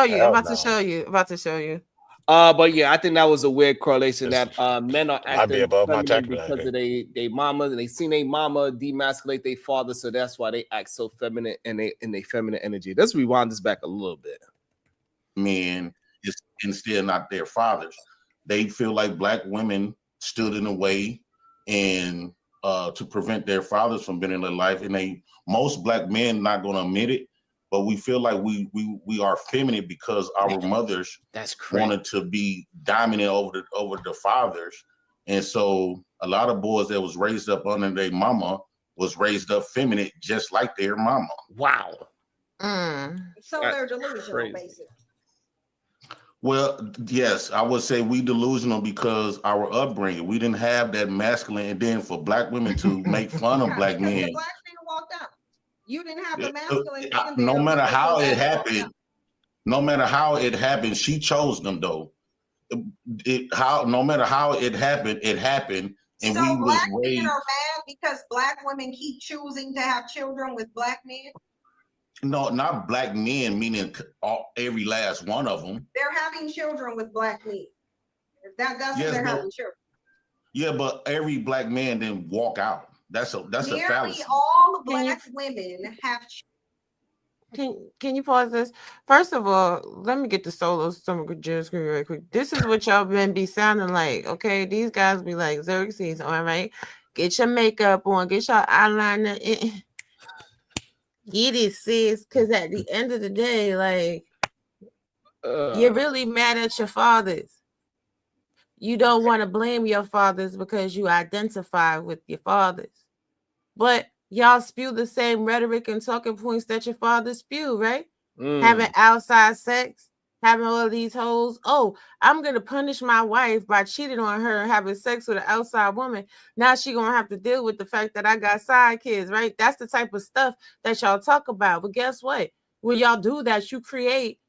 you. Hell I'm about no. to show you. About to show you. But yeah, I think that was a weird correlation that men are I'd be acting above my feminine tax because of they mama, and they seen their mama demasculate their father, so that's why they act so feminine and they in their feminine energy. Let's rewind this back a little bit. Men and still not their fathers. They feel like black women stood in the way and to prevent their fathers from being in their life. And most black men not going to admit it, but we feel like we are feminine because our mothers wanted to be dominant over the fathers. And so a lot of boys that was raised up under their mama was raised up feminine just like their mama. Wow. So they're delusional, basically. Well, yes, I would say we delusional because our upbringing, we didn't have that masculine, and then for black women to make fun of black men. The black man walked out. You didn't have the masculine. No matter how it happened, she chose them though. No matter how it happened, and so we black was raised. men are mad because black women keep choosing to have children with black men. No, not black men, meaning every last one of them. They're having children with black men. That's yes, they're having children. Yeah, but every black man didn't walk out. That's a fallacy. All black women have children. Can you pause this? First of all, let me get the solo stomach just screen real quick. This is what y'all men be sounding like. Okay, these guys be like Xerxes. All right, get your makeup on, get your eyeliner in. Get it, sis, because at the end of the day, like, you're really mad at your fathers. You don't want to blame your fathers because you identify with your fathers. But y'all spew the same rhetoric and talking points that your fathers spew, right? Having outside sex, having all of these hoes. Oh, I'm going to punish my wife by cheating on her and having sex with an outside woman. Now she going to have to deal with the fact that I got side kids, right? That's the type of stuff that y'all talk about. But guess what? When y'all do that, you create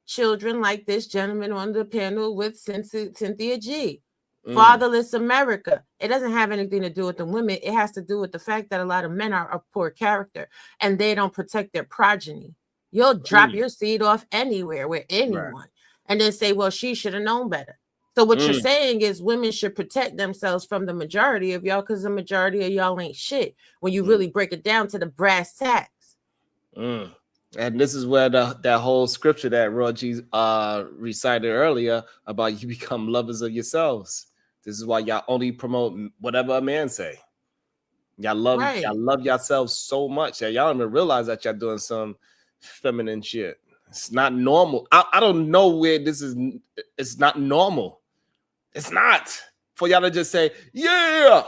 children like this gentleman on the panel with Cynthia G. Fatherless America. It doesn't have anything to do with the women. It has to do with the fact that a lot of men are of poor character and they don't protect their progeny. You'll drop your seed off anywhere with anyone and then say, well, she should have known better. So what you're saying is women should protect themselves from the majority of y'all because the majority of y'all ain't shit when you really break it down to the brass tacks. And this is where that whole scripture that Roger recited earlier about you become lovers of yourselves. This is why y'all only promote whatever a man say. Y'all love yourselves so much that y'all don't even realize that y'all doing some feminine shit. It's not normal. I don't know where this is. It's not normal. It's not for y'all to just say, yeah.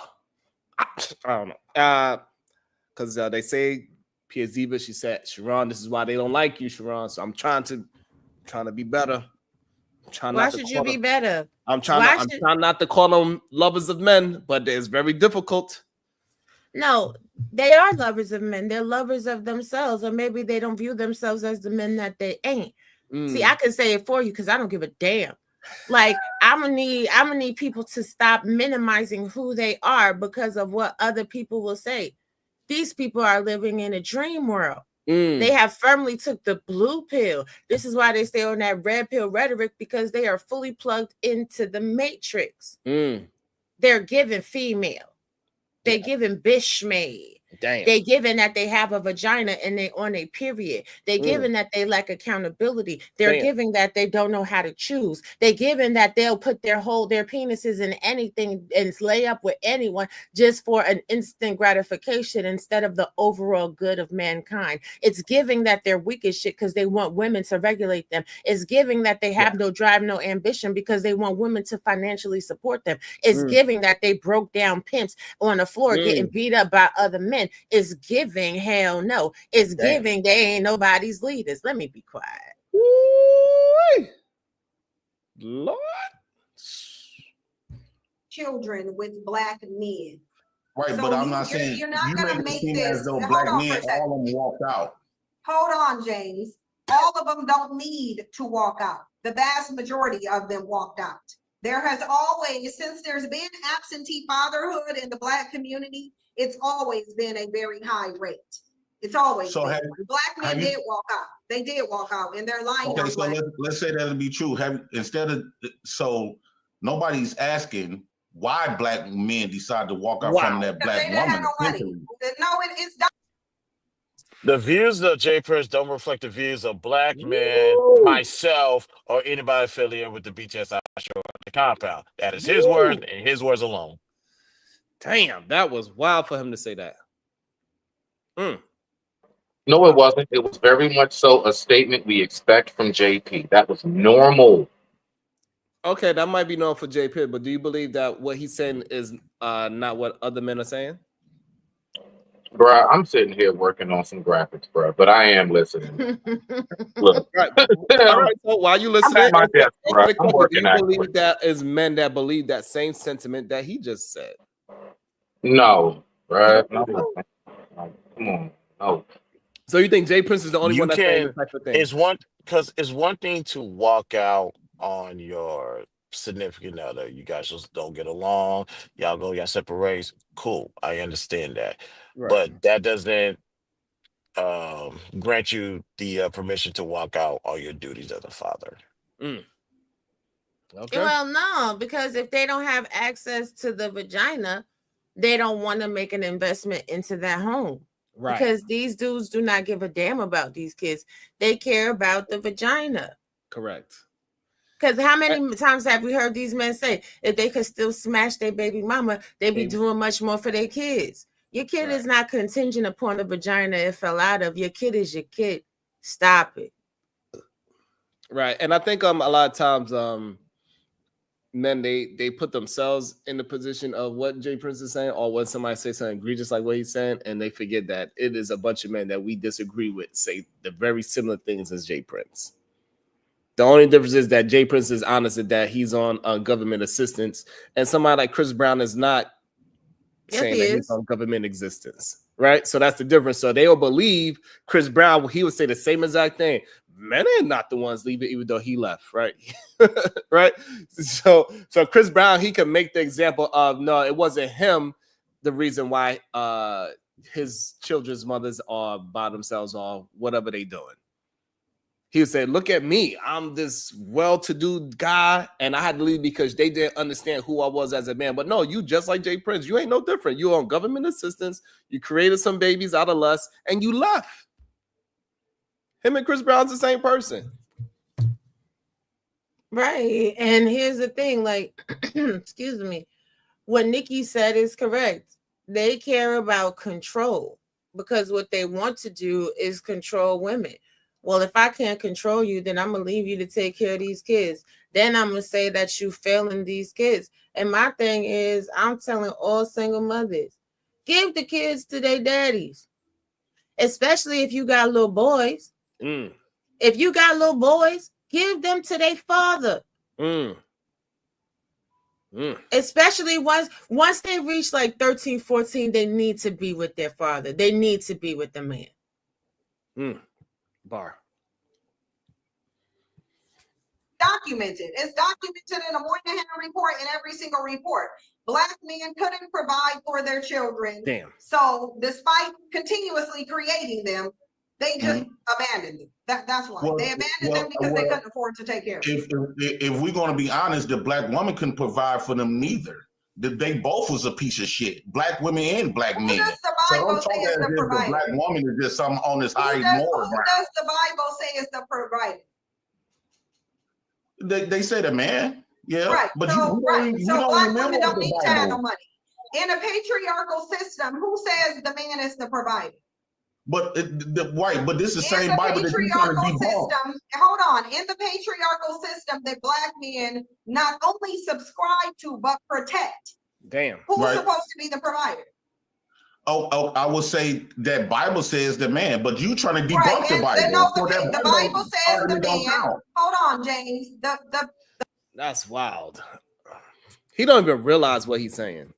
I don't know. Because they say Piaziva, she said, Sharon, this is why they don't like you, Sharon. So I'm trying to be better. Why should you be better? I'm trying not to call them lovers of men, but it's very difficult. No, they are lovers of men. They're lovers of themselves, or maybe they don't view themselves as the men that they ain't. See, I can say it for you because I don't give a damn. Like I'm gonna need people to stop minimizing who they are because of what other people will say. These people are living in a dream world. They have firmly took the blue pill. This is why they stay on that red pill rhetoric, because they are fully plugged into the matrix. They're given female. They're given bishmade. Damn. They given that they have a vagina and they on a period. They given that they lack accountability. They're giving that they don't know how to choose. They given that they'll put their penises in anything and lay up with anyone just for an instant gratification instead of the overall good of mankind. It's giving that they're weak as shit because they want women to regulate them. It's giving that they have no drive, no ambition because they want women to financially support them. It's giving that they broke down pimps on the floor getting beat up by other men. Is giving hell no. It's giving they ain't nobody's leaders. Let me be quiet. Ooh, Lord. Children with black men. Right, So but I'm not saying you're not you gonna make it make seem this. as though Hold black on for men, a second. all of them walked out. Hold on, James. All of them don't need to walk out. The vast majority of them walked out. There has always, since there's been absentee fatherhood in the black community, it's always been a very high rate. It's always been. Black men did walk out. They did walk out, and they're lying. Okay, so let's say that'll be true. So nobody's asking why black men decide to walk out from that black woman. It's The views of J. Prince don't reflect the views of black men, myself, or anybody affiliated with the BTSI show on the compound. That is his words and his words alone. Damn, that was wild for him to say that. No, it wasn't. It was very much so a statement we expect from JP. That was normal. Okay, that might be known for JP, but do you believe that what he's saying is not what other men are saying? Bruh, I'm sitting here working on some graphics, bruh, but I am listening. Look. All right, so while you listening, I'm at my desk, bruh. I'm do working you actually. believe that is men that believe that same sentiment that he just said? No, bruh. No. Come on. No. So you think Jay Prince is the only You one that's saying this can, type of thing? it's one thing to walk out on your significant other. You guys just don't get along. Y'all go your separate ways. Cool. I understand that. Right. But that doesn't grant you the permission to walk out on your duties as a father. Okay. Well, no, because if they don't have access to the vagina, they don't want to make an investment into that home. Right. Because these dudes do not give a damn about these kids. They care about the vagina. Correct. Because how many times have we heard these men say if they could still smash their baby mama, they'd be doing much more for their kids? Your kid is not contingent upon the vagina it fell out of. Your kid is your kid. Stop it. Right. And I think a lot of times men they put themselves in the position of what Jay Prince is saying, or when somebody says something egregious like what he's saying, and they forget that it is a bunch of men that we disagree with say the very similar things as Jay Prince. The only difference is that Jay Prince is honest that he's on government assistance, and somebody like Chris Brown is not saying that he's on government existence, right? So that's the difference. So they'll believe Chris Brown, he would say the same exact thing. Men are not the ones leaving, even though he left, right? Right? So Chris Brown, he can make the example of, no, it wasn't him the reason why his children's mothers are by themselves or whatever they doing. He would say, look at me. I'm this well-to-do guy, and I had to leave because they didn't understand who I was as a man. But no, you just like Jay Prince. You ain't no different. You on government assistance. You created some babies out of lust, and you left. Him and Chris Brown's the same person. Right. And here's the thing, like, excuse me, what Nikki said is correct. They care about control because what they want to do is control women. Well, if I can't control you, then I'm going to leave you to take care of these kids. Then I'm going to say that you failing these kids. And my thing is, I'm telling all single mothers, give the kids to their daddies. especially if you got little boys. If you got little boys, give them to their father. Especially once they reach like 13, 14, they need to be with their father. They need to be with the man. Bar. Documented. It's documented in a Moynihan report, in every single report. Black men couldn't provide for their children. Damn. So despite continuously creating them, they just abandoned them. That's why. They abandoned them because they couldn't afford to take care of them. If we're going to be honest, the black woman couldn't provide for them neither. They both was a piece of shit. Black women and black men. Does the Bible say is the provider? The black woman is just something on this high moral ground. Who does the Bible say is the provider? They say the man. Yeah. Right. But so black women don't need to have no Bible. money. In a patriarchal system, who says the man is the provider? But but this is the same Bible that you're trying to debunk. Hold on. In the patriarchal system that black men not only subscribe to but protect. Damn. Who's supposed to be the provider? Oh, I will say that Bible says the man, but you trying to debunk the Bible. No, the Bible says the man. Hold on, James. That's wild. He don't even realize what he's saying.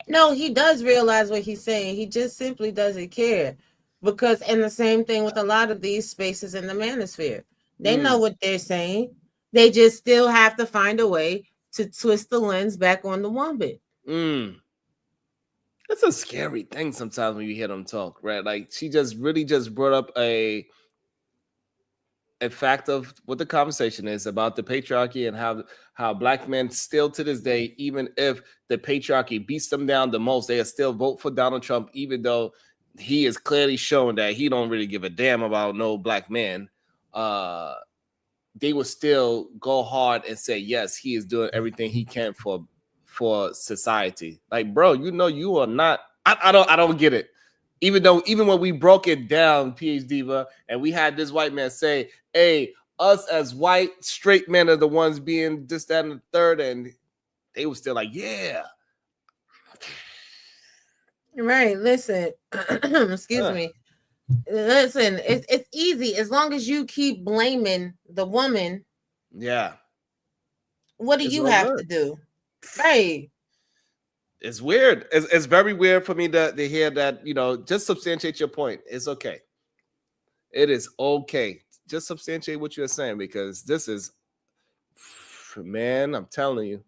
No, he does realize what he's saying. He just simply doesn't care. Because, and the same thing with a lot of these spaces in the manosphere. They know what they're saying. They just still have to find a way to twist the lens back on the woman. It's a scary thing sometimes when you hear them talk, right? Like she just really just brought up a fact of what the conversation is about the patriarchy and how black men still to this day, even if the patriarchy beats them down the most, they still vote for Donald Trump, even though he is clearly showing that he don't really give a damn about no black man. They will still go hard and say, yes, he is doing everything he can for society. Like, bro, you are not. I don't get it. Even when we broke it down, PhD Diva, and we had this white man say, hey, us as white straight men are the ones being this, that, and the third, and they were still like, yeah. Right. Listen, excuse me. Listen, it's easy as long as you keep blaming the woman. Yeah. What do you have to do? Right. It's weird. It's very weird for me to hear that, just substantiate your point. It's okay. It is okay. Just substantiate what you're saying, because this is, man, I'm telling you,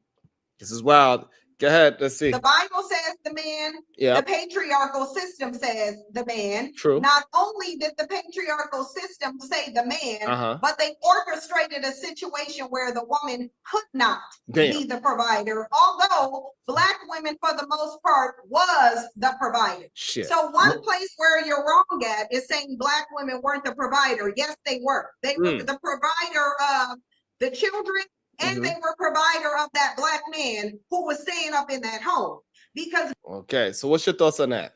this is wild. Go ahead. Let's see. The Bible says the man. Yeah. The patriarchal system says the man. True. Not only did the patriarchal system say the man, but they orchestrated a situation where the woman could not be the provider, although black women, for the most part, was the provider. Shit. So one place where you're wrong at is saying black women weren't the provider. Yes, they were. They were the provider of the children. And they were provider of that black man who was staying up in that home. Because okay, so what's your thoughts on that?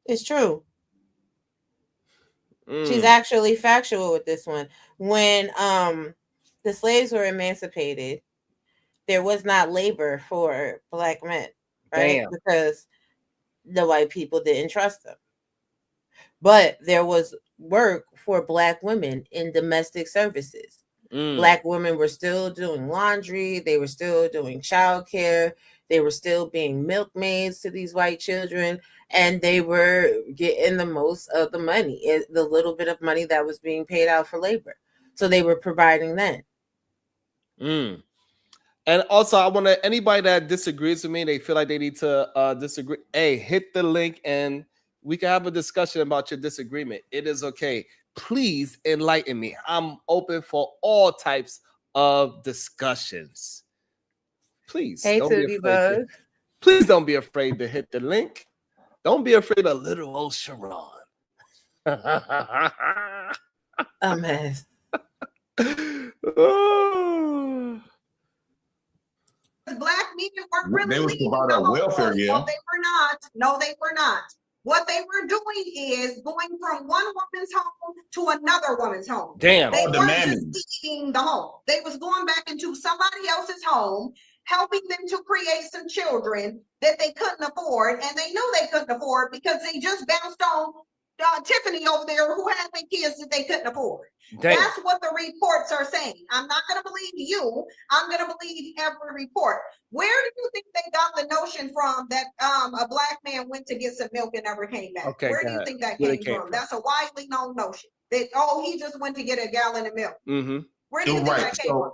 It's true. She's actually factual with this one. When the slaves were emancipated, there was not labor for black men, right? Because the white people didn't trust them. But there was work for black women in domestic services. Black women were still doing laundry. They were still doing childcare. They were still being milkmaids to these white children, and they were getting the most of the money, the little bit of money that was being paid out for labor. So they were providing that. And also, I want to, anybody that disagrees with me, they feel like they need to disagree. Hey, hit the link and we can have a discussion about your disagreement. It is okay. Please enlighten me. I'm open for all types of discussions. Please, hey, please don't be afraid to hit the link. Don't be afraid of little old Sharon. A mess. Black men weren't really. They was about our welfare, yeah. No, they were not. No, they were not. What they were doing is going from one woman's home to another woman's home. Damn. They weren't just leaving the home. They was going back into somebody else's home, helping them to create some children that they couldn't afford, and they knew they couldn't afford because they just bounced on Tiffany over there who had the kids that they couldn't afford. Damn. That's what the reports are saying. I'm not going to believe you. I'm going to believe every report. Where do you think they got the notion from that a black man went to get some milk and never came back? Okay, Where go do you ahead. think that Where came it came from? from. That's a widely known notion that, oh, he just went to get a gallon of milk. Mm-hmm. Where do you think that came from?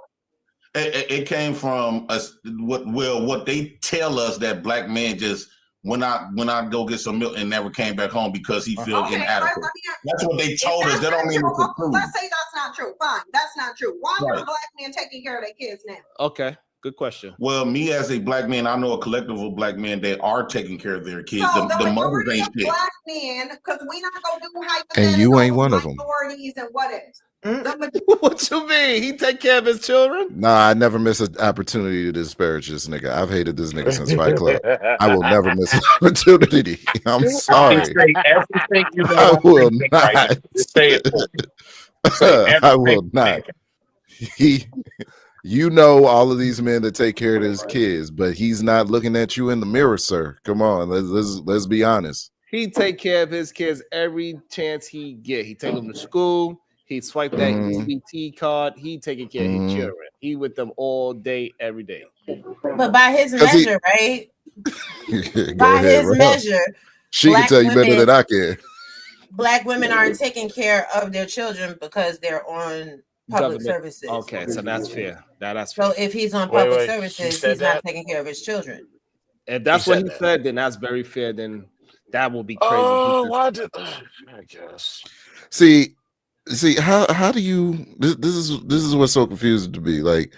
It came from us. What they tell us that black men just went out go get some milk and never came back home because he feels inadequate. That's what they told us. That don't mean it's true. Let's say that's not true. Fine, that's not true. Why Right. are black men taking care of their kids now? Okay, good question. Well, me as a black man, I know a collective of black men that are taking care of their kids. So the mothers majority ain't of shit. black men, because we're not gonna do And you ain't hypotheticals, one of them. minorities, and what else. What you mean? He take care of his children? Nah, I never miss an opportunity to disparage this nigga. I've hated this nigga since Fight Club. I will never miss an opportunity. I'm sorry. Say everything you know. I will Right not. now. Just say it for me. Say I will everything. not. You know all of these men that take care of his kids, but he's not looking at you in the mirror, sir. Come on, let's be honest. He take care of his kids every chance he get. He take them to school. He swipe that EBT card. He taking care of his children. He with them all day, every day. But by his measure, right? By ahead, his bro. measure, She can tell you better than I can. Black women aren't taking care of their children because they're on public services. Okay, so that's fair. That's fair. So if he's on public He services, said he's not that? taking care of his children. If that's He what said he that. said, then that's very fair. Then that will be crazy. Oh, why did I guess? See, how do you this is what's so confusing to me. Like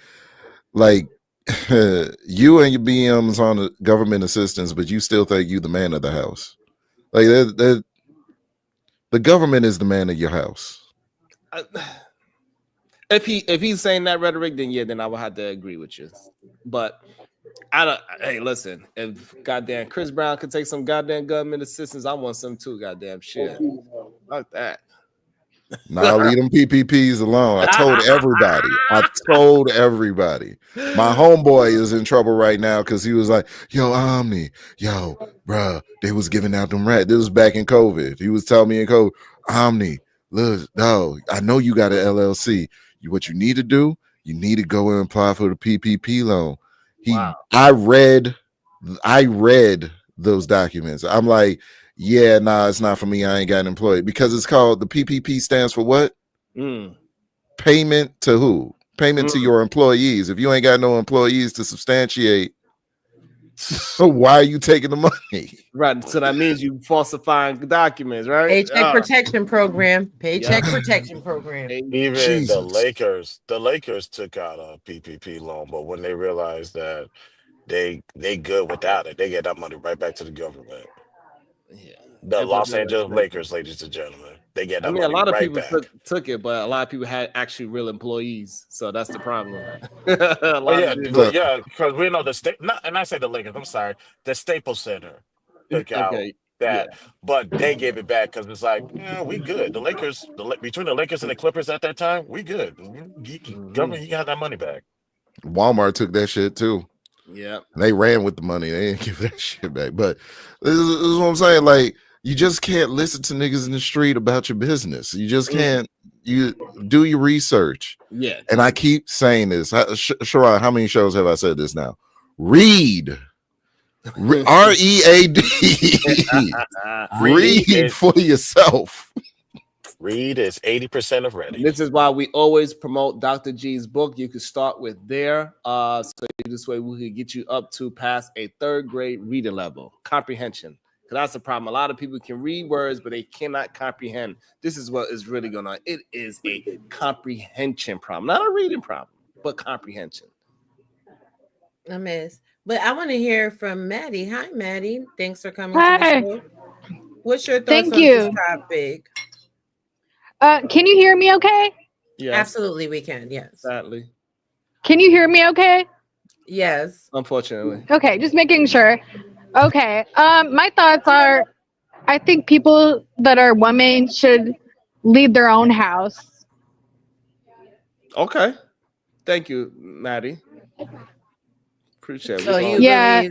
you and your BM's on the government assistance, but you still think you the man of the house. Like the government is the man of your house. If he's saying that rhetoric, then yeah, then I would have to agree with you. But I don't. Hey, listen, if goddamn Chris Brown could take some goddamn government assistance, I want some too. Goddamn shit, fuck that. Nah, leave them PPPs alone. I told everybody. My homeboy is in trouble right now because he was like, yo, Omni, yo, bruh, they was giving out them rats. This was back in COVID. He was telling me in COVID, Omni, look, no, I know you got an LLC. What you need to do, you need to go and apply for the PPP loan. I read those documents. I'm like, yeah, nah, it's not for me. I ain't got employed because it's called the PPP stands for what? Payment to who? Payment to your employees. If you ain't got no employees to substantiate, why are you taking the money? Right. So that means you falsifying documents, right? Paycheck protection program. Paycheck protection program. Even the Lakers took out a PPP loan, but when they realized that they good without it, they get that money right back to the government. Yeah. The Los Angeles Lakers, ladies and gentlemen, they get that I mean, money a lot of right people back. took it, but a lot of people had actually real employees, so that's the problem. Because we know the state. And I say the Lakers. I'm sorry, the Staples Center took out that, but they gave it back because it's like, yeah, we good. The Lakers, between the Lakers and the Clippers at that time, we good. Government, you got that money back. Walmart took that shit too. Yeah, they ran with the money. They didn't give that shit back. But this is what I'm saying. Like, you just can't listen to niggas in the street about your business. You just can't. You do your research. Yeah. And I keep saying this. Sharon, how many shows have I said this now? Read. READ. Read for yourself. Read is 80% of ready. This is why we always promote Dr. G's book. You can start with there. So this way we can get you up to past a 3rd grade reading level. Comprehension. Because that's the problem. A lot of people can read words, but they cannot comprehend. This is what is really going on. It is a comprehension problem. Not a reading problem, but comprehension. I miss. But I want to hear from Maddie. Hi, Maddie. Thanks for coming Hi. to the show. What's your thoughts Thank on you. this topic? Can you hear me okay? Yes. Absolutely, we can. Yes. Sadly. Can you hear me okay? Yes. Unfortunately. Okay, just making sure. Okay. My thoughts are I think people that are women should lead their own house. Okay. Thank you, Maddie. Appreciate it. So you Yeah.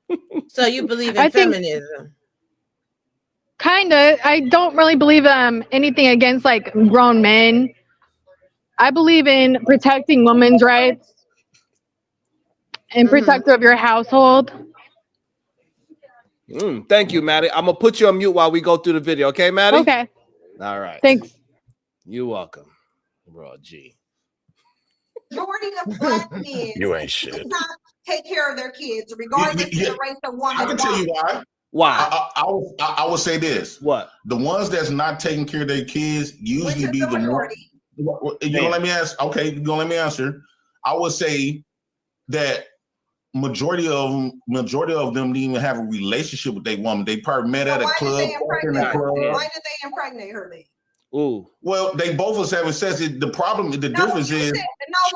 believe? So you believe I in think feminism? kind of. I don't really believe anything against like grown men. I believe in protecting women's rights and protector of your household. Thank you, Maddie. I'm gonna put you on mute while we go through the video. Okay, Maddie? Okay. All right. Thanks. You're welcome, bro. G. Majority of black men You ain't do shit. not take care of their kids, regardless of the race of woman. I can tell you why. Why? I will say this. What? The ones that's not taking care of their kids usually be the majority. You gonna let me ask? Okay, you gonna let me answer? I would say that majority of them didn't even have a relationship with their woman. They probably met at a club. Why did they impregnate her then? Ooh. Well, they both was having sex. The problem, the difference is.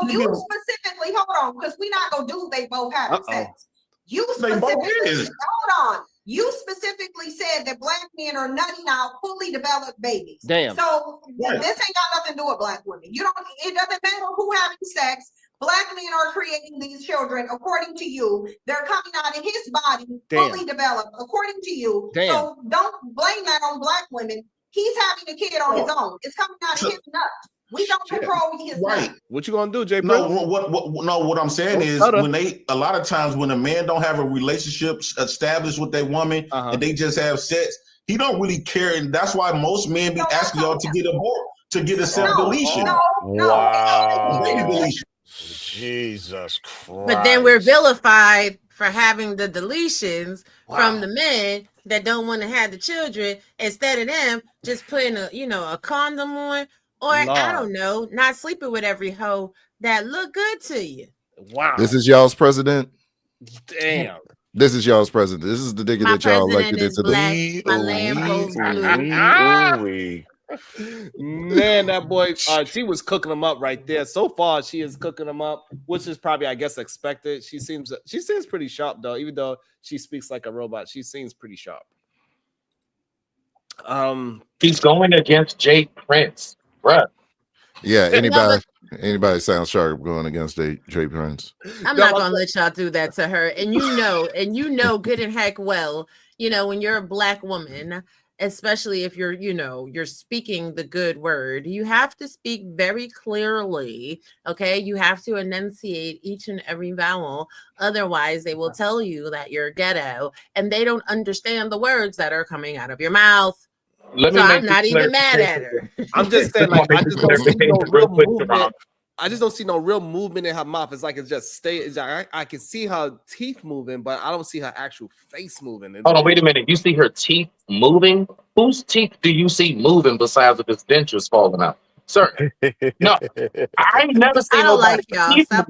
You specifically, hold on, because we're not gonna do they both having sex. You They both specifically, is. hold on. You specifically said that black men are nutting out fully developed babies. Damn. So this ain't got nothing to do with black women. It doesn't matter who having sex. Black men are creating these children according to you. They're coming out of his body fully developed according to you. Damn. So don't blame that on black women. He's having a kid on his own. It's coming out of his nuts. We don't control his nuts. What you gonna do, Jay? No, what I'm saying is when a lot of times when a man don't have a relationship established with their woman and they just have sex, he don't really care, and that's why most men be asking y'all to get a self-deletion. Wow. Baby deletion. Jesus Christ. But then we're vilified for having the deletions from the men that don't want to have the children, instead of them just putting a condom on, or I don't know, not sleeping with every hoe that look good to you. Wow. This is y'all's president. Damn. This is y'all's president. This is the nigga that y'all elected into Black. My Lambo's blue. Man, that boy, she was cooking him up right there. So far, she is cooking him up, which is probably, I guess, expected. She seems pretty sharp though, even though she speaks like a robot. She seems pretty sharp. He's going against Jay Prince, bruh. Yeah, anybody sounds sharp going against Jay Prince. I'm not gonna let y'all do that to her. And you know good and heck well, when you're a black woman, especially if you're speaking the good word, you have to speak very clearly. Okay, you have to enunciate each and every vowel. Otherwise, they will tell you that you're ghetto and they don't understand the words that are coming out of your mouth. I'm not even mad at her. I'm just saying, like, I just don't see no real movement. I just don't see no real movement in her mouth. It's like it's just I can see her teeth moving, but I don't see her actual face moving. Hold on, wait a minute. You see her teeth moving? Whose teeth do you see moving besides of his dentures falling out? Sir, no, I ain't never seen nobody. Y'all. Stop.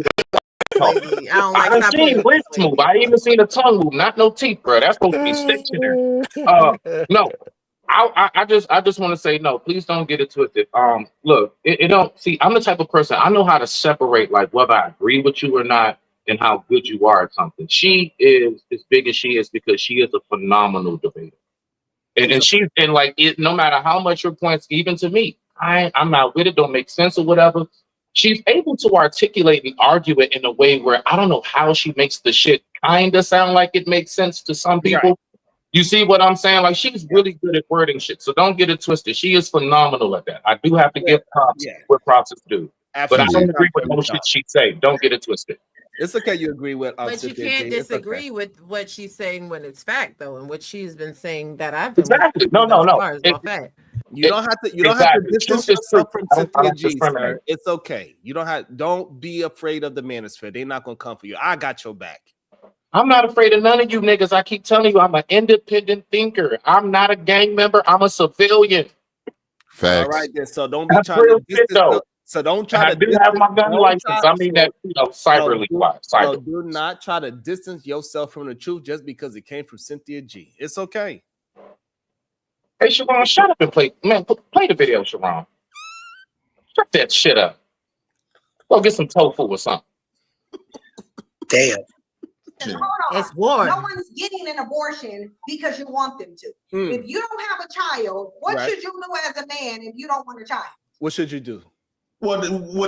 I don't like. I've seen lips move. I even seen a tongue move. Not no teeth, bro. That's supposed to be stationary. No. I just want to say no. Please don't get it twisted. Look, it don't see. I'm the type of person. I know how to separate like whether I agree with you or not, and how good you are at something. She is as big as she is because she is a phenomenal debater, and she's and like it. No matter how much your points, even to me, I'm not with it. Don't make sense or whatever. She's able to articulate and argue it in a way where I don't know how she makes the shit kind of sound like it makes sense to some people. Right. You see what I'm saying? Like she's really good at wording shit. So don't get it twisted. She is phenomenal at that. I do have to give props where props is due. Absolutely. But I don't agree with no shit she say. Don't get it twisted. It's okay. You agree with, but you can't disagree with what she's saying when it's fact, though, and what she's been saying that I've been exactly. No. You don't have to. You don't have to distance yourself from Cynthia G, sir. It's okay. You don't have. Don't be afraid of the manosphere. They're not gonna come for you. I got your back. I'm not afraid of none of you niggas. I keep telling you, I'm an independent thinker. I'm not a gang member. I'm a civilian. Facts. All right, then. So don't be trying to distance. So don't try to. I do have my gun license. I mean that, cyberly wise. So do not try to distance yourself from the truth just because it came from Cynthia G. It's okay. Hey, Sharon, shut up and play. Man, play the video, Sharon. Shut that shit up. Go get some tofu or something. Damn. It's war. No one's getting an abortion because you want them to. If you don't have a child, what should you do as a man if you don't want a child? What should you do? Well,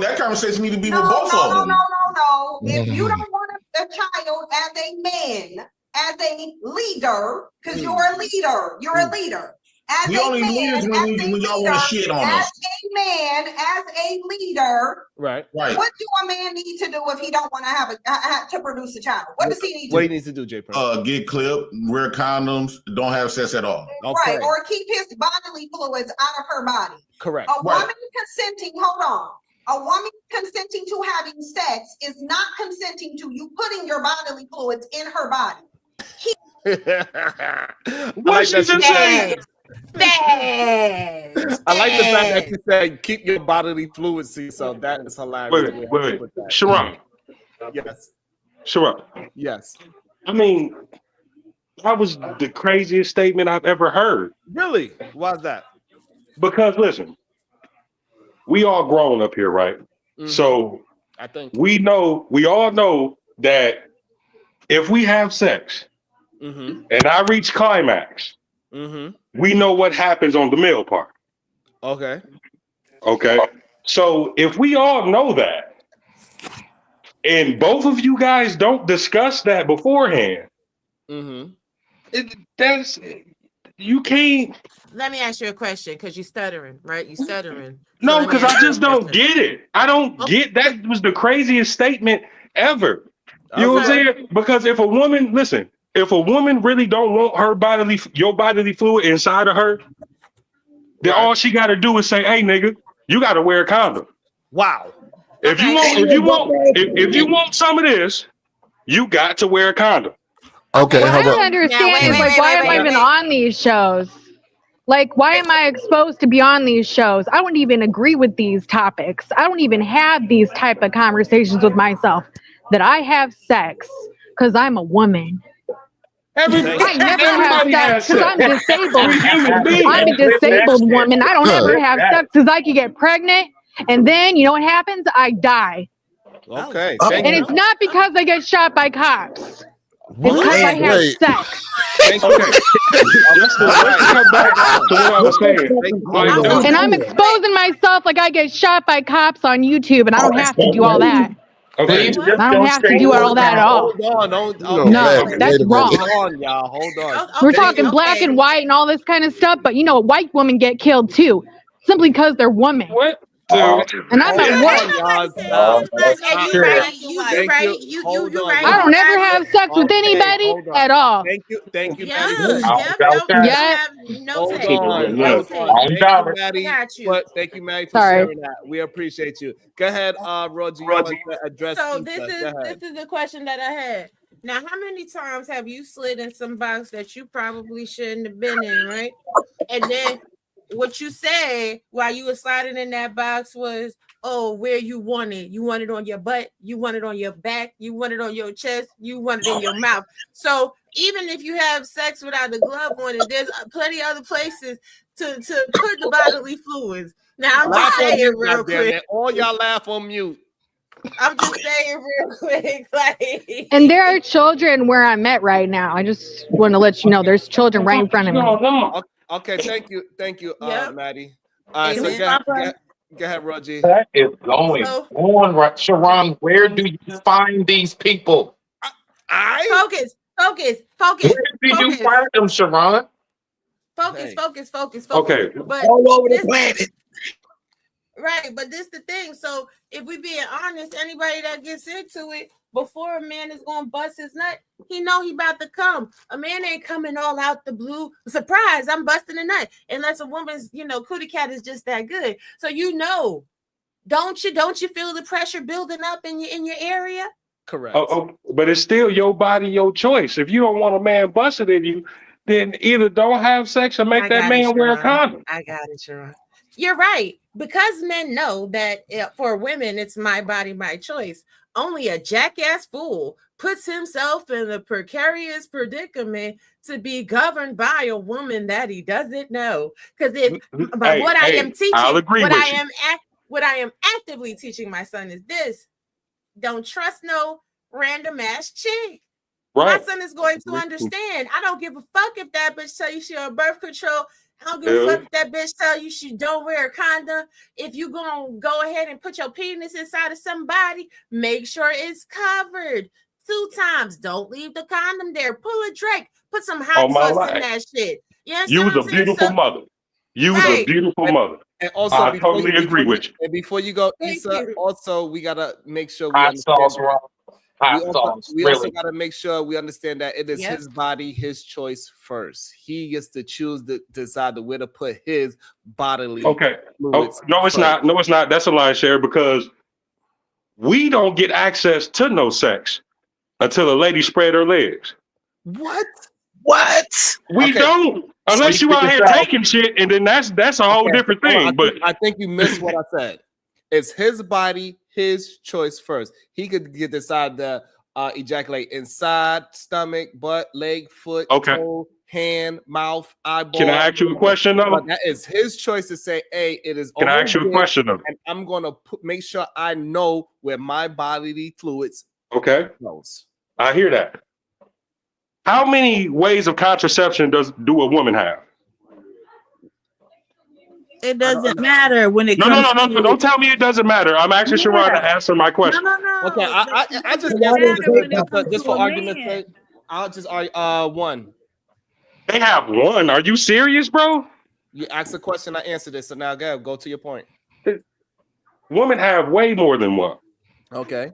that conversation need to be with both of them. no. If you don't want a child as a man, as a leader, because you're a leader, you're a leader. As We a only man, leaders when y'all want to shit on as us. a man, as a leader, Right. what do a man need to do if he don't want to have to produce a child? What does he need to What do? he needs to do, J. Prince? Get clipped, wear condoms, don't have sex at all. Right, or keep his bodily fluids out of her body. Correct. A woman consenting, hold on. A woman consenting to having sex is not consenting to you putting your bodily fluids in her body. I like that she said. I like the fact that you said keep your bodily fluids to yourself. That is hilarious. Wait. Sharon. Yes. Sharon. Yes. I mean, that was the craziest statement I've ever heard. Really? Why's that? Because listen, we all grown up here, right? Mm-hmm. So I think we all know that if we have sex mm-hmm. and I reach climax, mm-hmm. we know what happens on the male part. Okay. So if we all know that, and both of you guys don't discuss that beforehand, mm-hmm. You can't. Let me ask you a question, because you're stuttering, right? You're stuttering. No, because I just don't get it. I don't get that. Was the craziest statement ever. You know what I'm saying? Because if a woman really don't want your bodily fluid inside of her, then all she got to do is say, "Hey, nigga, you got to wear a condom." Wow. If you want some of this, you got to wear a condom. Okay, What I hold don't up. understand is like, why am I even on these shows? Like, why am I exposed to be on these shows? I don't even agree with these topics. I don't even have these type of conversations with myself that I have sex because I'm a woman. I never have sex because I'm disabled. I'm a disabled woman. I don't ever have sex because I could get pregnant, and then you know what happens? I die. Okay. And it's not because I get shot by cops. What? It's because I have Wait. sex. Okay. Let's come back to what I was saying. And I'm exposing myself like I get shot by cops on YouTube, and I don't have to do all that. Okay. I don't have to do all that at all. Hold on. No, that's wrong. Hold on, y'all. Hold on. We're talking black and white and all this kind of stuff, but you know, white women get killed too, simply because they're women. What? And I'm at work. You right. I don't ever have sex with anybody at all. Thank you, Yeah. Hold on. Thank you, Maddie. Thank you, Maddie, for sharing that. We appreciate you. Go ahead, Roger. You want to address This is the question that I had. Now, how many times have you slid in some box that you probably shouldn't have been in, right? And then what you said while you were sliding in that box was, oh, where you want it. You want it on your butt. You want it on your back. You want it on your chest. You want it in your mouth. So even if you have sex without the glove on it, there's plenty of other places to put the bodily fluids. Now, I'm just saying real quick. All y'all laugh on mute. I'm just saying real quick. Like, And there are children where I'm at right now. I just want to let you know there's children right in front of me. Okay, thank you, Maddie. All right, so go ahead, Roger. That is going on, right? Sharon, where do you find these people? Focus. Where do you find them, Sharon? Focus. Okay. But all over the planet. Right, but this the thing. So if we being honest, anybody that gets into it before a man is gonna bust his nut, he know he about to come. A man ain't coming all out the blue. Surprise! I'm busting a nut, unless a woman's cootie cat is just that good. So don't you feel the pressure building up in your area? Correct. But it's still your body, your choice. If you don't want a man busting in you, then either don't have sex or make that man wear a condom. I got it, Sharon. You're right. Because men know that for women, it's my body, my choice. Only a jackass fool puts himself in a precarious predicament to be governed by a woman that he doesn't know. Because I am teaching, what I am actively teaching my son is this: don't trust no random ass chick. Right. My son is going to understand. I don't give a fuck if that bitch tell you she on birth control. I don't give a fuck if that bitch tell you she don't wear a condom. If you gonna go ahead and put your penis inside of somebody, make sure it's covered 2 times. Don't leave the condom there. Pull a Drake. Put some hot sauce in that shit. You understand You was what a I'm saying? beautiful mother. You was a beautiful mother. And also, I totally agree with you. And before you go, Issa, also we gotta make sure we Hot understand. sauce, Rob. We also Really. gotta make sure we understand that it is Yep. his body, his choice first. He gets to choose to decide where to put his bodily. Okay. fluids No, it's first. not. No, it's not. That's a lie, Sherry, because we don't get access to no sex until a lady spread her legs. What? We don't. Unless you out here taking shit, and then that's a whole different Hold on, thing. But I think you missed what I said. It's his body, his choice first. He could decide to ejaculate inside, stomach, butt, leg, foot, toe, hand, mouth, eyeball. Can I ask you a question, though? But that is his choice to say, "Hey, it is." Can I over ask you a here, question, though? And I'm gonna make sure I know where my bodily fluids. Okay. Goes. I hear that. How many ways of contraception do a woman have? It doesn't matter when it No, comes no. Don't tell me it doesn't matter. I'm asking Sharon to answer my question. No. Okay, I just answered just for argument's sake. I'll just one. They have one. Are you serious, bro? You asked a question, I answered it. So now go to your point. Women have way more than one. Okay.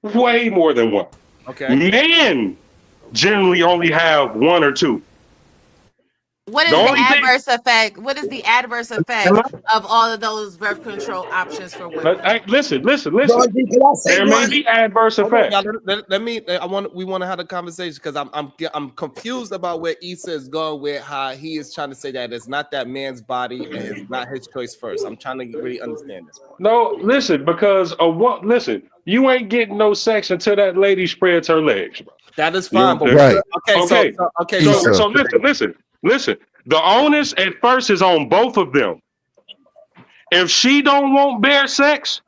Way more than one. Okay. Men generally only have 1 or 2. What is the adverse effect? What is the adverse effect of all of those birth control options for women? Listen. There may be adverse effects. We want to have a conversation because I'm confused about where Issa is going with how he is trying to say that it's not that man's body and it's not his choice first. I'm trying to really understand this point. No, listen, because of what? Listen, you ain't getting no sex until that lady spreads her legs, bro. That is fine, but Okay. So listen. The onus at first is on both of them. If she don't want bare sex,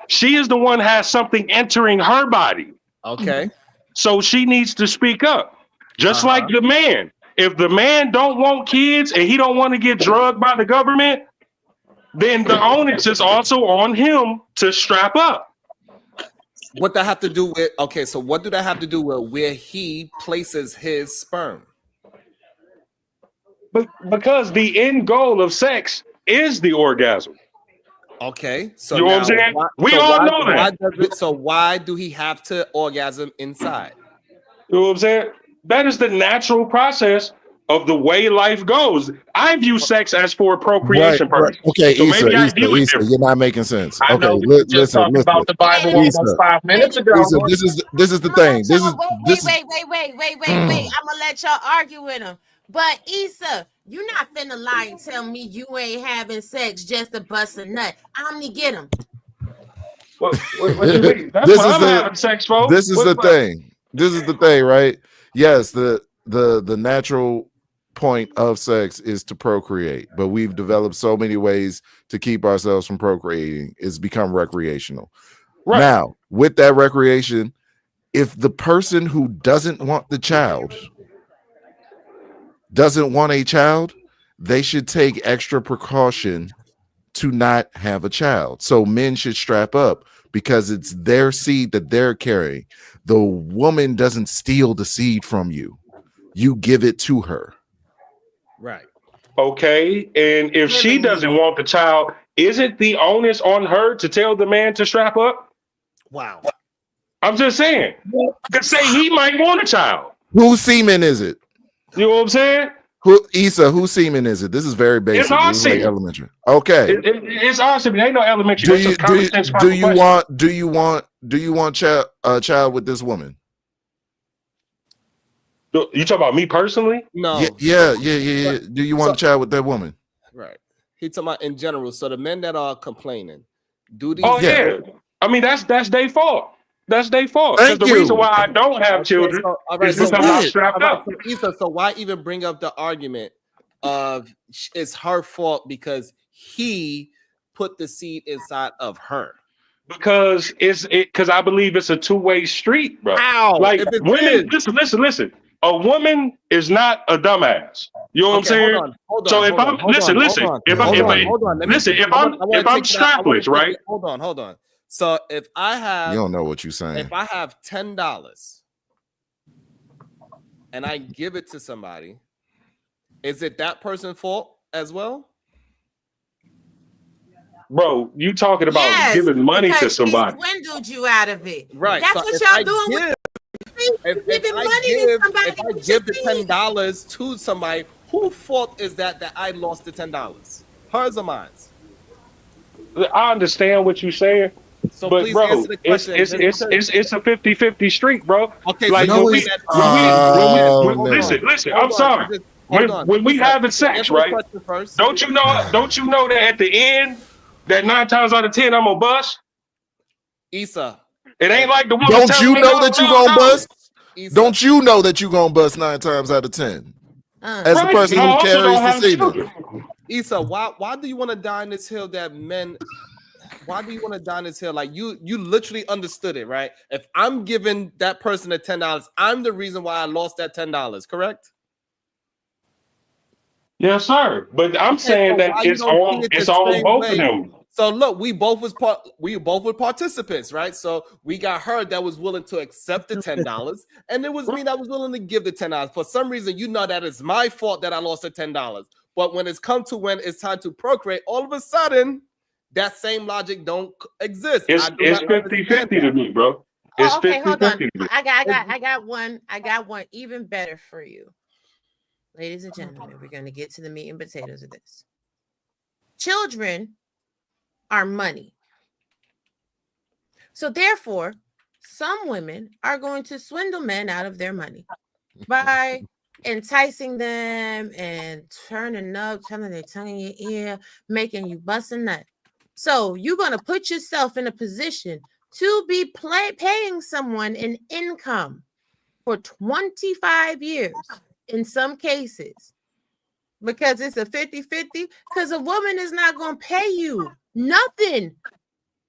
she is the one has something entering her body. Okay. So she needs to speak up. Just like the man. If the man don't want kids and he don't want to get drugged by the government, then the onus is also on him to strap up. What that have to do with? Okay, so what do that have to do with where he places his sperm? But because the end goal of sex is the orgasm. Okay, so you know what I'm saying? We all know that. So why do he have to orgasm inside? You know what I'm saying? That is the natural process of the way life goes. I view sex as for procreation purposes. Okay, so maybe I view it Issa, different. you're not making sense. I know Okay, we were just talking about the Bible almost 5 minutes ago. Issa, this is the thing. This is Wait. I'm gonna let y'all argue with him. But Issa, you not finna lie and tell me you ain't having sex just to bust a nut. I'm gonna get him. What you mean? That's what I'm having sex for. This is the thing. This is the thing, right? Yes, the natural point of sex is to procreate, but we've developed so many ways to keep ourselves from procreating. It's become recreational. Right. Now, with that recreation, if the person who doesn't want the child doesn't want a child, they should take extra precaution to not have a child. So men should strap up because it's their seed that they're carrying. The woman doesn't steal the seed from you. You give it to her. Right. Okay. And if she doesn't want the child, isn't the onus on her to tell the man to strap up? Wow. I'm just saying. Because say he might want a child. Whose semen is it? You know what I'm saying? Whose semen is it? This is very basic. It's our this is like semen. Elementary. Okay. It's our semen. Ain't no elementary. Do That's you just common sense do proper you question. want a child with this woman? You talking about me personally? No. Yeah. Do you want a child with that woman? Right. He talking about in general. So the men that are complaining, do these? Oh yeah. I mean that's their fault. That's their fault. Thank the you. reason why I don't have children is because I'm strapped up. So why even bring up the argument of it's her fault because he put the seed inside of her? Because because I believe it's a two-way street, bro. How? Like If it's women, his. listen. A woman is not a dumbass. You know what I'm saying? Hold on. So if I'm listen, if I'm strapless, right? Hold on. So if I have, you don't know what you're saying. If I have $10 and I give it to somebody, is it that person's fault as well? Bro, you talking about giving money to somebody? Swindled you out of it, right? That's so what y'all doing. If I give the $10 to somebody, whose fault is that I lost the $10? Hers or mine? I understand what you're saying. So but please bro, answer the question. it's a 50-50 street, bro. Okay, like so listen, I'm sorry. When we having sex, right? Don't you know that at the end, that 9 times out of 10, I'm gonna bust? Issa. It ain't like the woman. Don't you know that you gonna bust? Don't you know that you gonna bust 9 times out of 10? As the person who carries the semen. Issa, why do you want to die on this hill that men? Why do you want to die on this hill? Like you literally understood it, right? If I'm giving that person the $10, I'm the reason why I lost that $10, correct? Yes, sir. But I'm saying that it's on both of them. So look, we both were participants, right? So we got her that was willing to accept the $10, and it was me that was willing to give the $10. For some reason, you know that it's my fault that I lost the $10. But when it's come to when it's time to procreate, all of a sudden, that same logic don't exist. It's 50-50 to me, bro. It's okay, hold on. 50-50 to me. I got one even better for you. Ladies and gentlemen, we're going to get to the meat and potatoes of this. Children are money. So therefore, some women are going to swindle men out of their money by enticing them and turning up, telling their tongue in your ear, making you bust a nut. So you're going to put yourself in a position to be paying someone an income for 25 years in some cases, because it's a 50-50, because a woman is not going to pay you nothing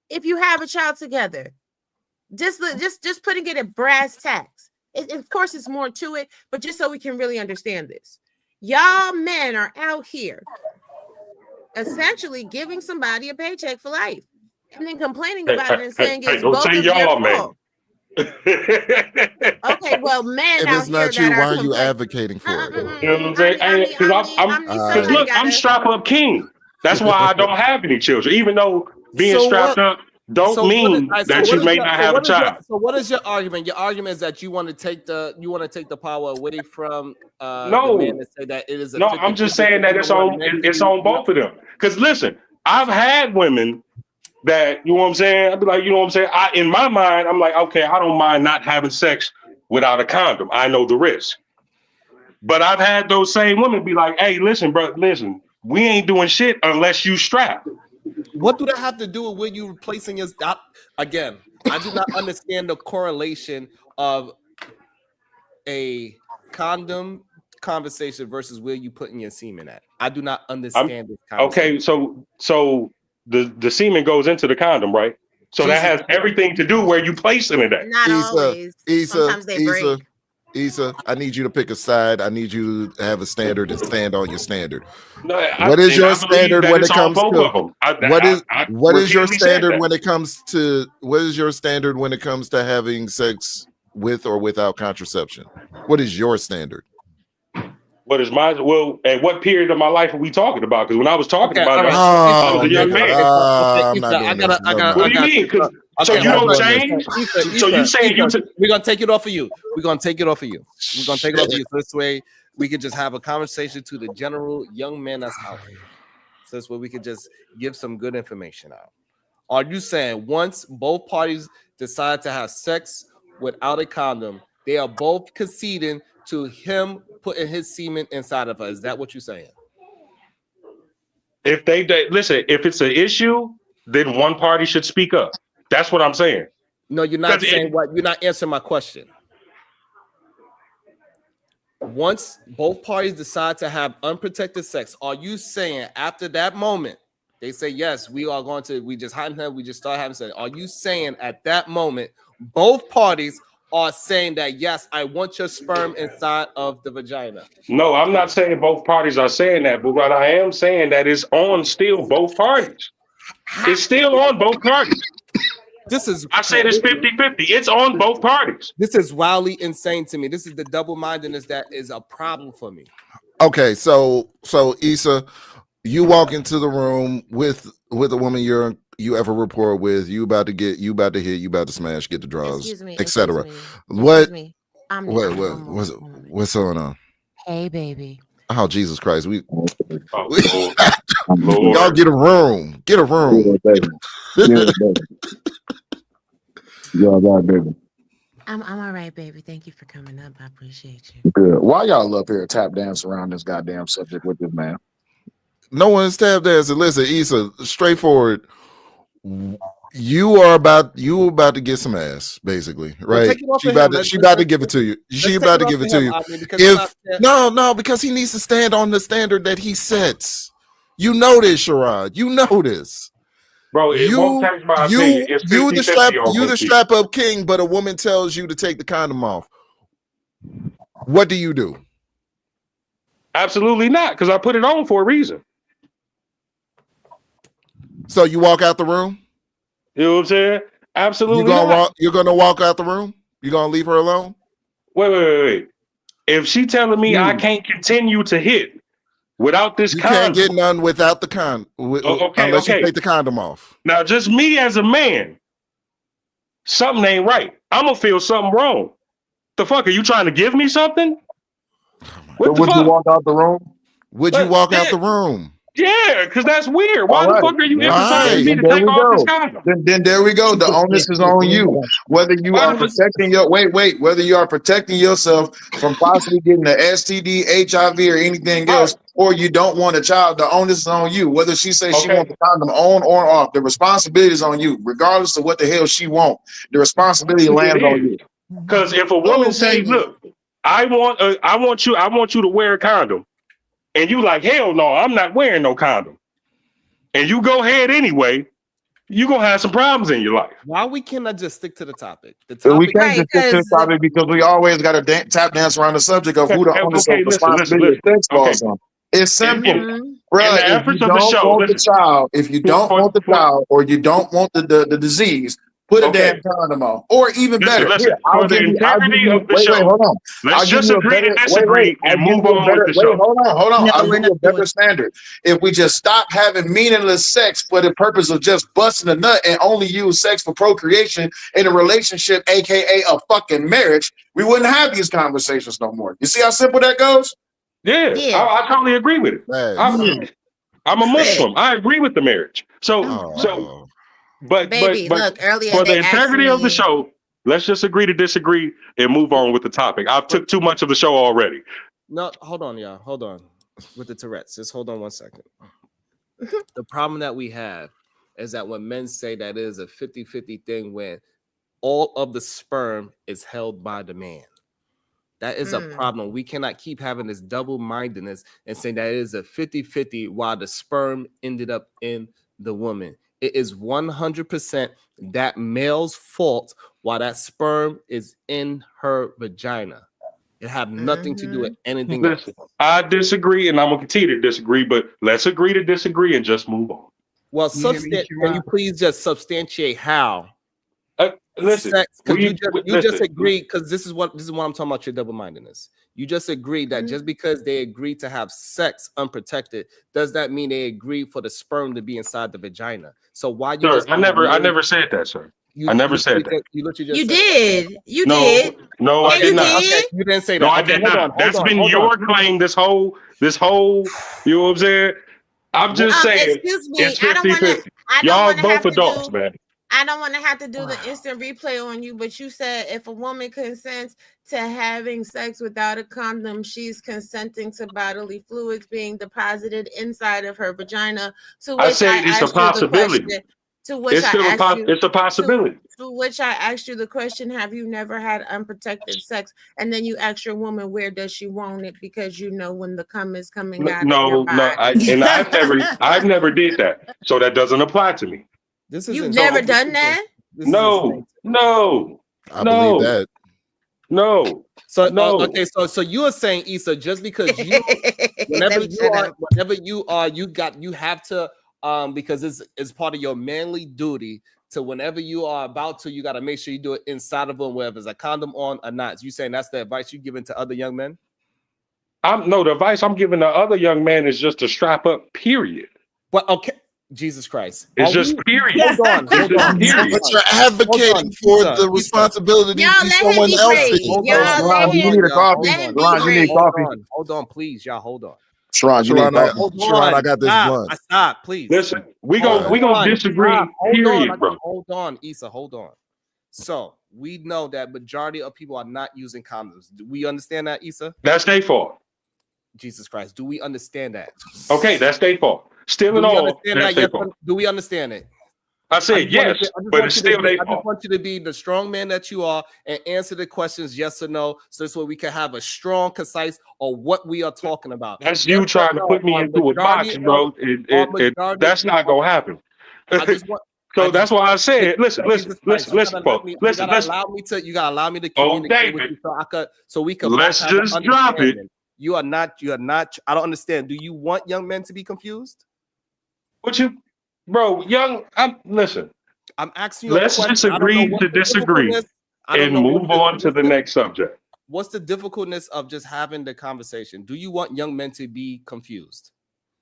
if you have a child together. Just putting it at brass tacks. Of course, it's more to it, but just so we can really understand this. Y'all men are out here essentially giving somebody a paycheck for life and then complaining about it and saying it's both of their fault. Okay, well, men if out it's not here you, that why are are you advocating for it? You know what I'm saying? Because look, I'm strap up king. That's why I don't have any children. Even though being strapped up don't mean that you may not have a child. So what is your argument? Your argument is that you want to take the power away from the man and say that it is a no. I'm just saying that it's on both of them. Because listen, I've had women that, you know what I'm saying? I'd be like, you know what I'm saying? In my mind, I'm like, okay, I don't mind not having sex without a condom. I know the risk. But I've had those same women be like, hey, listen, bro, we ain't doing shit unless you strap. What do that have to do with where you replacing your stop? Again, I do not understand the correlation of a condom conversation versus where you putting your semen at. I do not understand this conversation. Okay, so the semen goes into the condom, right? So that has everything to do where you placing it at. Not always. Sometimes they break. Issa, I need you to pick a side. I need you to have a standard and stand on your standard. No, what is your standard when it comes to what is your standard when it comes to having sex with or without contraception? What is your standard? What is my and what period of my life are we talking about? Because when I was talking about it, I was a young man. What do you mean? So you don't change? So you saying we're gonna take it off of you. We're gonna take it off of you. We're gonna take it off of you. So this way we can just have a conversation to the general young man that's out here. So this way we could just give some good information out. Are you saying once both parties decide to have sex without a condom, they are both conceding to him putting his semen inside of her? Is that what you're saying? If they listen, if it's an issue, then one party should speak up. That's what I'm saying. No, you're not saying what. You're not answering my question. Once both parties decide to have unprotected sex, are you saying after that moment they say yes, we just start having sex? Are you saying at that moment both parties are saying that, yes, I want your sperm inside of the vagina. No, I'm not saying both parties are saying that, but what I am saying that it's on still both parties. It's still on both parties. I said it's 50-50. It's on both parties. This is wildly insane to me. This is the double-mindedness that is a problem for me. Okay, so Issa, you walk into the room with a woman you ever rapport with, you about to hit, you about to smash, get the draws, etc. What's going on? Hey, baby. Oh, Jesus Christ. Lord. Y'all get a room. Get a room. Y'all got baby. I'm all right, baby. Thank you for coming up. I appreciate you. Good. Why y'all up here tap dance around this goddamn subject with this man? No one's tap dancing. Listen, Issa, straightforward. You about to get some ass, basically, right? She about to give it to you. She about to give it to you. Because he needs to stand on the standard that he sets. You know this, Sherrod. You know this. Bro, it won't change my opinion. It's 50-50 you the strap up king, but a woman tells you to take the condom off. What do you do? Absolutely not, because I put it on for a reason. So you walk out the room? You know what I'm saying? Absolutely not. You're gonna walk out the room? You're gonna leave her alone? Wait. If she telling me I can't continue to hit without this condom, can't get none without the condom. Unless you take the condom off. Now, just me as a man, something ain't right. I'm gonna feel something wrong. The fuck, are you trying to give me something? Would you walk out the room? Would you walk out the room? Yeah, because that's weird. Why the fuck are you emphasizing me to take off this condom? Then there we go. The onus is on you. Whether you are protecting whether you are protecting yourself from possibly getting the STD, HIV, or anything else, or you don't want a child, the onus is on you. Whether she says she wants the condom on or off, the responsibility is on you, regardless of what the hell she wants. The responsibility lands on you. Because if a woman says, "Look, I want you to wear a condom," and you like, "Hell no, I'm not wearing no condom," and you go ahead anyway, you're gonna have some problems in your life. Why we cannot just stick to the topic? We can't just stick to the topic because we always got to tap dance around the subject of who the onus of responsibility of sex falls on. It's simple, bro. If you don't want the child, or you don't want the disease, put a damn condom on. Or even better, I'll give you hold on. Let's just agree to disagree and move on with the show. Hold on. I'll give you a better standard. If we just stop having meaningless sex for the purpose of just busting a nut and only use sex for procreation in a relationship, aka a fucking marriage, we wouldn't have these conversations no more. You see how simple that goes? Yeah. I totally agree with it. I'm a Muslim. I agree with the marriage. But look, earlier for the integrity of the show, let's just agree to disagree and move on with the topic. I've took too much of the show already. No, hold on, y'all. Hold on. With the Tourette's, just hold on 1 second. The problem that we have is that when men say that it is a 50-50 thing when all of the sperm is held by the man. That is a problem. We cannot keep having this double-mindedness and saying that it is a 50-50 while the sperm ended up in the woman. It is 100% that male's fault while that sperm is in her vagina. It had nothing to do with anything else. I disagree, and I'm going to continue to disagree, but let's agree to disagree and just move on. Well, can you please just substantiate how? Listen, you just agreed, because this is what I'm talking about, your double-mindedness. You just agreed that just because they agreed to have sex unprotected, does that mean they agree for the sperm to be inside the vagina? So why you I never said that, sir. I never said that. You did. No, I did not. Okay, you didn't say that. No, I did not. That's been your claim this whole, you know what I'm saying? I'm just saying, excuse me, it's 50-50. Y'all both adults, man. I don't want to have to do the instant replay on you, but you said if a woman consents to having sex without a condom, she's consenting to bodily fluids being deposited inside of her vagina. To which I say it's a possibility. It's a possibility. To which I asked you the question, have you never had unprotected sex? And then you ask your woman, where does she want it? Because you know when the cum is coming out of your body. I've never did that. So that doesn't apply to me. You've never done that? No. I believe that. No. So no. Okay, so you are saying, Issa, just because you whenever you have to because it's part of your manly duty to whenever you are about to, you got to make sure you do it inside of them, whether it's a condom on or not. You saying that's the advice you giving to other young men? The advice I'm giving the other young man is just to strap up, period. Well, okay. Jesus Christ. It's just period. Hold on. It's just period. But you're advocating for the responsibility to be someone else's. Hold Ron, you need a coffee. Ron, you need coffee. Hold on, please. Y'all, hold on. Sharon, you need coffee. Sharon, I got this blunt. Stop, please. Listen, we gonna disagree, period, bro. Hold on, Issa, hold on. So we know that majority of people are not using condoms. Do we understand that, Issa? That's their fault. Jesus Christ. Do we understand that? Okay, that's their fault. Still in all, that's their fault. Do we understand it? I said yes, but it's still their fault. I just want you to be the strong man that you are and answer the questions yes or no, so this way we can have a strong, concise on what we are talking about. That's you trying to put me into a box, bro. That's not gonna happen. So that's why I said, listen, folks. You gotta allow me to communicate with you so we can. Let's just drop it. You are not. I don't understand. Do you want young men to be confused? Listen. I'm asking you. Let's just agree to disagree and move on to the next subject. What's the difficultness of just having the conversation? Do you want young men to be confused?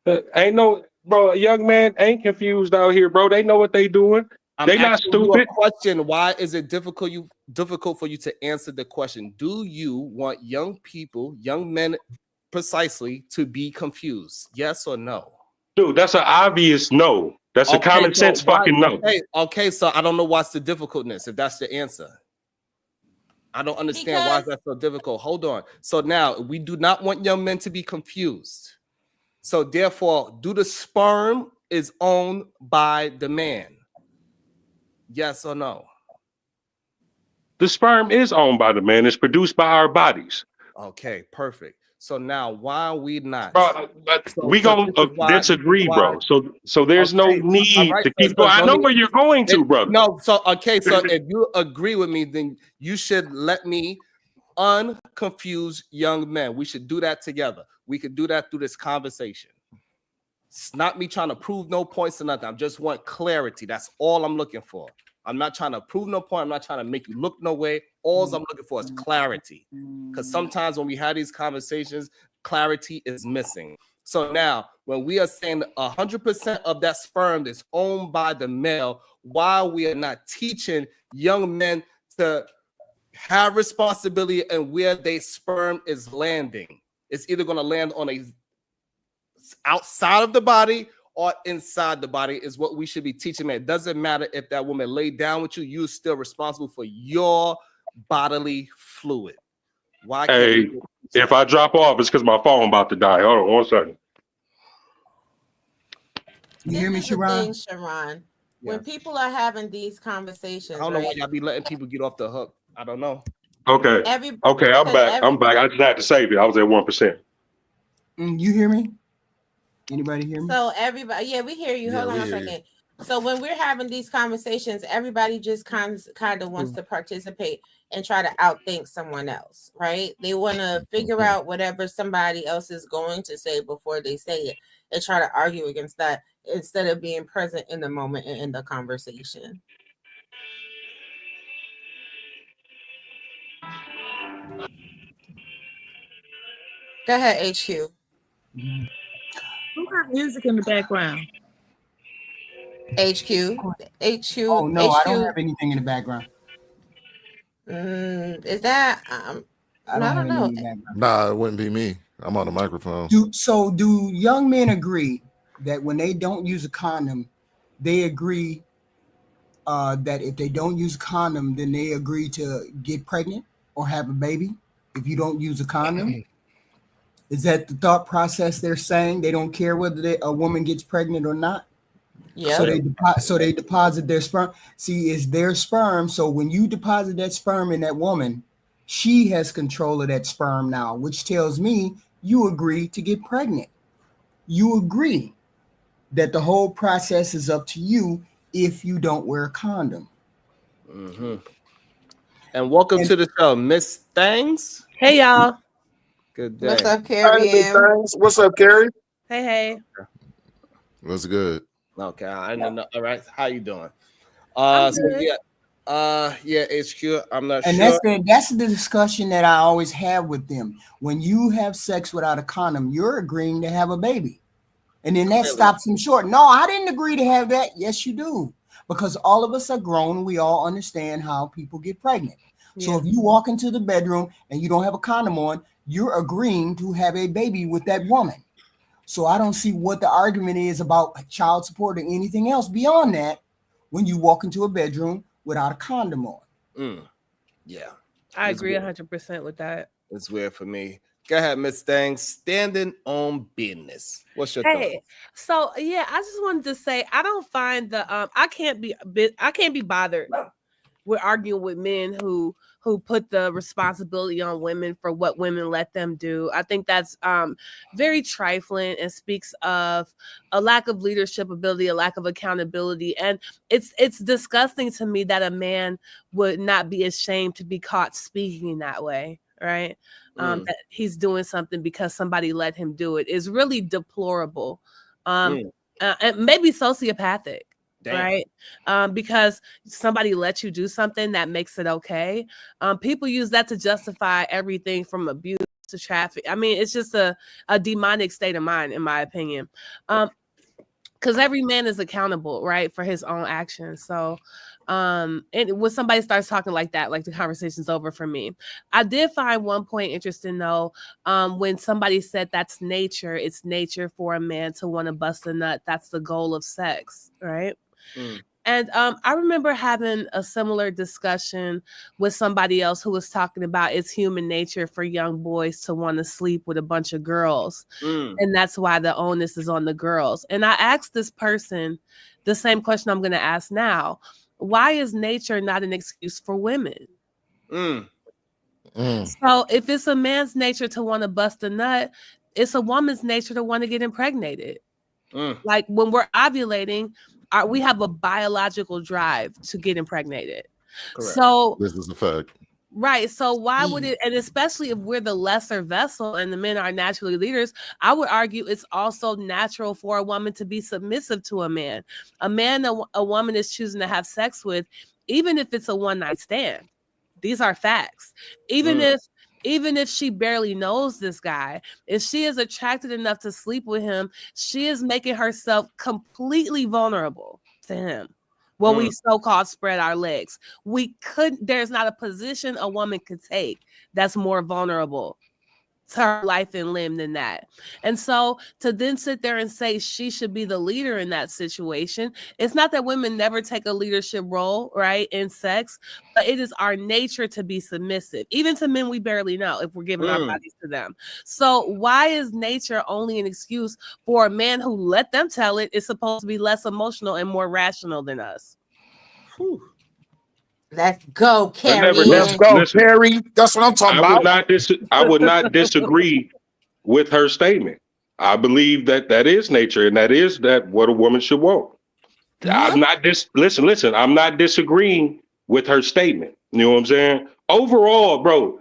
A young man ain't confused out here, bro. They know what they doing. They not stupid. Question: why is it difficult for you to answer the question? Do you want young men, precisely, to be confused? Yes or no? Dude, that's an obvious no. That's a common sense fucking no. Okay, so I don't know what's the difficultness if that's the answer. I don't understand why is that so difficult. Hold on. So now we do not want young men to be confused. So therefore, do the sperm is owned by the man? Yes or no? The sperm is owned by the man. It's produced by our bodies. Okay, perfect. So now, why are we not? We gonna disagree, bro. So there's no need to keep going. I know where you're going to, brother. No, so if you agree with me, then you should let me unconfuse young men. We should do that together. We could do that through this conversation. It's not me trying to prove no points or nothing. I just want clarity. That's all I'm looking for. I'm not trying to prove no point. I'm not trying to make you look no way. All I'm looking for is clarity. Because sometimes when we have these conversations, clarity is missing. So now, when we are saying 100% of that sperm is owned by the male, why we are not teaching young men to have responsibility and where their sperm is landing? It's either going to land on a outside of the body or inside the body is what we should be teaching them. It doesn't matter if that woman laid down with you, you're still responsible for your bodily fluid. Why can't if I drop off, it's because my phone about to die. Hold on 1 second. You hear me, Sharon? Sharon, when people are having these conversations, I don't know why y'all be letting people get off the hook. I don't know. Okay, I'm back. I just had to save it. I was at 1%. You hear me? Anybody hear me? So everybody, yeah, we hear you. Hold on a second. So when we're having these conversations, everybody just kind of wants to participate and try to outthink someone else, right? They want to figure out whatever somebody else is going to say before they say it and try to argue against that instead of being present in the moment and in the conversation. Go ahead, HQ. Who got music in the background? HQ. Oh no, I don't have anything in the background. Is that I don't know. Nah, it wouldn't be me. I'm on the microphone. Do young men agree that when they don't use a condom, they agree that if they don't use a condom, then they agree to get pregnant or have a baby if you don't use a condom? Is that the thought process they're saying? They don't care whether a woman gets pregnant or not? Yeah. So they deposit their sperm. See, it's their sperm. So when you deposit that sperm in that woman, she has control of that sperm now, which tells me you agree to get pregnant. You agree that the whole process is up to you if you don't wear a condom. Mm-hmm. And welcome to the show, Miss Thangs. Hey, y'all. Good day. What's up, Hey, Carrie? thanks. What's up, Carrie? Hey, hey. What's good? Okay, I don't know. All right, how you doing? I'm So good. yeah, HQ. I'm not And sure. that's the discussion that I always have with them. When you have sex without a condom, you're agreeing to have a baby. And then that stops them short. No, I didn't agree to have that. Yes, you do. Because all of us are grown. We all understand how people get pregnant. So if you walk into the bedroom and you don't have a condom on, you're agreeing to have a baby with that woman. So I don't see what the argument is about child support or anything else beyond that when you walk into a bedroom without a condom on. Yeah. I It's agree weird. 100% with that. It's weird for me. Go ahead, Miss Thangs. Standing on business. What's your thought? Hey, so yeah, I just wanted to say I don't find the I can't be bothered with arguing with men who put the responsibility on women for what women let them do. I think that's very trifling and speaks of a lack of leadership ability, a lack of accountability, and it's disgusting to me that a man would not be ashamed to be caught speaking that way, right? That he's doing something because somebody let him do it is really deplorable, and maybe sociopathic. Damn. Right? Because somebody lets you do something that makes it okay. People use that to justify everything from abuse to traffic. I mean, it's just a demonic state of mind, in my opinion. Because every man is accountable, right, for his own actions. So, and when somebody starts talking like that, like the conversation's over for me. I did find one point interesting though, when somebody said that's nature. It's nature for a man to want to bust a nut. That's the goal of sex, right? And I remember having a similar discussion with somebody else who was talking about it's human nature for young boys to want to sleep with a bunch of girls. And that's why the onus is on the girls. And I asked this person the same question I'm going to ask now. Why is nature not an excuse for women? So if it's a man's nature to want to bust a nut, it's a woman's nature to want to get impregnated. Like when we're ovulating, we have a biological drive to get impregnated. Correct. So this is a fact. Right. So why would it, and especially if we're the lesser vessel and the men are naturally leaders, I would argue it's also natural for a woman to be submissive to a man. A man a woman is choosing to have sex with, even if it's a one-night stand. These are facts. Even if she barely knows this guy, if she is attracted enough to sleep with him, she is making herself completely vulnerable to him. When we so-called spread our legs, there's not a position a woman could take that's more vulnerable to her life and limb than that. And so to then sit there and say she should be the leader in that situation, it's not that women never take a leadership role, right, in sex, but it is our nature to be submissive, even to men we barely know if we're giving our bodies to them. So why is nature only an excuse for a man who, let them tell it, is supposed to be less emotional and more rational than us? Let's go, Carrie. Let's go, Carrie. That's what I'm talking about. I would not disagree with her statement. I believe that is nature, and that is what a woman should want. I'm not listen. I'm not disagreeing with her statement. You know what I'm saying? Overall, bro,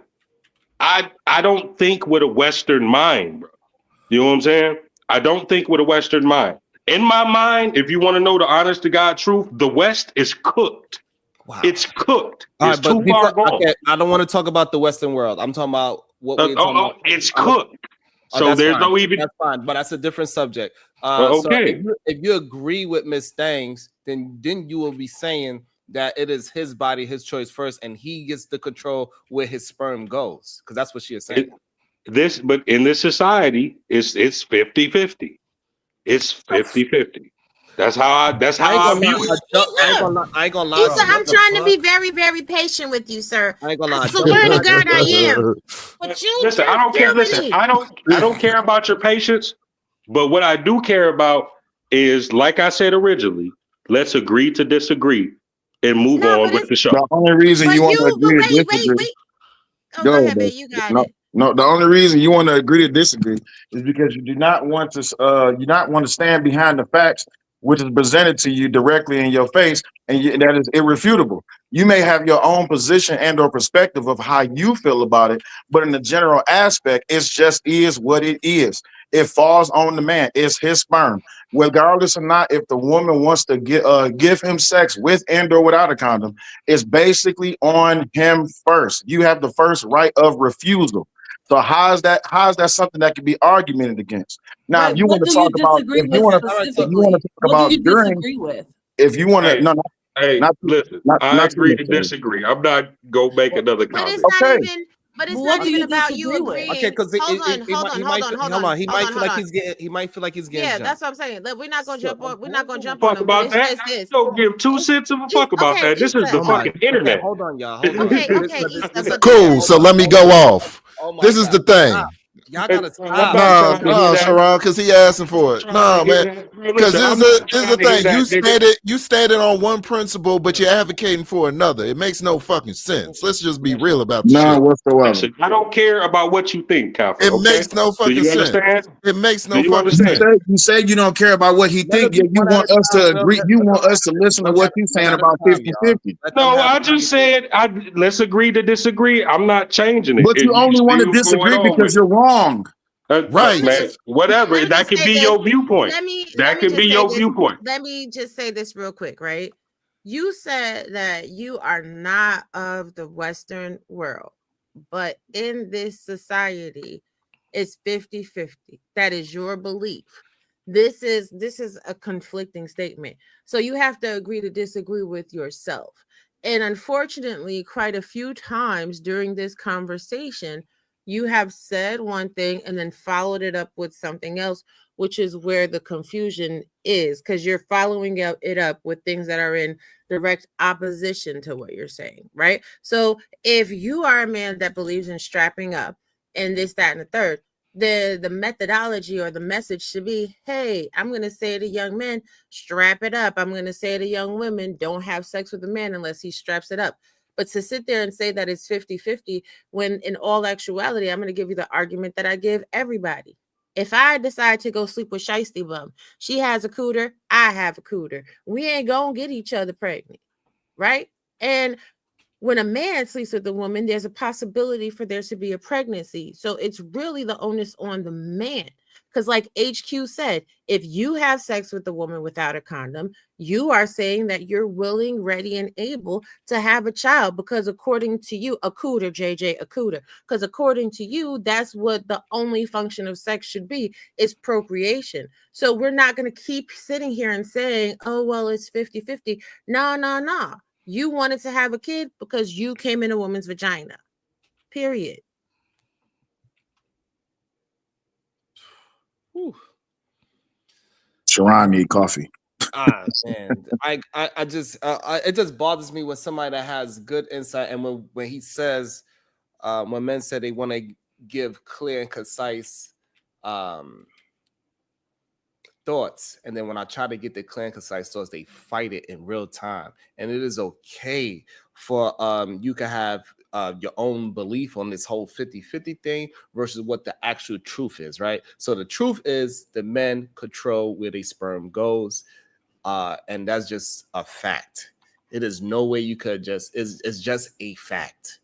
I don't think with a Western mind, bro. You know what I'm saying? I don't think with a Western mind. In my mind, if you want to know the honest to God truth, the West is cooked. Wow. It's cooked. All It's right, too far gone. Okay, I don't want to talk about the Western world. I'm talking about what we're talking about. It's cooked. So there's no even. That's fine, but that's a different subject. Okay. So if you agree with Miss Thangs, then you will be saying that it is his body, his choice first, and he gets the control where his sperm goes, because that's what she is saying. But in this society, it's 50-50. It's 50-50. That's how I view it. I ain't gonna lie. Issa, I'm trying to be very, very patient with you, sir. I ain't gonna lie. Security guard I am. But you listen, I don't care. Listen, I don't care about your patience. But what I do care about is, like I said originally, let's agree to disagree and move on with the show. The only reason you want to agree to disagree. Go ahead, babe. You got it. No, the only reason you want to agree to disagree is because you do not want to stand behind the facts which is presented to you directly in your face, and that is irrefutable. You may have your own position and or perspective of how you feel about it, but in the general aspect, it just is what it is. It falls on the man. It's his sperm. Regardless or not, if the woman wants to give him sex with and or without a condom, it's basically on him first. You have the first right of refusal. So how is that something that can be argumented against? Now, Right. if you What want to do talk you about, disagree with specifically? What do you disagree with? if you want to, Hey, no, listen, not I too agree much. to disagree. I'm not gonna make another But it's comment. not even. But it's What not do even you about you disagree with? agreeing. Okay, because Hold on. he might feel like he's getting Yeah, jumped. that's what I'm saying. Look, we're not gonna jump on. We're not gonna jump on Fuck him. But about it's that. just this. Don't give 2 cents of a fuck about Okay, that. This is the Issa. fucking Okay, internet. hold on, y'all. Hold on. Okay, Issa. But Cool. So let me go off. Oh my This is God. the thing. Y'all gotta I'm stop. not trying to hear No, that. Sharon, because he asking for it. No, man. Because Listen, this I'm is not the trying to hear thing. that. You stated on one principle, but you're advocating for another. It makes no fucking sense. Let's just be real about the None shit. whatsoever. Listen, I don't care about what you think, Alfred. It Okay? makes no Do fucking you sense. understand? It makes no Do you fucking understand? sense. You say you don't care about what he think. Yeah, you want us to agree. You want us to listen to what you're saying about 50-50. No, I just said let's agree to disagree. I'm not changing it. But you You only want to still going disagree on because with you're wrong. Right. man. Whatever. Let me That just could say be this. your viewpoint. Let me That could be just say your this. viewpoint. Let me just say this real quick, right? You said that you are not of the Western world, but in this society, it's 50-50. That is your belief. This is a conflicting statement. So you have to agree to disagree with yourself. And unfortunately, quite a few times during this conversation, you have said one thing and then followed it up with something else, which is where the confusion is, because you're following it up with things that are in direct opposition to what you're saying, right? So if you are a man that believes in strapping up and this, that, and the third, the methodology or the message should be, hey, I'm going to say to young men, strap it up. I'm going to say to young women, don't have sex with a man unless he straps it up. But to sit there and say that it's 50-50, when in all actuality, I'm going to give you the argument that I give everybody. If I decide to go sleep with Shiesty Bum, she has a cooter, I have a cooter. We ain't going to get each other pregnant, right? And when a man sleeps with a woman, there's a possibility for there to be a pregnancy. So it's really the onus on the man. Because like HQ said, if you have sex with a woman without a condom, you are saying that you're willing, ready, and able to have a child because according to you, a cooter, JJ, a cooter, because according to you, that's what the only function of sex should be, is procreation. So we're not going to keep sitting here and saying, oh, well, it's 50-50. No. You wanted to have a kid because you came in a woman's vagina. Period. Sharon need coffee. Man, I just it just bothers me when somebody that has good insight, and when he says when men say they want to give clear and concise thoughts, and then when I try to get the clear and concise thoughts, they fight it in real time. And it is okay for you can have your own belief on this whole 50-50 thing versus what the actual truth is, right? So the truth is the men control where their sperm goes, and that's just a fact. It is no way you could it's just a fact.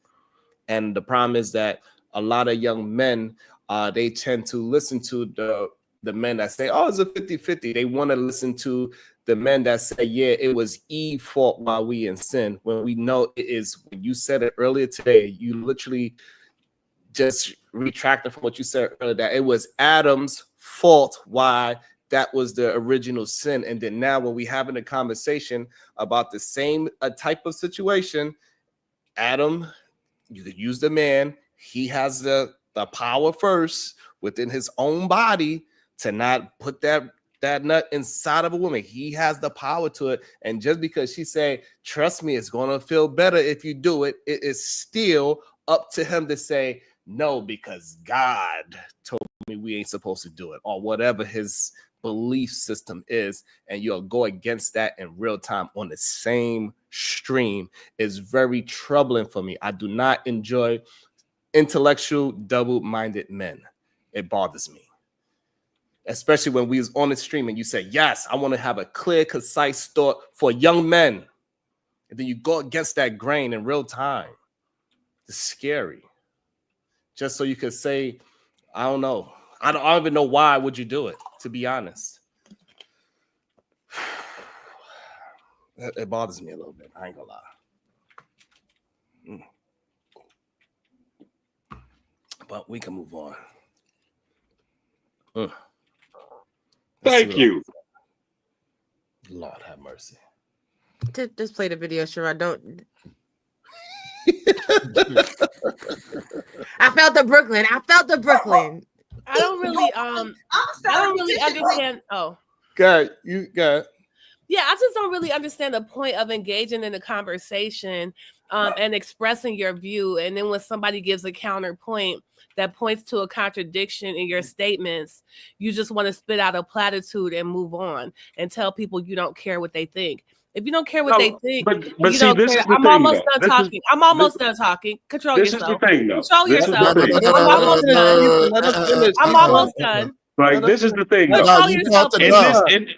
And the problem is that a lot of young men they tend to listen to the men that say, oh, it's a 50-50. They want to listen to the men that say, yeah, it was Eve's fault while we in sin, when we know it is. When you said it earlier today, you literally just retracted from what you said earlier, that it was Adam's fault why that was the original sin. And then now when we having a conversation about the same type of situation, Adam, you could use the man, he has the power first within his own body to not put that nut inside of a woman. He has the power to it. And just because she say, trust me, it's going to feel better if you do it, it is still up to him to say no, because God told me we ain't supposed to do it, or whatever his belief system is, and you'll go against that in real time on the same stream, is very troubling for me. I do not enjoy intellectual double-minded men. It bothers me. especially when we was on the stream and you said, yes, I want to have a clear, concise thought for young men. And then you go against that grain in real time. It's scary. Just so you could say, I don't know. I don't even know why would you do it, to be honest. It bothers me a little bit. I ain't gonna lie. But we can move on. Thank you. Lord have mercy. Just play the video, sure. I don't. I felt the Brooklyn. I don't really understand. Oh, God, you got. Yeah, I just don't really understand the point of engaging in a conversation and expressing your view. And then when somebody gives a counterpoint that points to a contradiction in your statements, you just want to spit out a platitude and move on and tell people you don't care what they think. If you don't care what they think, but you see, don't this care. is the I'm thing, almost though. done talking. I'm almost done talking. Control This yourself. is the thing, though. Control This is the yourself. thing. I'm almost done. Let us finish. I'm almost done. Like, this is the thing, though. Control yourself.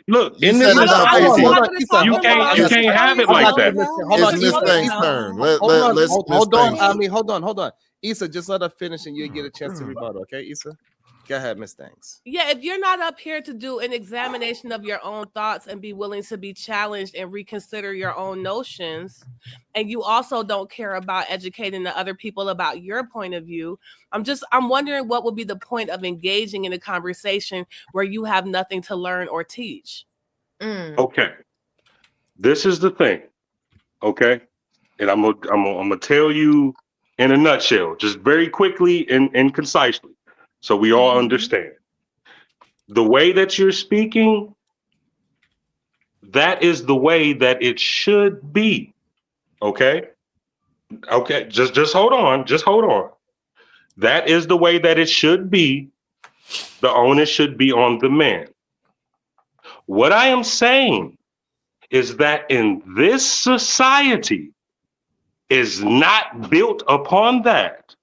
Look, You in said this enough. society, Hold on, you can't have it like that. It's Miss Thing's turn. Let's hold on. I mean, hold on. Issa, just let her finish and you get a chance to rebuttal, okay, Issa? Go ahead, Miss Things. Yeah, if you're not up here to do an examination of your own thoughts and be willing to be challenged and reconsider your own notions, and you also don't care about educating the other people about your point of view, I'm wondering what would be the point of engaging in a conversation where you have nothing to learn or teach. Okay. This is the thing. Okay. And I'm gonna tell you in a nutshell, just very quickly and concisely, so we all understand. The way that you're speaking, that is the way that it should be. Okay. Okay. Just hold on. Just hold on. That is the way that it should be. The onus should be on the man. What I am saying is that in this society is not built upon that.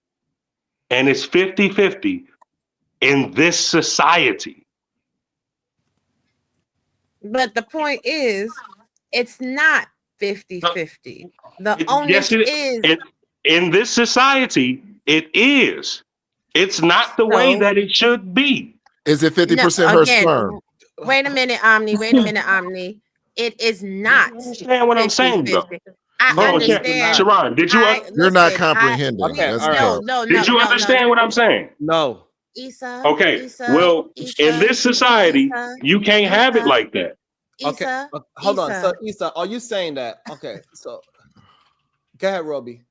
And it's 50-50 in this society. But the point is, it's not 50-50. The onus Yes, it is. In this society, it is. It's not the way that it should be. Is it 50% her again, sperm? Wait a minute, Omni. It is not. You understand what I'm saying, though? I understand. Sharon, did you? You're not comprehending. Okay, That's all right. tough. No, Did you understand what I'm saying? No. Issa. Okay. Issa, Well, Issa, in this society, Issa, you can't have it like that. Okay. Issa, Hold on. Issa. So, Issa, are you saying that? Okay. So, go ahead, Roby.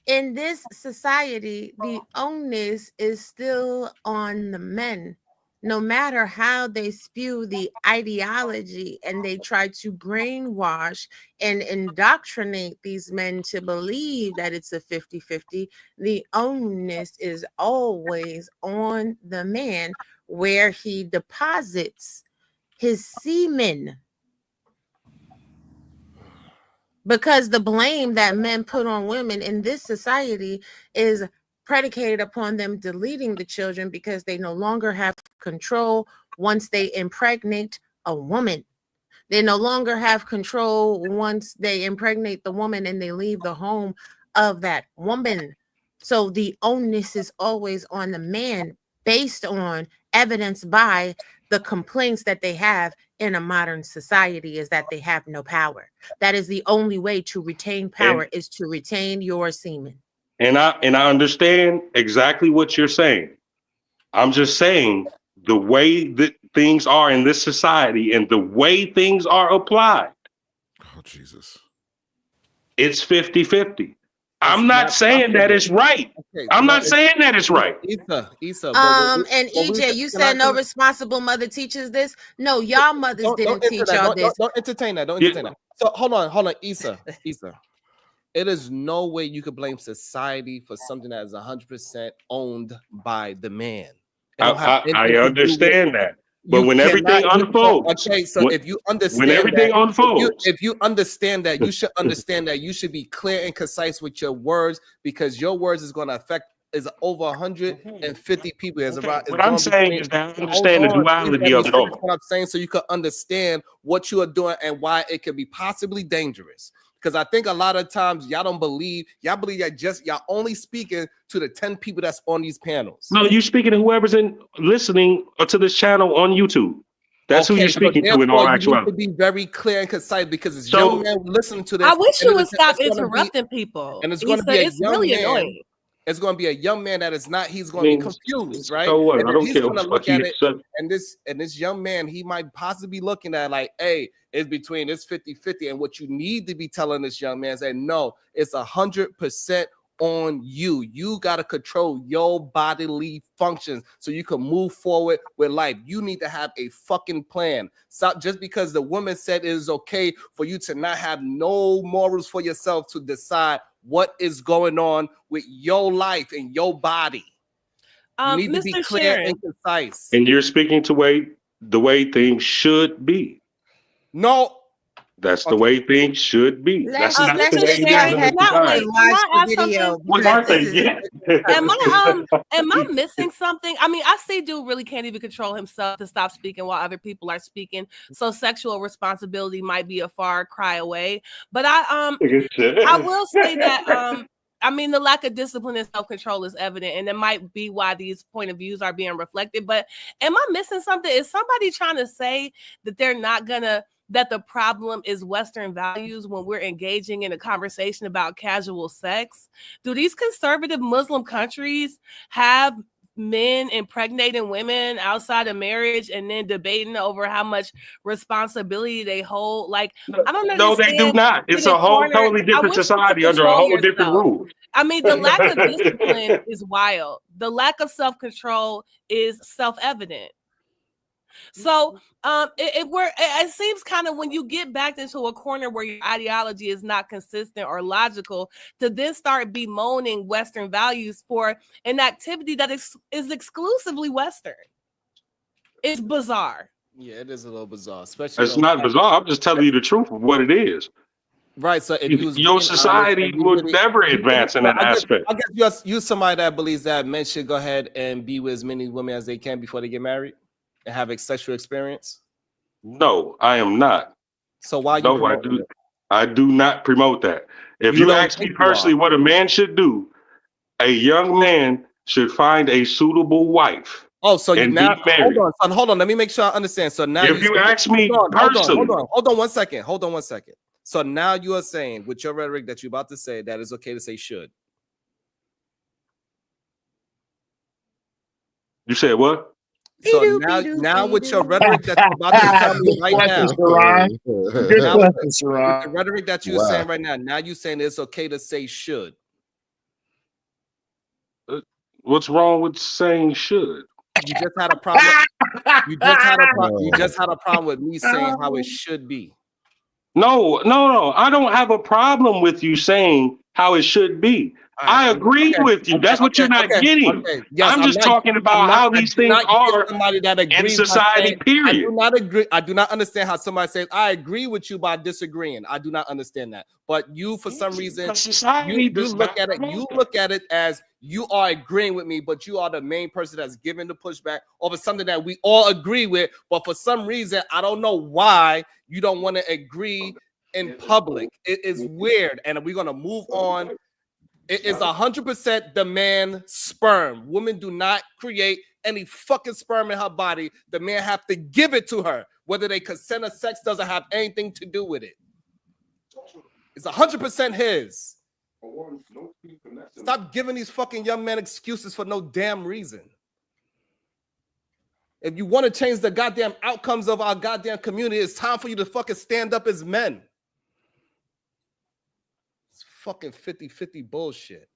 In this society, the onus is still on the men. No matter how they spew the ideology and they try to brainwash and indoctrinate these men to believe that it's a 50-50, the onus is always on the man where he deposits his semen. Because the blame that men put on women in this society is predicated upon them deleting the children because they no longer have control once they impregnate a woman. They no longer have control once they impregnate the woman and they leave the home of that woman. So the onus is always on the man based on evidence by the complaints that they have in a modern society is that they have no power. That is the only way to retain power, is to retain your semen. And I understand exactly what you're saying. I'm just saying the way that things are in this society and the way things are applied. Oh, Jesus. It's 50-50. I'm not saying that it's right. Okay, I'm not saying that it's right. Issa. And EJ, you said no responsible mother teaches this. No, y'all mothers didn't teach y'all this. Don't entertain that. Don't entertain that. So hold on, Issa. It is no way you could blame society for something that is 100% owned by the man. I understand that. But when everything unfolds, okay, so if you understand when everything unfolds, if you understand that, you should understand that you should be clear and concise with your words, because your words is going to affect is over 150 people. It's around. It's What I'm going saying between. is that I Hold understand the on, duality of it that's all. what I'm saying, so you can understand what you are doing and why it could be possibly dangerous. Because I think a lot of times y'all don't believe. Y'all believe that just y'all only speaking to the 10 people that's on these panels. No, you speaking to whoever's listening to this channel on YouTube. That's who you're speaking to in all you need to actuality. be very clear and concise because it's So- young men listening to this. I wish and you would it's stop gonna be- interrupting people. And it's going to be a It's young really man. annoying. It's going to be a young man that is not. He's going to be confused, right? So what? And I then don't he's care going to what look he at it, said. and this young man, he might possibly be looking at like, hey, it's between this 50-50, and what you need to be telling this young man is that no, it's 100% on you. You got to control your bodily functions so you can move forward with life. You need to have a fucking plan. Stop just because the woman said it is okay for you to not have no morals for yourself to decide what is going on with your life and your body. You need to be Mr. clear Sharon. and concise. And you're speaking to the way things should be. No. That's the way things should be. That's not the way it is in the society. Can I ask something? What are they? Yeah. Am I missing something? I mean, I see dude really can't even control himself to stop speaking while other people are speaking. So sexual responsibility might be a far cry away. But I will say that I mean, the lack of discipline and self-control is evident, and it might be why these point of views are being reflected. But am I missing something? Is somebody trying to say that that the problem is Western values when we're engaging in a conversation about casual sex? Do these conservative Muslim countries have men impregnating women outside of marriage and then debating over how much responsibility they hold? Like, I don't No, they do not. It's a whole totally different society under a whole different rule. I mean, the lack of discipline is wild. The lack of self-control is self-evident. So it seems kind of when you get backed into a corner where your ideology is not consistent or logical, to then start bemoaning Western values for an activity that is exclusively Western. It's bizarre. Yeah, it is a little bizarre, especially. It's not bizarre. I'm just telling you the truth of what it is. Right. So if your society would never advance in that aspect. I guess you're somebody that believes that men should go ahead and be with as many women as they can before they get married and have a sexual experience. No, I am not. So why no, I do not promote that. If you ask me personally what a man should do, a young man should find a suitable wife. Oh, so you now hold on. Let me make sure I understand. So now if you ask me personally, hold on 1 second. Hold on 1 second. So now you are saying with your rhetoric that you're about to say that it's okay to say should. You said what? So now with your rhetoric that you're about to tell me right now, the rhetoric that you're saying right now you're saying it's okay to say should. What's wrong with saying should? You just had a problem. You just had a problem with me saying how it should be. No. I don't have a problem with you saying how it should be. I agree with you. That's what you're not getting. Yes, I'm just talking about how these things are in society, period. I do not understand how somebody says, I agree with you by disagreeing. I do not understand that. But you, for some reason, you look at it as you are agreeing with me, but you are the main person that's giving the pushback over something that we all agree with. But for some reason, I don't know why you don't want to agree in public. It is weird. And we're going to move on. It is 100% the man's sperm. Women do not create any fucking sperm in her body. The man have to give it to her. Whether they consent or sex doesn't have anything to do with it. It's 100% his. Stop giving these fucking young men excuses for no damn reason. If you want to change the goddamn outcomes of our goddamn community, it's time for you to fucking stand up as men. Fucking 50-50 bullshit.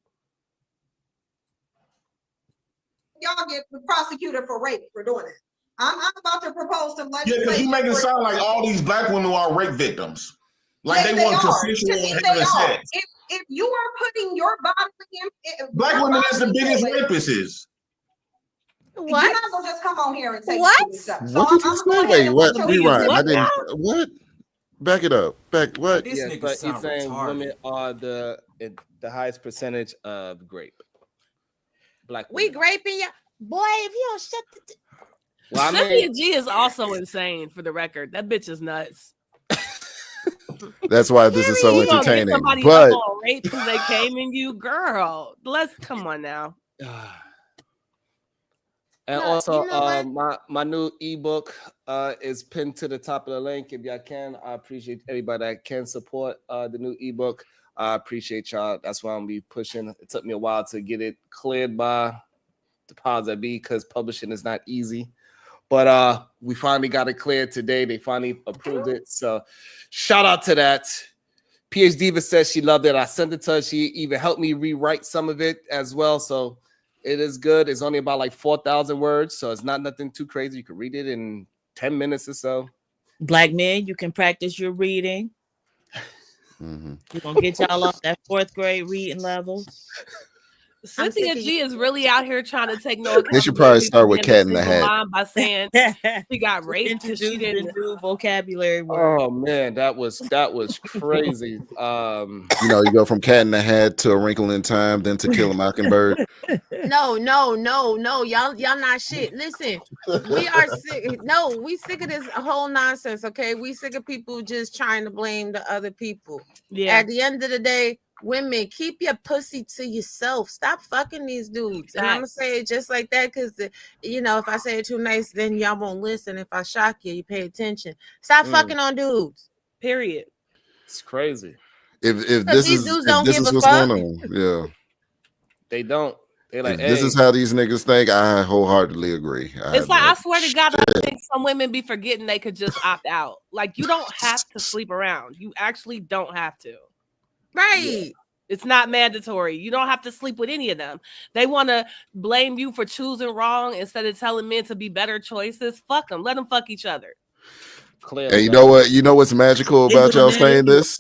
Y'all get prosecuted for rape for doing it. I'm about to propose some legislation. Yeah, because you make it sound like all these black women are rape victims. Like they want consensual having sex. If you are putting your body in, black women is the biggest rapists. What? You're not gonna just come on here and say stuff. What did you say? Wait, what? Rewind. I didn't. What? Back it up. Back what? Yes, but he's saying women are the highest percentage of grape. black We women. graping ya, boy. If you don't shut the. Well, I Cynthia mean, G is also insane. For the record, that bitch is nuts. That's why this is so You gonna get entertaining. somebody up But on rape because they came in you, girl? Let's come on now. And No, also, you know what? my new ebook is pinned to the top of the link. If y'all can, I appreciate everybody that can support the new ebook. I appreciate y'all. That's why I'm gonna be pushing. It took me a while to get it cleared by the powers that be because publishing is not easy. But we finally got it cleared today. They finally approved it. So shout out to that. PhD Diva says she loved it. I sent it to her. She even helped me rewrite some of it as well. So it is good. It's only about like 4,000 words. So it's not nothing too crazy. You can read it in 10 minutes or so. Black men, you can practice your reading. We're gonna get y'all off that 4th grade reading level. Cynthia G is really out here trying to take no they should probably accountability start for with being a Cat in the single Hat. mom by saying she got raped because she Introduce didn't. the new vocabulary word. Oh man, that was crazy. You go from Cat in the Hat to A Wrinkle in Time, then To Kill a Mockingbird. No. Y'all not shit. Listen, we are sick. No, we sick of this whole nonsense. Okay, we sick of people just trying to blame the other people. Yeah. At the end of the day, women, keep your pussy to yourself. Stop fucking these dudes. And I'm gonna say it just like that because if I say it too nice, then y'all won't listen. If I shock you, you pay attention. Stop fucking on dudes. Period. It's crazy. If this these is dudes don't give a what's fuck. going on, yeah. They don't. They're like, If this is how these niggas think, I wholeheartedly agree. It's like I swear to God, I think some women be forgetting they could just opt out. Like you don't have to sleep around. You actually don't have to. Right. It's not mandatory. You don't have to sleep with any of them. They want to blame you for choosing wrong instead of telling men to be better choices. Fuck them. Let them fuck each other. Clearly. And you know what? You know what's magical about y'all saying this?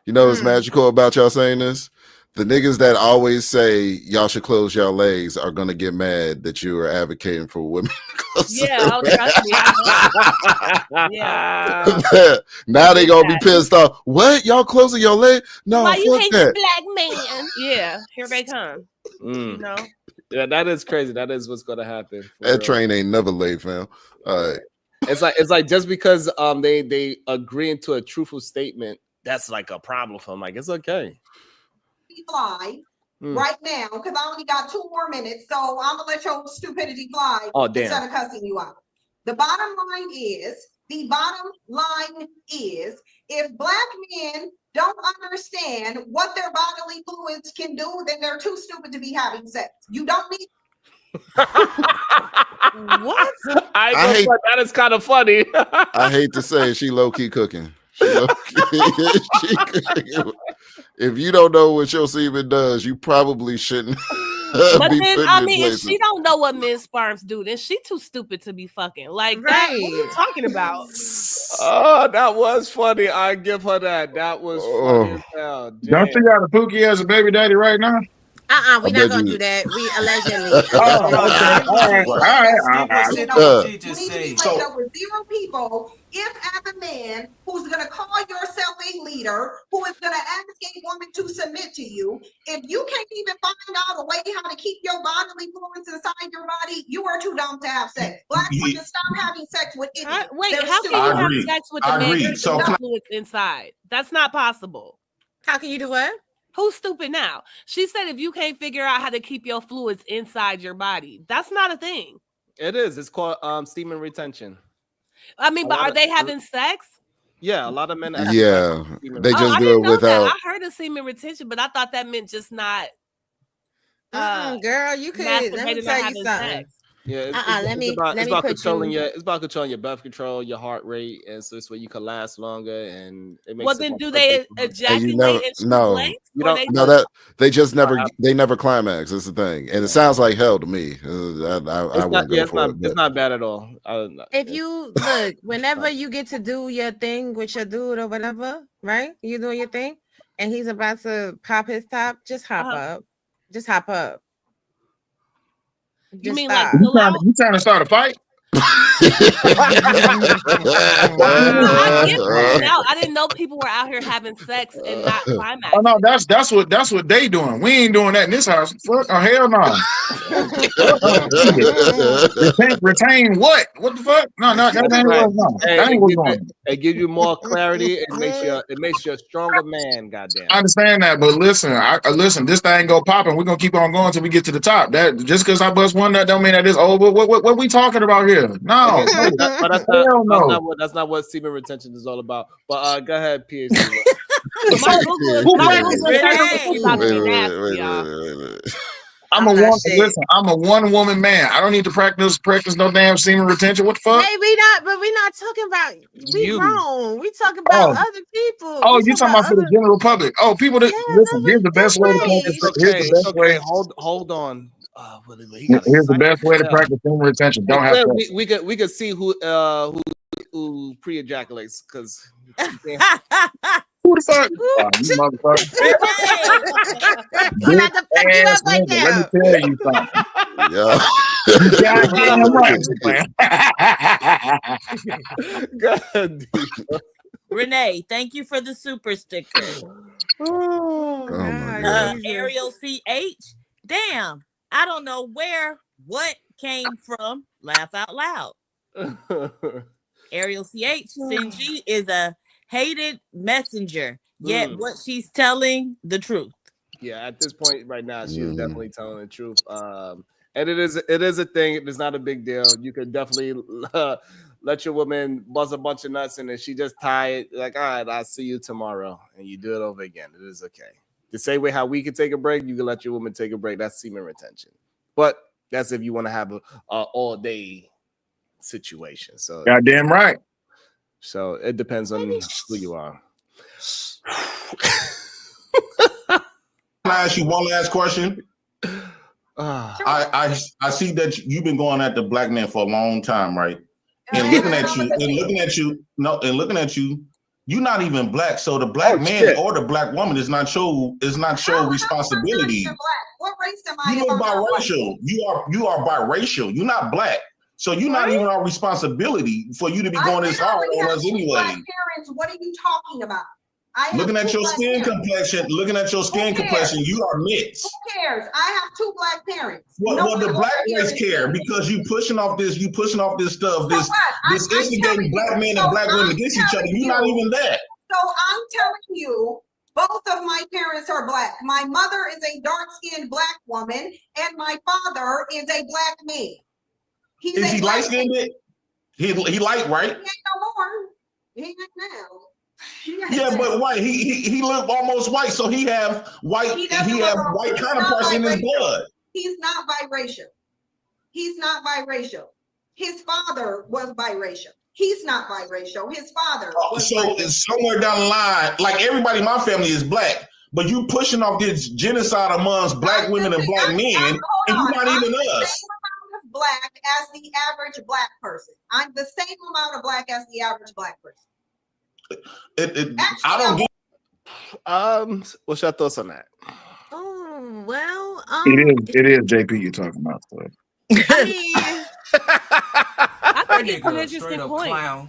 You know what's magical about y'all saying this? The niggas that always say y'all should close your legs are gonna get mad that you are advocating for women. Yeah, trust me. I know. Yeah. Now they gonna be pissed off. What? Y'all closing your leg? No, Why you fuck hate that. the black man? Yeah, here they come. You know. Yeah, that is crazy. That is what's gonna happen. That train ain't never late, fam. All right. It's like just because they agree into a truthful statement, that's like a problem for them. Like it's okay. Fly right now because I only got 2 more minutes, so I'm gonna let your stupidity fly instead of cussing you out. The bottom line is if black men don't understand what their bodily fluids can do, then they're too stupid to be having sex. You don't need what? That is kind of funny. I hate to say it, she low-key cooking. She cooking. If you don't know what your semen does, you probably shouldn't. But then, I mean, if she don't know what men's sperms do, then she too stupid to be fucking. Like that. What are you talking about? Oh, that was funny. I give her that. That was funny as hell. Don't you got a Pookie as a baby daddy right now? We're not gonna do that. We allegedly. With 0 people, if as a man who's gonna call yourself a leader, who is gonna ask a woman to submit to you, if you can't even find out a way how to keep your bodily fluids inside your body, you are too dumb to have sex. Black women, stop having sex with idiots. Wait, They're how can you have sex with the man agree. who's fluids inside? That's not possible. How can you do what? Who's stupid now? She said if you can't figure out how to keep your fluids inside your body, that's not a thing. It is. It's called semen retention. I mean, but are they having sex? Yeah, a lot of men. Yeah, they just I do didn't it know without. that. I heard of semen retention, but I thought that meant just not. Girl, you could. Let me tell you something. Yeah, let me about put controlling you. it's about controlling your birth control, your heart rate, and so this way you can last longer. And it makes. Well, then do they ejaculate in No, blanks? they just never climax. That's the thing, and it sounds like hell to me. I wouldn't go for it. It's not bad at all. If you look, whenever you get to do your thing with your dude or whatever, right? You doing your thing, and he's about to pop his top, just hop up. Just hop up. You mean like you trying to start a fight? I get that. Now I didn't know people were out here having sex and not climaxing. Oh no, that's what they doing. We ain't doing that in this house. Fuck, oh hell no. retain what? What the fuck? No, that ain't Right. what's on. Hey, That ain't what's on. it gives you more clarity. It makes you a stronger man. Goddamn. I understand that, but listen, listen. This thing go popping. We're gonna keep on going until we get to the top. That just because I bust one, that don't mean that it's over. What we talking about here? No, Okay, that's not what semen retention is all about. But go ahead, PhD. I'm a one. Listen, I'm a one-woman man. I don't need to practice no damn semen retention. What the fuck? Hey, we're not talking about we grown. We talking about other people. Oh, you talking about for the general public? Oh, people that listen. Here's the best way to practice. Here's the best way. Hold on. Here's the best way to practice semen retention. Don't have sex. We could see who pre-ejaculates because. Who the fuck? You motherfucker. Let me tell you something. Goddamn right. Renee, thank you for the super sticker. Ariel CH. Damn, I don't know what came from. Laugh out loud. Ariel CH. G is a hated messenger, yet what she's telling the truth. Yeah, at this point right now, she is definitely telling the truth. And it is a thing. It's not a big deal. You could definitely let your woman buzz a bunch of nuts and then she just tired. Like, all right, I'll see you tomorrow, and you do it over again. It is okay. The same way how we can take a break, you can let your woman take a break. That's semen retention. But that's if you want to have a all day situation. So goddamn right. So it depends on who you are. Can I ask you one last question? I see that you've been going at the black man for a long time, right? And looking at you, you're not even black. So the black man or the black woman is not show responsibility. What race am I? You are biracial. You are biracial. You're not black. So you're not even our responsibility for you to be going this hard on us anyway. Parents, what are you talking about? Looking at your skin complexion, you are mixed. Who cares? I have 2 black parents. Well, the black race care because you pushing off this stuff, this instigating black men and black women against each other. You're not even that. So I'm telling you, both of my parents are black. My mother is a dark-skinned black woman, and my father is a black man. Is he light-skinned? He light, right? He ain't no more. He ain't now. Yeah, but white. He look almost white, so he have white. He have white counterparts in his blood. He's not biracial. His father was biracial. He's not biracial. His father. So somewhere down the line, like everybody in my family is black, but you pushing off this genocide amongst black women and black men, and you're not even us. Black as the average black person. I'm the same amount of black as the average black person. I don't get. What's your thoughts on that? Oh well, it is JP you're talking about. So. I mean, I think it's an interesting point.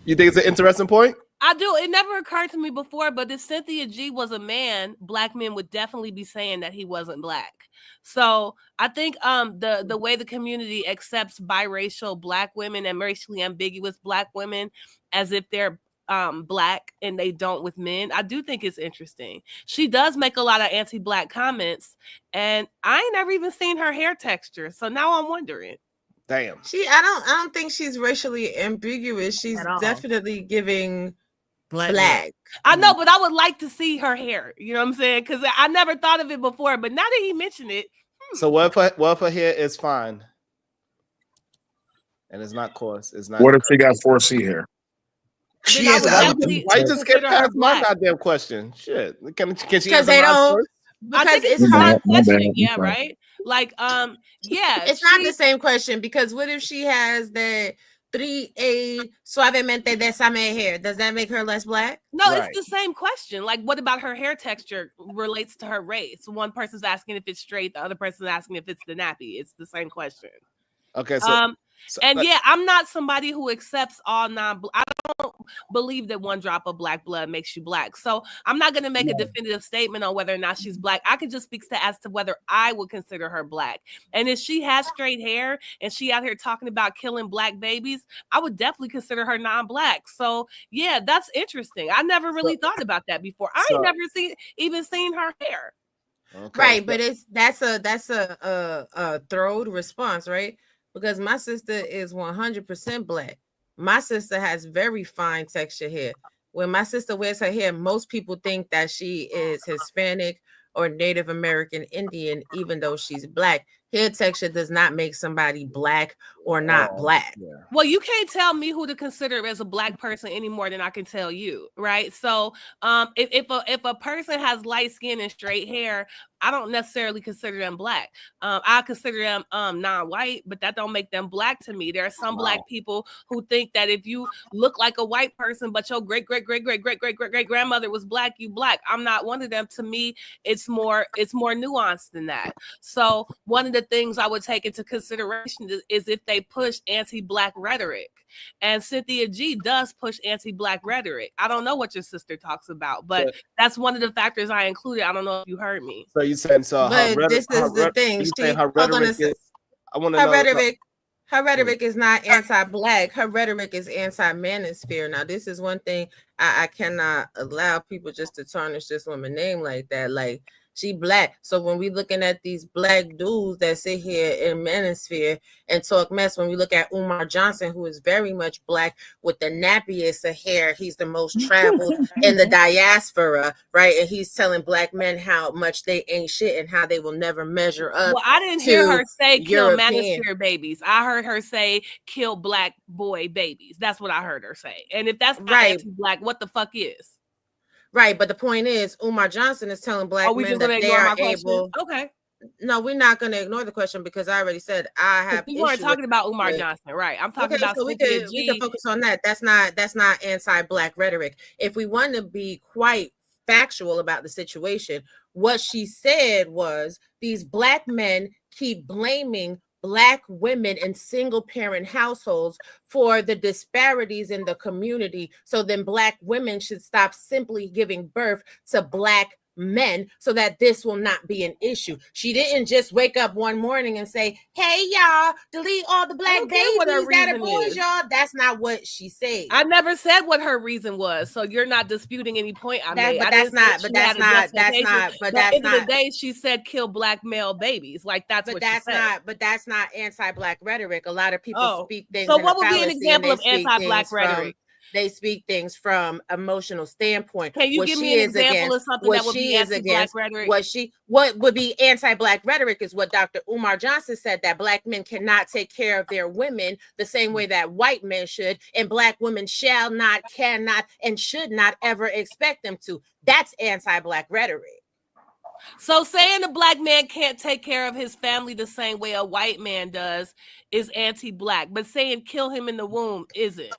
You think it's an interesting point? I do. It never occurred to me before, but if Cynthia G was a man, black men would definitely be saying that he wasn't black. So I think the way the community accepts biracial black women and racially ambiguous black women as if they're black and they don't with men, I do think it's interesting. She does make a lot of anti-black comments, and I ain't never even seen her hair texture. So now I'm wondering. Damn. I don't think she's racially ambiguous. She's definitely giving black. I know, but I would like to see her hair. You know what I'm saying? Because I never thought of it before, but now that he mentioned it. So what if her hair is fine? And it's not coarse. It's not. What if she got 4C hair? She is. Why you just get past my goddamn question? Shit. Can she? Because they don't. I think it's a hard question. Yeah, right. Like, yeah. It's not the same question because what if she has the 3A suavemente desame hair? Does that make her less black? No, it's the same question. Like, what about her hair texture relates to her race? One person's asking if it's straight, the other person's asking if it's the nappy. It's the same question. Okay, so And yeah, I'm not somebody who accepts all I don't believe that one drop of black blood makes you black. So I'm not going to make a definitive statement on whether or not she's black. I could just speak as to whether I would consider her black. And if she has straight hair and she out here talking about killing black babies, I would definitely consider her non-black. So yeah, that's interesting. I never really thought about that before. I ain't never even seen her hair. Okay, right, but that's a throwed response, right? Because my sister is 100% black. My sister has very fine texture hair. When my sister wears her hair, most people think that she is Hispanic or Native American Indian, even though she's black. Hair texture does not make somebody black or not black. Yeah. Well, you can't tell me who to consider as a black person any more than I can tell you, right? So if a person has light skin and straight hair, I don't necessarily consider them black. I consider them non-white, but that don't make them black to me. There are some black people who think that if you look like a white person, but your great grandmother was black, you black. I'm not one of them. To me, it's more nuanced than that. So one of the things I would take into consideration is if they push anti-black rhetoric. And Cynthia G does push anti-black rhetoric. I don't know what your sister talks about, but that's one of the factors I included. I don't know if you heard me. So you saying this is the thing. Her rhetoric is not anti-black. Her rhetoric is anti-manosphere. Now, this is one thing I cannot allow people just to tarnish this woman's name like that. Like, she black. So when we looking at these black dudes that sit here in manosphere and talk mess, when we look at Umar Johnson, who is very much black with the nappiest of hair, he's the most traveled in the diaspora, right? And he's telling black men how much they ain't shit and how they will never measure up. Well, I didn't hear her say kill manosphere babies. I heard her say kill black boy babies. That's what I heard her say. And if that's not anti-black, what the fuck is? Right, but the point is, Umar Johnson is telling black men that they are able. Okay. No, we're not going to ignore the question because I already said I have. You weren't talking about Umar Johnson, right? I'm talking about. So we can focus on that. That's not anti-black rhetoric. If we want to be quite factual about the situation, what she said was these black men keep blaming Black women in single parent households for the disparities in the community. So then Black women should stop simply giving birth to Black men so that this will not be an issue. She didn't just wake up one morning and say, hey, y'all, delete all the Black babies that are boys, y'all. That's not what she said. I never said what her reason was. So you're not disputing any point I made. But that's not. But at the end of the day, she said kill Black male babies. Like that's what she said. But that's not anti-Black rhetoric. A lot of people speak things. So what would be an example of anti-Black rhetoric? They speak things from emotional standpoint. Can you give me an example of something that would be anti-Black rhetoric? What would be anti-Black rhetoric is what Dr. Umar Johnson said, that Black men cannot take care of their women the same way that white men should, and Black women shall not, cannot, and should not ever expect them to. That's anti-Black rhetoric. So saying a Black man can't take care of his family the same way a white man does is anti-Black, but saying kill him in the womb isn't.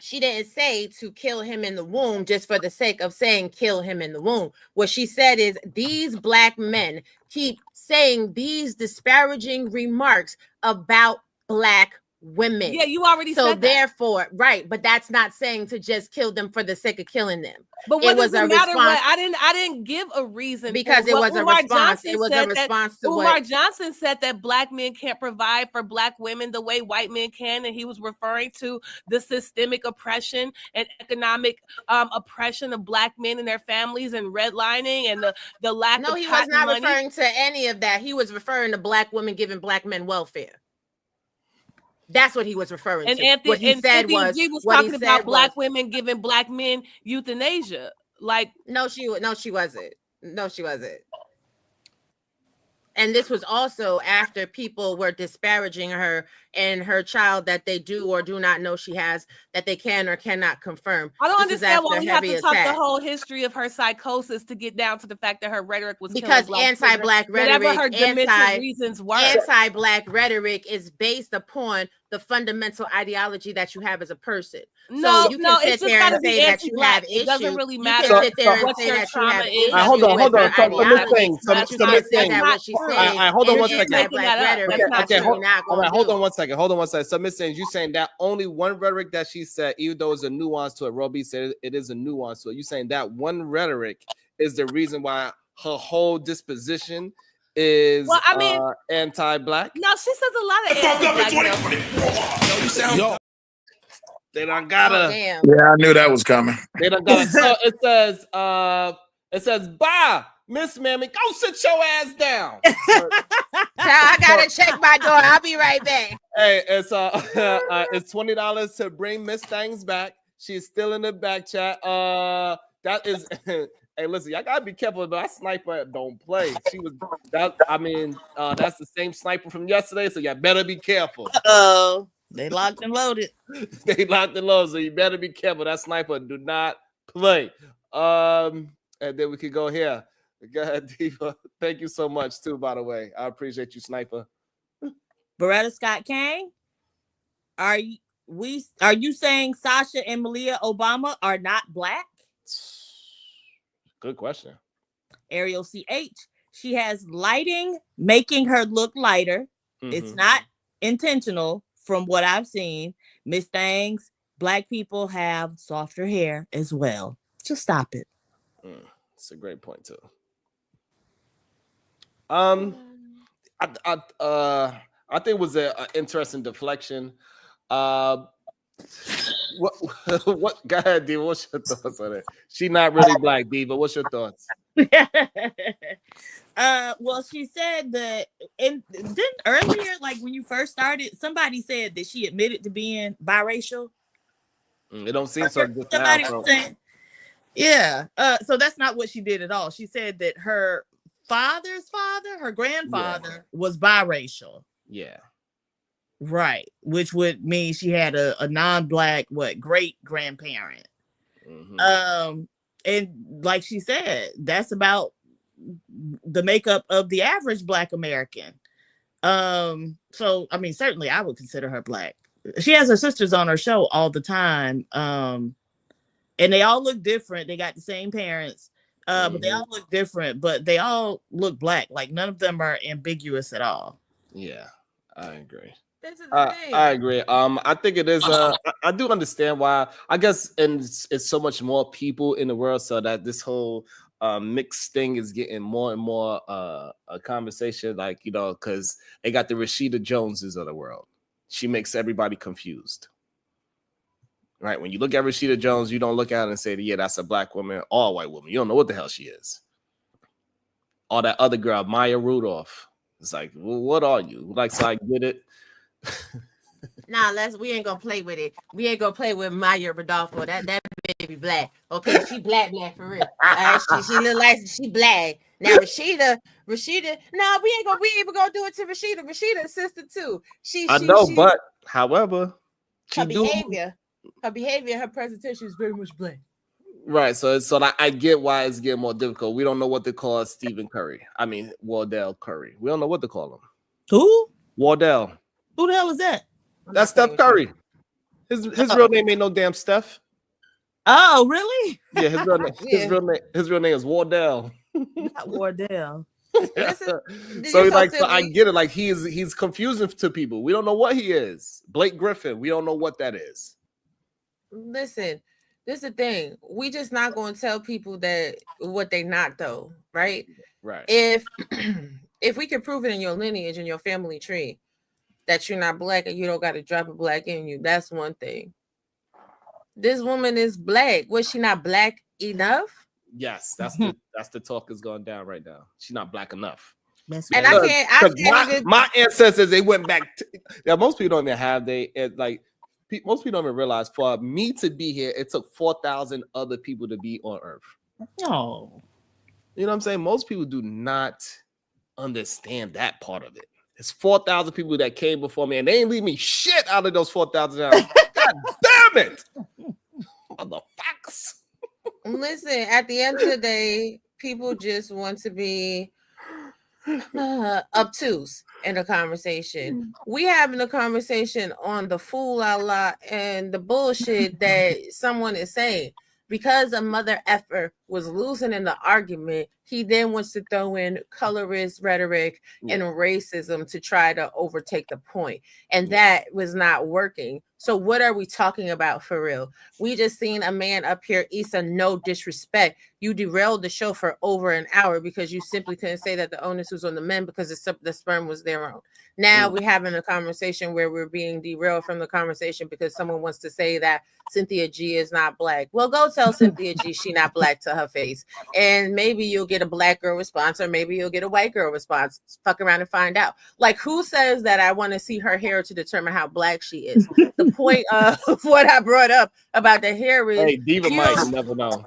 She didn't say to kill him in the womb just for the sake of saying kill him in the womb. What she said is these Black men keep saying these disparaging remarks about Black women. Yeah, you already said that. So therefore, right, but that's not saying to just kill them for the sake of killing them. But what does it matter? I didn't give a reason because it was a response. It was a response to what Umar Johnson said, that Black men can't provide for Black women the way white men can, and he was referring to the systemic oppression and economic oppression of Black men and their families and redlining and the lack of No, he was not referring to any of that. He was referring to Black women giving Black men welfare. That's what he was referring to. What he said was talking about Black women giving Black men euthanasia. Like, no, she wasn't. No, she wasn't. And this was also after people were disparaging her and her child that they do or do not know she has, that they can or cannot confirm. I don't understand why we have to talk the whole history of her psychosis to get down to the fact that her rhetoric was because anti-Black rhetoric, whatever her dementia reasons were. Anti-Black rhetoric is based upon the fundamental ideology that you have as a person. No, so you can sit it's just there gotta and be say that you have anti-black. It doesn't issue. really You matter can sit there and what say your that you have trauma is. issue hold on, with her So Miss ideology, Thing, but you can't say that what she's saying hold on is one second. anti-black rhetoric. That's what you're not All going right, to hold do. on one second. Hold on one second. So Miss Thing, you saying that only one rhetoric that she said, even though it's a nuance to it. Roby said it is a nuance to it. You saying that one rhetoric is the reason why her whole disposition is anti-black? No, she says a lot of anti-black. They done got her. Damn. Yeah, I knew that was coming. They done got her. So it says, bye, Miss Mammy, go sit your ass down. I gotta check my door. I'll be right back. Hey, it's $20 to bring Miss Things back. She's still in the back chat. That is hey, listen, y'all gotta be careful, but that sniper don't play. She was that that's the same sniper from yesterday, so y'all better be careful. Oh, they locked and loaded. They locked and loaded, so you better be careful. That sniper do not play. And then we could go here. Go ahead, Diva. Thank you so much, too, by the way. I appreciate you, Sniper. Beretta Scott Kane, are you saying Sasha and Malia Obama are not black? Good question. Ariel CH, she has lighting making her look lighter. It's not intentional from what I've seen. Miss Thangs, black people have softer hair as well. Just stop it. It's a great point too. I think it was an interesting deflection. What go ahead, Diva? What's your thoughts on it? She not really black, Diva. What's your thoughts? Well, she said that, and then earlier, like when you first started, somebody said that she admitted to being biracial. It don't seem so good Somebody now, was saying, yeah. So that's not what she did at all. She said that her father's father, her grandfather, was biracial. Yeah. Right. Which would mean she had a non-black, great grandparent. And like she said, that's about the makeup of the average black American. So I mean, certainly I would consider her black. She has her sisters on her show all the time. And they all look different. They got the same parents. But they all look different, but they all look black. Like none of them are ambiguous at all. Yeah, I agree. This is the thing. I agree. I think it is. I do understand why. I guess, and it's so much more people in the world, so that this whole mixed thing is getting more and more a conversation. Like, you know, because they got the Rashida Joneses of the world. She makes everybody confused. Right? When you look at Rashida Jones, you don't look at her and say, yeah, that's a black woman or a white woman. You don't know what the hell she is. Or that other girl, Maya Rudolph. It's like, well, what are you? Like, so I get it. Nah, we ain't gonna play with it. We ain't gonna play with Maya Rodolfo. That baby black. Okay, she black for real. She look like she black. Now Rashida. No, we ain't even gonna do it to Rashida. Rashida's sister too. But however, her behavior, her presentation is very much black. Right. So I get why it's getting more difficult. We don't know what to call Stephen Curry. I mean Wardell Curry. We don't know what to call him. Who? Wardell. Who the hell is that? That's Steph Curry. His real name ain't no damn Steph. Oh, really? Yeah, his real name is Wardell. Not Wardell. So I get it. Like he's confusing to people. We don't know what he is. Blake Griffin. We don't know what that is. Listen, this is the thing. We just not going to tell people that what they not though, right? Right. If we can prove it in your lineage and your family tree that you're not black and you don't got to drop a black in you, that's one thing. This woman is black. Was she not black enough? Yes, that's the talk is going down right now. She's not black enough. And I can't. My ancestors, they went back. Most people don't even have most people don't even realize for me to be here, it took 4,000 other people to be on Earth. No, you know what I'm saying? Most people do not understand that part of it. It's 4,000 people that came before me, and they ain't leave me shit out of those 4,000. God damn it, motherfuckers! Listen, at the end of the day, people just want to be obtuse. in a conversation. We having a conversation on the fool la la and the bullshit that someone is saying. Because a mother effer was losing in the argument, he then wants to throw in colorist rhetoric and racism to try to overtake the point. And that was not working. So what are we talking about for real? We just seen a man up here, Issa, no disrespect. You derailed the show for over an hour because you simply couldn't say that the onus was on the men because the sperm was their own. Now we're having a conversation where we're being derailed from the conversation because someone wants to say that Cynthia G is not black. Well, go tell Cynthia G she not black to her face. And maybe you'll get a black girl response or maybe you'll get a white girl response. Fuck around and find out. Like, who says that I want to see her hair to determine how black she is? The point of what I brought up about the hair is, hey, Diva Mike, you never know.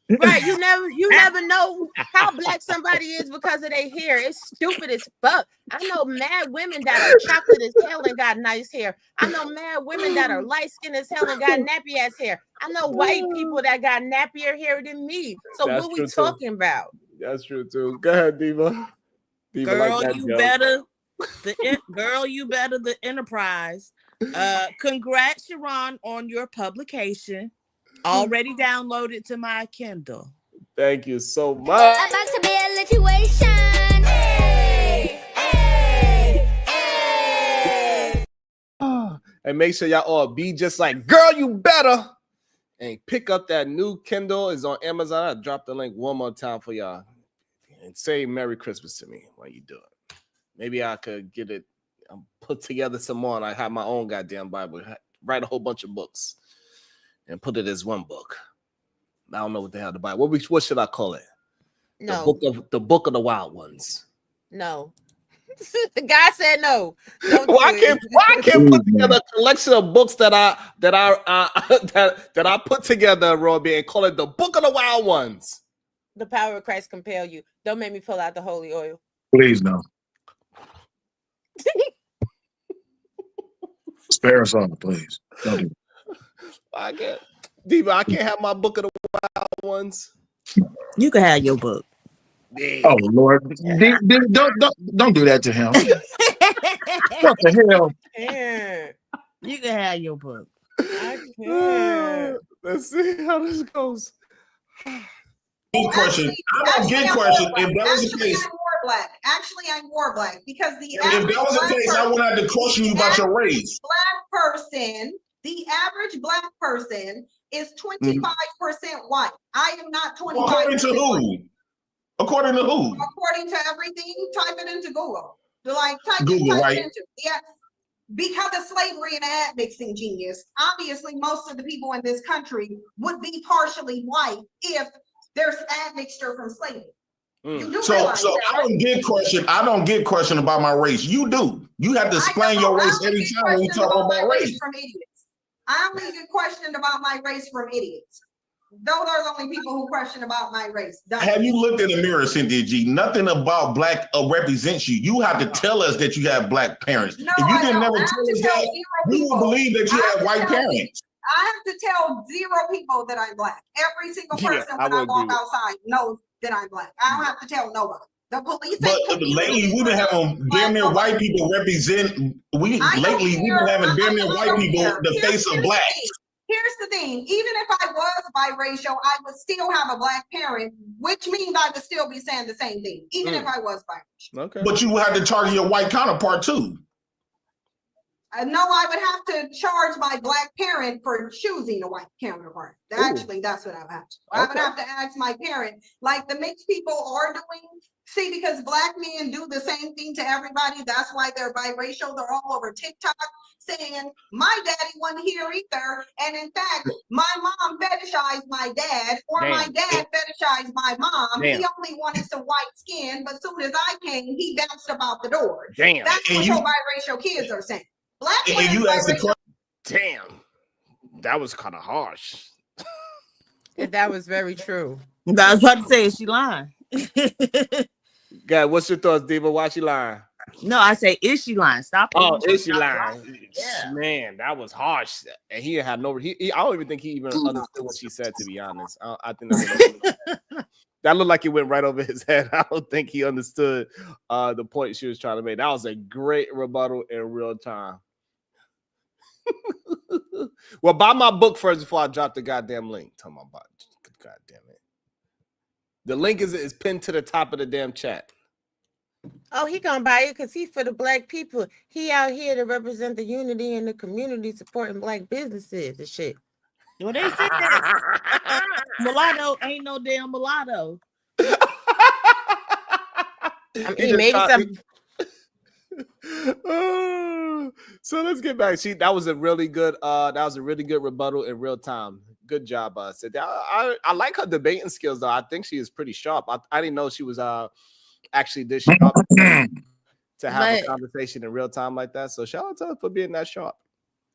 Right, you never know how black somebody is because of their hair. It's stupid as fuck. I know mad women that are chocolate as hell and got nice hair. I know mad women that are light skinned as hell and got nappy ass hair. I know white people that got nappier hair than me. So That's what we talking about? That's true too. Go ahead, Diva. Diva, Girl, like that you joke. better the enterprise. Congrats, Sharon, on your publication. Already downloaded to my Kindle. Thank you so much. About to be a situation. Hey, hey, hey. And make sure y'all all be just like, girl, you better. And pick up that new Kindle. It's on Amazon. I dropped the link one more time for y'all. And say Merry Christmas to me while you do it. Maybe I could get it put together some more and I have my own goddamn Bible. Write a whole bunch of books and put it as one book. I don't know what the hell the Bible. What should I call it? No. The book of the wild ones. No. God said no. Why I can't put together a collection of books that I put together, Robbie, and call it the book of the wild ones? The power of Christ compel you. Don't make me pull out the holy oil. Please no. Spare us all, please. Don't do it. I can't. Diva, I can't have my book of the wild ones. You can have your book. Yeah. Oh Lord, don't do that to him. What the hell? Yeah. You can have your book. I can't. Let's see how this goes. Good question. I don't get question. If that was the case, I'm more black. Actually, I'm more black because if that was the case, I would have to question you about your race. The average black person is 25% white. I am not 25%. According to who? According to who? According to everything, type it into Google. Type Google, right? it into. Yeah. Because of slavery and admixing genius, obviously most of the people in this country would be partially white if there's admixture from slavery. So I don't get question. I don't get question about my race. You do. You have to explain your race every time when you talk about race. From idiots. I only get questioned about my race from idiots. Those are the only people who question about my race. Have you looked in the mirror, Cynthia G? Nothing about black represents you. You have to tell us that you have black parents. No, if you didn't never tell us that, we would believe that you have white parents. I have to tell 0 people that I'm black. Every single person when I walk outside knows that I'm black. I don't have to tell nobody. The police. But lately, we've been having damn near white people represent. Lately we've been having damn near white people the face of black. Here's the thing. Even if I was biracial, I would still have a black parent, which means I would still be saying the same thing, even if I was biracial. Okay. But you would have to target your white counterpart too. No, I would have to charge my black parent for choosing a white counterpart. Actually, that's what I would have to. I would have to ask my parent, like the mixed people are doing. See, because black men do the same thing to everybody. That's why they're biracial. They're all over TikTok saying, my daddy wasn't here either. And in fact, my mom fetishized my dad, or my dad fetishized my mom. He only wanted some white skin, but as soon as I came, he bounced up out the door. That's what your biracial kids are saying. Black women, you asked the question. Damn, that was kind of harsh. That was very true. I was about to say, is she lying? God, what's your thoughts, Diva? Why she lying? No, I say, is she lying? Stop it. Oh, is she lying? Yeah. Man, that was harsh. And he had no. I don't even think he even understood what she said. To be honest, I think that looked like it went right over his head. I don't think he understood the point she was trying to make. That was a great rebuttal in real time. Well, buy my book first before I drop the goddamn link. Tell my bot. God damn it. The link is pinned to the top of the damn chat. Oh, he gonna buy it because he for the black people. He out here to represent the unity in the community, supporting black businesses and shit. Well, they said that mulatto ain't no damn mulatto. I mean, maybe some. So let's get back. That was a really good rebuttal in real time. Good job, Cynthia. I like her debating skills though. I think she is pretty sharp. I didn't know she was actually this sharp to have a conversation in real time like that. So shout out to her for being that sharp.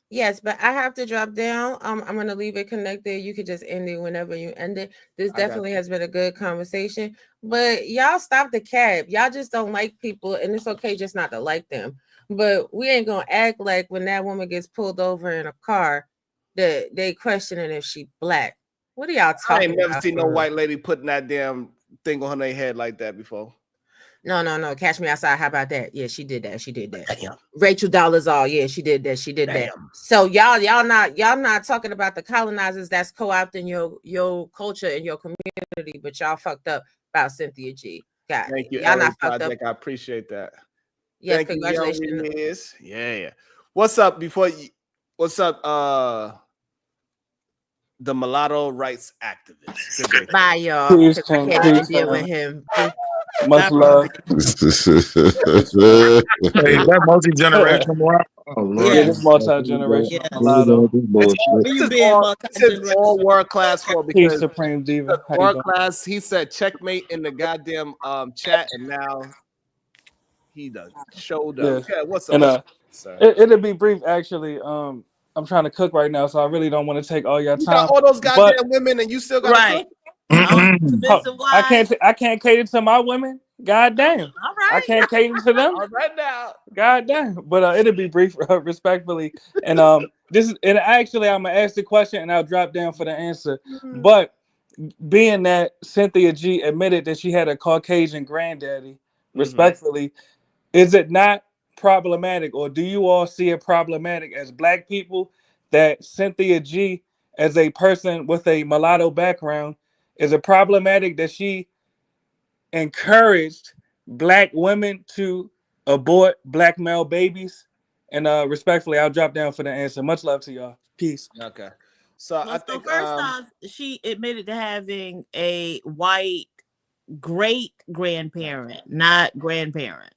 Yes, but I have to drop down. I'm gonna leave it connected. You could just end it whenever you end it. This definitely has been a good conversation. But y'all stop the cap. Y'all just don't like people, and it's okay just not to like them. But we ain't gonna act like when that woman gets pulled over in a car, that they questioning if she black. What are y'all talking about? I ain't never seen no white lady putting that damn thing on her head like that before. No. Catch Me Outside. How about that? Yeah, she did that. Damn. Rachel Dolezal. Yeah, she did that. That. So y'all not talking about the colonizers that's co-opting your culture and your community, but y'all fucked up about Cynthia G. Thank you, y'all not fucked up. I appreciate that. Yes, Thank congratulations. You, yeah. What's up? What's up? The mulatto rights activist. Bye, y'all. Please, I can't deal with him. Much love. Hey, that multi-generational mulatto. Oh Lord. Yeah, this multi-generational mulatto. This is all world class for because Peace, Supreme Diva. How you world doing? class. He said checkmate in the goddamn chat, and now he done showed up. Yeah. Yeah, what's up? And sir? It'll be brief. Actually, I'm trying to cook right now, so I really don't want to take all your You time. got all those goddamn women, and you still got right. I can't cater to my women. God damn. All right. I can't cater to them. All right now. God damn. But it'll be brief, respectfully. And actually I'm gonna ask the question and I'll drop down for the answer. But being that Cynthia G admitted that she had a Caucasian granddaddy, respectfully, is it not problematic, or do you all see it problematic as black people that Cynthia G, as a person with a mulatto background, is it problematic that she encouraged black women to abort black male babies? And respectfully, I'll drop down for the answer. Much love to y'all. Peace. Okay. So I think first off, she admitted to having a white great grandparent, not grandparent.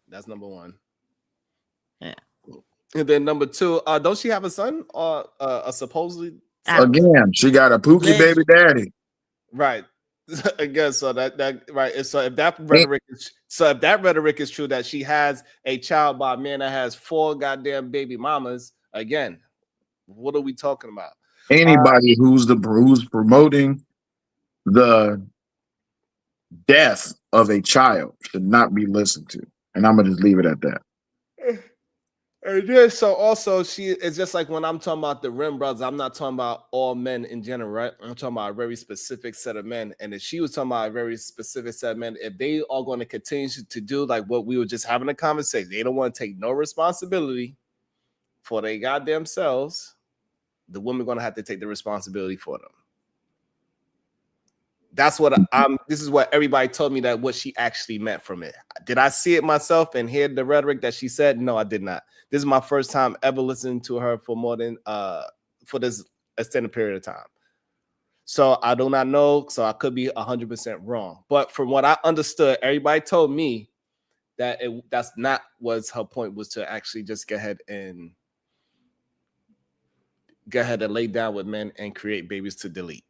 That's number one. Yeah. And then number two, don't she have a son or a supposedly Again, she got a pookie baby daddy. Right. Again, so that right. So if that rhetoric is true that she has a child by a man that has 4 goddamn baby mamas, again, what are we talking about? Anybody who's promoting the death of a child should not be listened to. And I'm gonna just leave it at that. And then, so also it's just like when I'm talking about the Rim brothers, I'm not talking about all men in general, right? I'm talking about a very specific set of men. And if she was talking about a very specific set of men, if they are going to continue to do like what we were just having a conversation, they don't want to take no responsibility for their goddamn selves, the women going to have to take the responsibility for them. That's what this is what everybody told me that what she actually meant from it. Did I see it myself and hear the rhetoric that she said? No, I did not. This is my first time ever listening to her for more than for this extended period of time. So I do not know. So I could be 100% wrong. But from what I understood, everybody told me that that's not what her point was, to actually just go ahead and lay down with men and create babies to delete.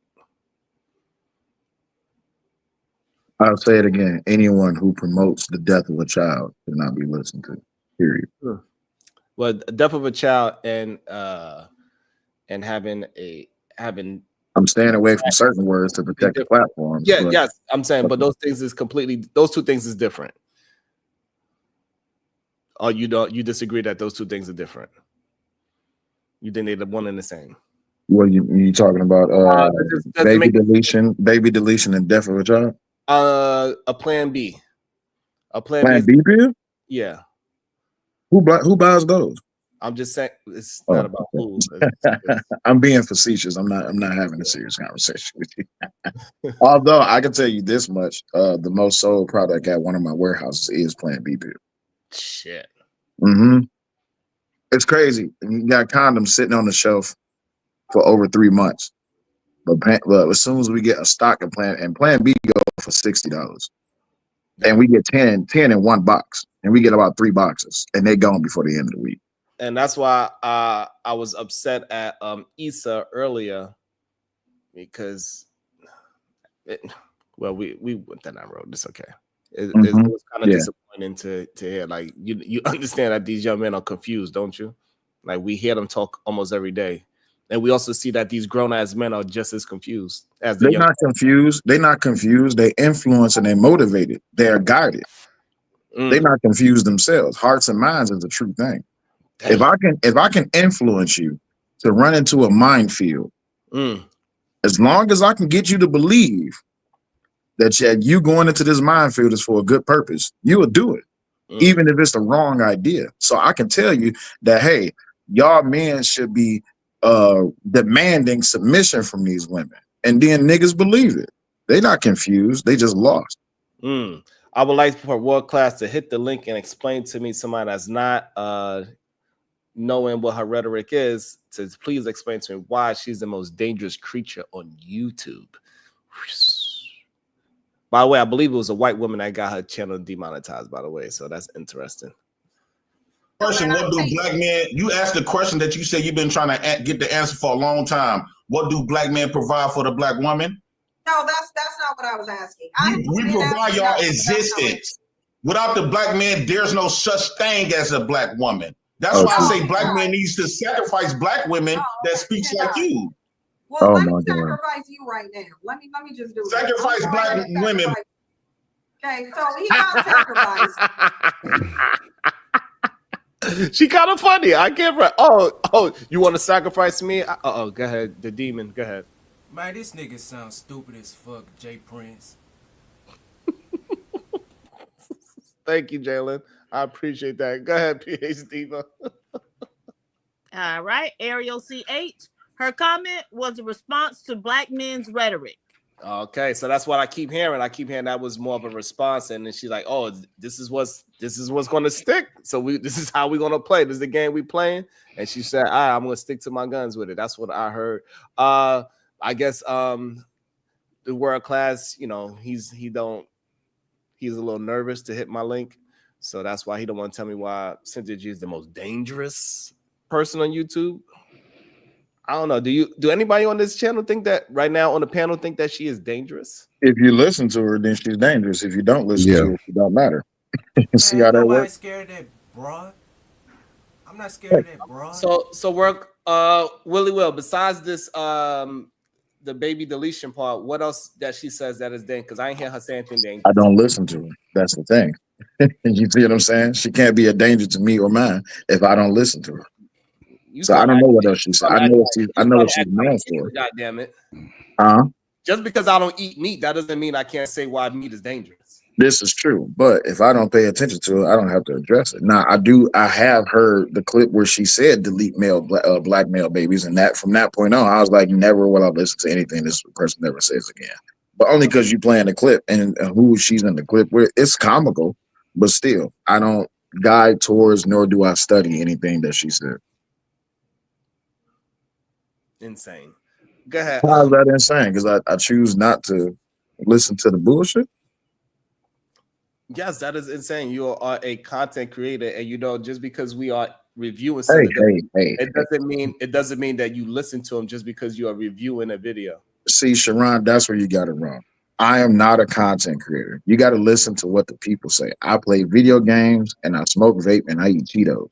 I'll say it again. Anyone who promotes the death of a child should not be listened to. Period. Well, death of a child and having I'm staying away from certain words to protect the platform. Yeah, yes, I'm saying, but those two things is different. Oh, you don't? You disagree that those two things are different? You think they're the one and the same? What you talking about? does it make baby deletion, and death of a child. A plan B. A Plan B pill? Yeah. Who buys those? I'm just saying it's not about who. I'm being facetious. I'm not having a serious conversation with you. Although I can tell you this much: the most sold product at one of my warehouses is Plan B pill. Shit. Mm-hmm. It's crazy. You got condoms sitting on the shelf for over 3 months, but as soon as we get a stock of Plan B go for $60, and we get 10 in one box, and we get about 3 boxes, and they're gone before the end of the week. And that's why I was upset at Issa earlier because, we went down that road. It's okay. It was kind of disappointing to hear. Like you understand that these young men are confused, don't you? Like we hear them talk almost every day, and we also see that these grown ass men are just as confused as They're not confused. They're not confused. They influence and they motivated. They are guided. They're not confused themselves. Hearts and minds is the true thing. If I can influence you to run into a minefield, as long as I can get you to believe that you going into this minefield is for a good purpose, you will do it, even if it's the wrong idea. So I can tell you that, hey, y'all men should be demanding submission from these women, and then niggas believe it. They're not confused. They just lost. I would like for World Class to hit the link and explain to me, somebody that's not knowing what her rhetoric is, to please explain to me why she's the most dangerous creature on YouTube. By the way, I believe it was a white woman that got her channel demonetized, by the way, so that's interesting. Question: what do black men? You asked the question that you said you've been trying to get the answer for a long time. What do black men provide for the black woman? No, that's not what I was asking. We provide y'all existence. Without the black man, there's no such thing as a black woman. That's why I say black men needs to sacrifice black women that speaks like you. Well, let me sacrifice you right now. Let me just do sacrifice black women. Okay, so he got sacrificed. She kind of funny. I can't. Oh, you want to sacrifice me? Go ahead. The demon. Go ahead. Man, this nigga sounds stupid as fuck, J Prince. Thank you, Jalen. I appreciate that. Go ahead, PhD. All right, Ariel CH. Her comment was a response to black men's rhetoric. Okay, so that's what I keep hearing. I keep hearing that was more of a response, and then she's like, "Oh, this is what's going to stick. So this is how we're going to play. This is the game we playing." And she said, "I'm going to stick to my guns with it." That's what I heard. I guess the World Class, he's a little nervous to hit my link, so that's why he don't want to tell me why Cynthia G is the most dangerous person on YouTube. I don't know. Do anybody on this channel think that right now on the panel think that she is dangerous? If you listen to her, then she's dangerous. If you don't listen to her, it don't matter. See how that works? Scared of that broad? I'm not scared of that broad. So work, Willie Will. Besides this, the baby deletion part, what else that she says that is dangerous? Because I ain't hear her say anything dangerous. I don't listen to her. That's the thing. You see what I'm saying? She can't be a danger to me or mine if I don't listen to her. So I don't know what else she said. I know what she's known for. God damn it. Just because I don't eat meat, that doesn't mean I can't say why meat is dangerous. This is true, but if I don't pay attention to it, I don't have to address it. Now, I have heard the clip where she said delete black male babies, and that from that point on, I was like, never will I listen to anything this person ever says again. But only because you playing the clip and who she's in the clip with, it's comical, but still, I don't guide towards nor do I study anything that she said. Insane. Go ahead. How is that insane? Because I choose not to listen to the bullshit. Yes, that is insane. You are a content creator, and just because we are reviewing it doesn't mean that you listen to them just because you are reviewing a video. See, Sharon, that's where you got it wrong. I am not a content creator. You got to listen to what the people say. I play video games and I smoke vape and I eat Cheetos.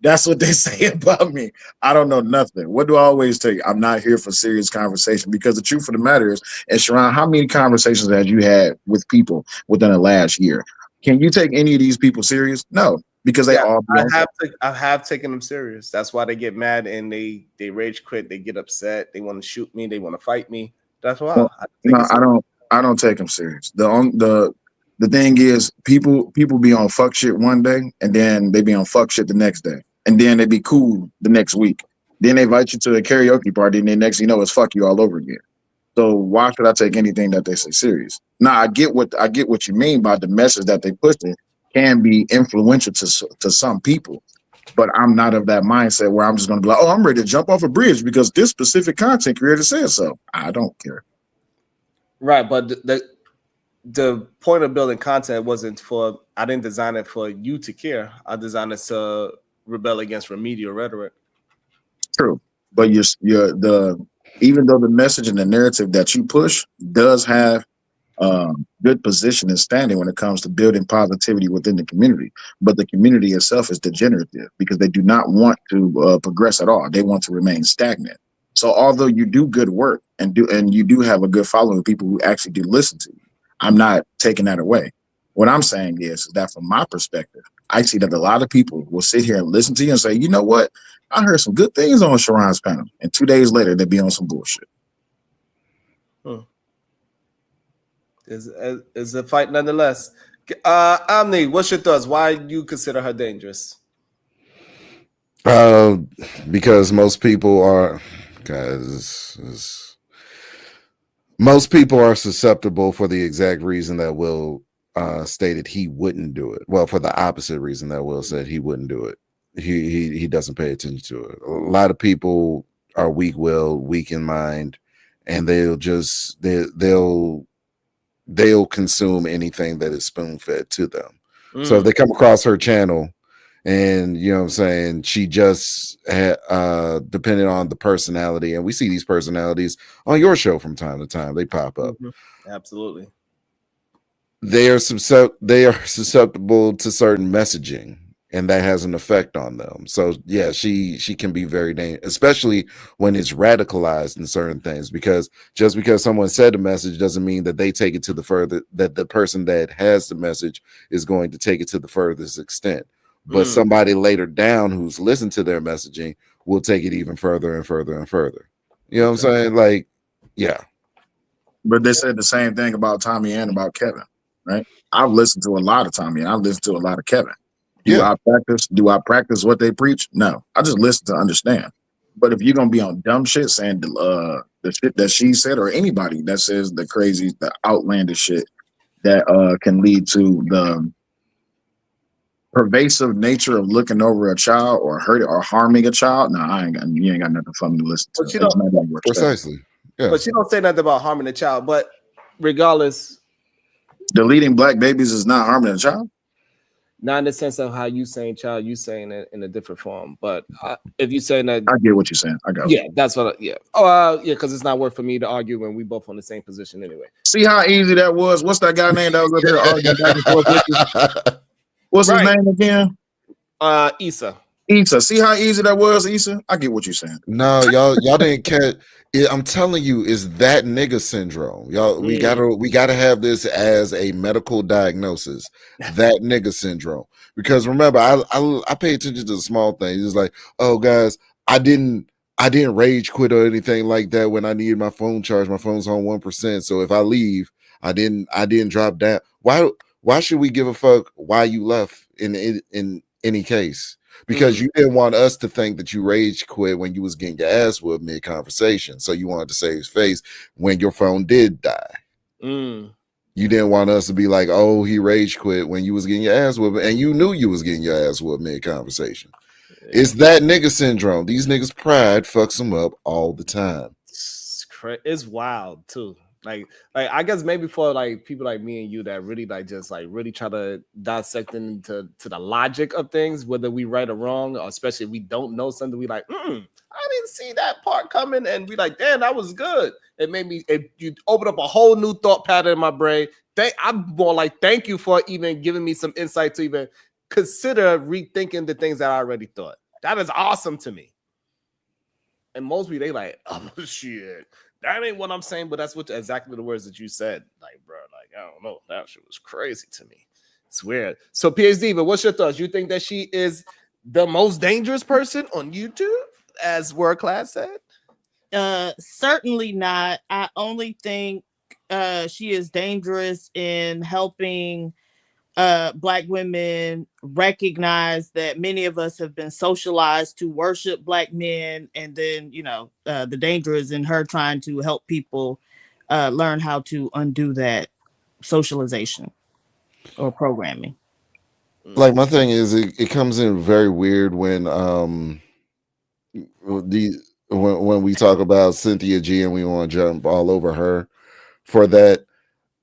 That's what they say about me. I don't know nothing. What do I always tell you? I'm not here for serious conversation, because the truth of the matter is, and Sharon, how many conversations have you had with people within the last year? Can you take any of these people serious? No. because they all be on I have taken them serious. That's why they get mad and they rage quit. They get upset. They want to shoot me. They want to fight me. That's why. No, I don't take them serious. The thing is, people be on fuck shit one day, and then they be on fuck shit the next day, and then they be cool the next week. Then they invite you to a karaoke party, and then next thing you know, it's fuck you all over again. So why should I take anything that they say serious? Now I get what you mean by the message that they push in can be influential to some people, but I'm not of that mindset where I'm just going to be like, oh, I'm ready to jump off a bridge because this specific content creator says so. I don't care. Right, but the point of building content wasn't for. I didn't design it for you to care. I designed it to rebel against remedial rhetoric. True, but even though the message and the narrative that you push does have good position and standing when it comes to building positivity within the community, but the community itself is degenerative because they do not want to progress at all. They want to remain stagnant. So although you do good work and you do have a good following of people who actually do listen to you, I'm not taking that away. What I'm saying is that from my perspective, I see that a lot of people will sit here and listen to you and say, you know what? I heard some good things on Sharon's panel. And 2 days later, they'd be on some bullshit. Is a fight nonetheless. Omni, what's your thoughts? Why you consider her dangerous? Because most people are susceptible for the exact reason that Will stated he wouldn't do it. Well, for the opposite reason that Will said he wouldn't do it. He doesn't pay attention to it. A lot of people are weak-willed, weak in mind, and they'll consume anything that is spoon-fed to them. So if they come across her channel and you know what I'm saying, she just depending on the personality, and we see these personalities on your show from time to time, they pop up. Absolutely. They are susceptible to certain messaging, and that has an effect on them. So yeah, she can be very dangerous, especially when it's radicalized in certain things, because just because someone said a message doesn't mean that they take it to the further, that the person that has the message is going to take it to the furthest extent. But somebody later down who's listened to their messaging will take it even further and further and further. You know what I'm saying? Like, yeah. But they said the same thing about Tommy and about Kevin, right? I've listened to a lot of Tommy and I've listened to a lot of Kevin. Do I practice what they preach? No. I just listen to understand. But if you're gonna be on dumb shit saying the shit that she said, or anybody that says the crazy, the outlandish shit that can lead to the pervasive nature of looking over a child or hurting or harming a child, no, you ain't got nothing for me to listen to. But you don't, precisely. Yeah. But you don't say nothing about harming a child. But regardless, deleting black babies is not harming a child. Not in the sense of how you saying child, you saying it in a different form. But if you saying that, I get what you're saying. I got. Yeah, that's what. Yeah. Oh, yeah, because it's not worth for me to argue when we both on the same position anyway. See how easy that was. What's that guy name that was up here arguing back and forth with you? What's his name again? Issa. Issa. See how easy that was, Issa? I get what you're saying. No, y'all didn't catch. I'm telling you, it's that nigga syndrome. Y'all, we gotta have this as a medical diagnosis. That nigga syndrome. Because remember, I pay attention to the small things. It's like, oh guys, I didn't rage quit or anything like that when I needed my phone charged. My phone's on 1%. So if I leave, I didn't drop down. Why should we give a fuck why you left in any case? Because you didn't want us to think that you rage quit when you was getting your ass whooped mid-conversation. So you wanted to save his face when your phone did die. You didn't want us to be like, oh, he rage quit when you was getting your ass whooped, and you knew you was getting your ass whooped mid-conversation. It's that nigga syndrome. These niggas' pride fucks them up all the time. It's wild too. Like I guess maybe for like people like me and you that really like just like really try to dissect into the logic of things, whether we right or wrong, or especially if we don't know something, we like, I didn't see that part coming, and we like, damn, that was good. It made me. You open up a whole new thought pattern in my brain. I'm more like, thank you for even giving me some insight to even consider rethinking the things that I already thought. That is awesome to me. And most people, they like, oh shit. That ain't what I'm saying, but that's exactly the words that you said. Like, bro, like, I don't know. That shit was crazy to me. It's weird. So PhD, but what's your thoughts? You think that she is the most dangerous person on YouTube, as World Class said? Certainly not. I only think she is dangerous in helping Black women recognize that many of us have been socialized to worship Black men, and then the danger is in her trying to help people learn how to undo that socialization or programming. Like my thing is, it comes in very weird when when we talk about Cynthia G and we want to jump all over her for that,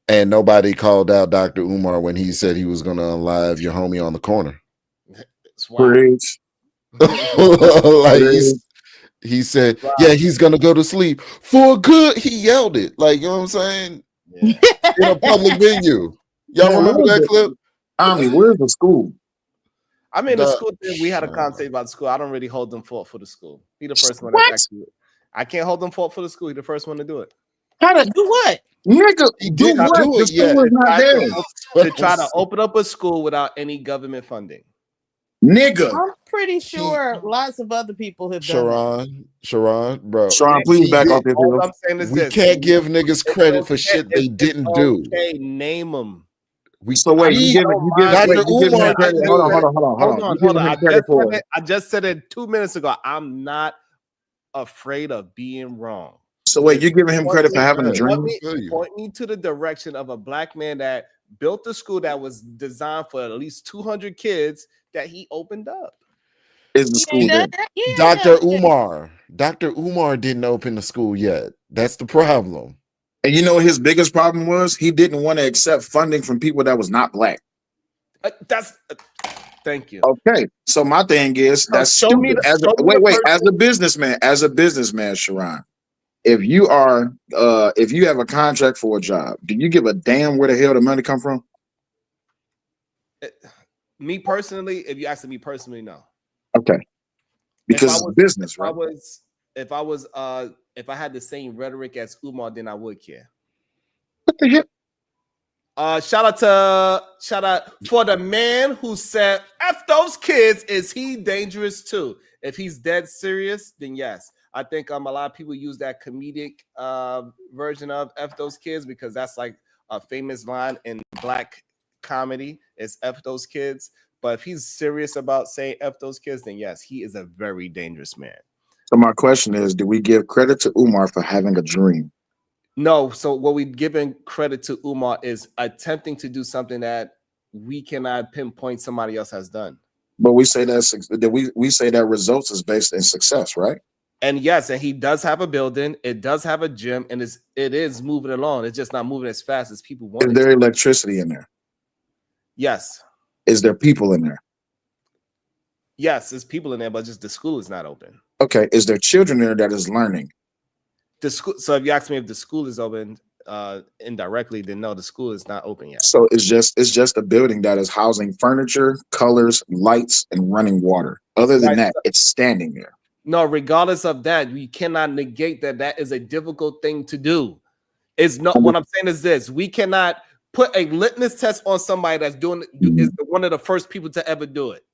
and nobody called out Dr. Umar when he said he was going to unlive your homie on the corner. Preach. Like he said, yeah, he's gonna go to sleep for good. He yelled it, like, you know what I'm saying? Yeah. In a public venue. Y'all Man, remember that clip? Where's the school? I mean, the school thing, we had a conversation about the school. I don't really hold them fault for the school. He the first one that's actually. I can't hold them fault for the school. He the first one to do it. How to do what? Nigga, he didn't do it yet. To try to open up a school without any government funding. Nigga. I'm pretty sure lots of other people have done Sharon, bro. Sharon, please back off this All hill. I'm saying is We this. can't give niggas credit for shit they didn't do. Okay, name them. So wait, you give Dr. Umar. Hold on. I just said it 2 minutes ago. I'm not afraid of being wrong. So wait, you're giving him credit for having a dream? Point me to the direction of a Black man that built a school that was designed for at least 200 kids that he opened up. Is the school there? Dr. Umar. Dr. Umar didn't open the school yet. That's the problem. And you know what his biggest problem was? He didn't want to accept funding from people that was not Black. Thank you. Okay, so my thing is that's stupid. As a businessman, Sharon, if you have a contract for a job, do you give a damn where the hell the money come from? Me personally, if you ask me personally, no. Okay, because it's business, right? If I had the same rhetoric as Umar, then I would care. What the hell? Shout out for the man who said, F those kids, is he dangerous too? If he's dead serious, then yes. I think a lot of people use that comedic version of F those kids because that's like a famous line in Black comedy is F those kids. But if he's serious about saying F those kids, then yes, he is a very dangerous man. So my question is, do we give credit to Umar for having a dream? No. So what we're giving credit to Umar is attempting to do something that we cannot pinpoint somebody else has done. But we say that we say that results is based in success, right? And yes, and he does have a building. It does have a gym, and it is moving along. It's just not moving as fast as people want. Is there electricity in there? Yes. Is there people in there? Yes, there's people in there, but just the school is not open. Okay. Is there children there that is learning? The school. So if you ask me if the school is open indirectly, then no, the school is not open yet. So it's just a building that is housing furniture, colors, lights, and running water. Other than that, it's standing there. No, regardless of that, we cannot negate that is a difficult thing to do. It's not what I'm saying is this: we cannot put a litmus test on somebody that's doing is one of the first people to ever do it.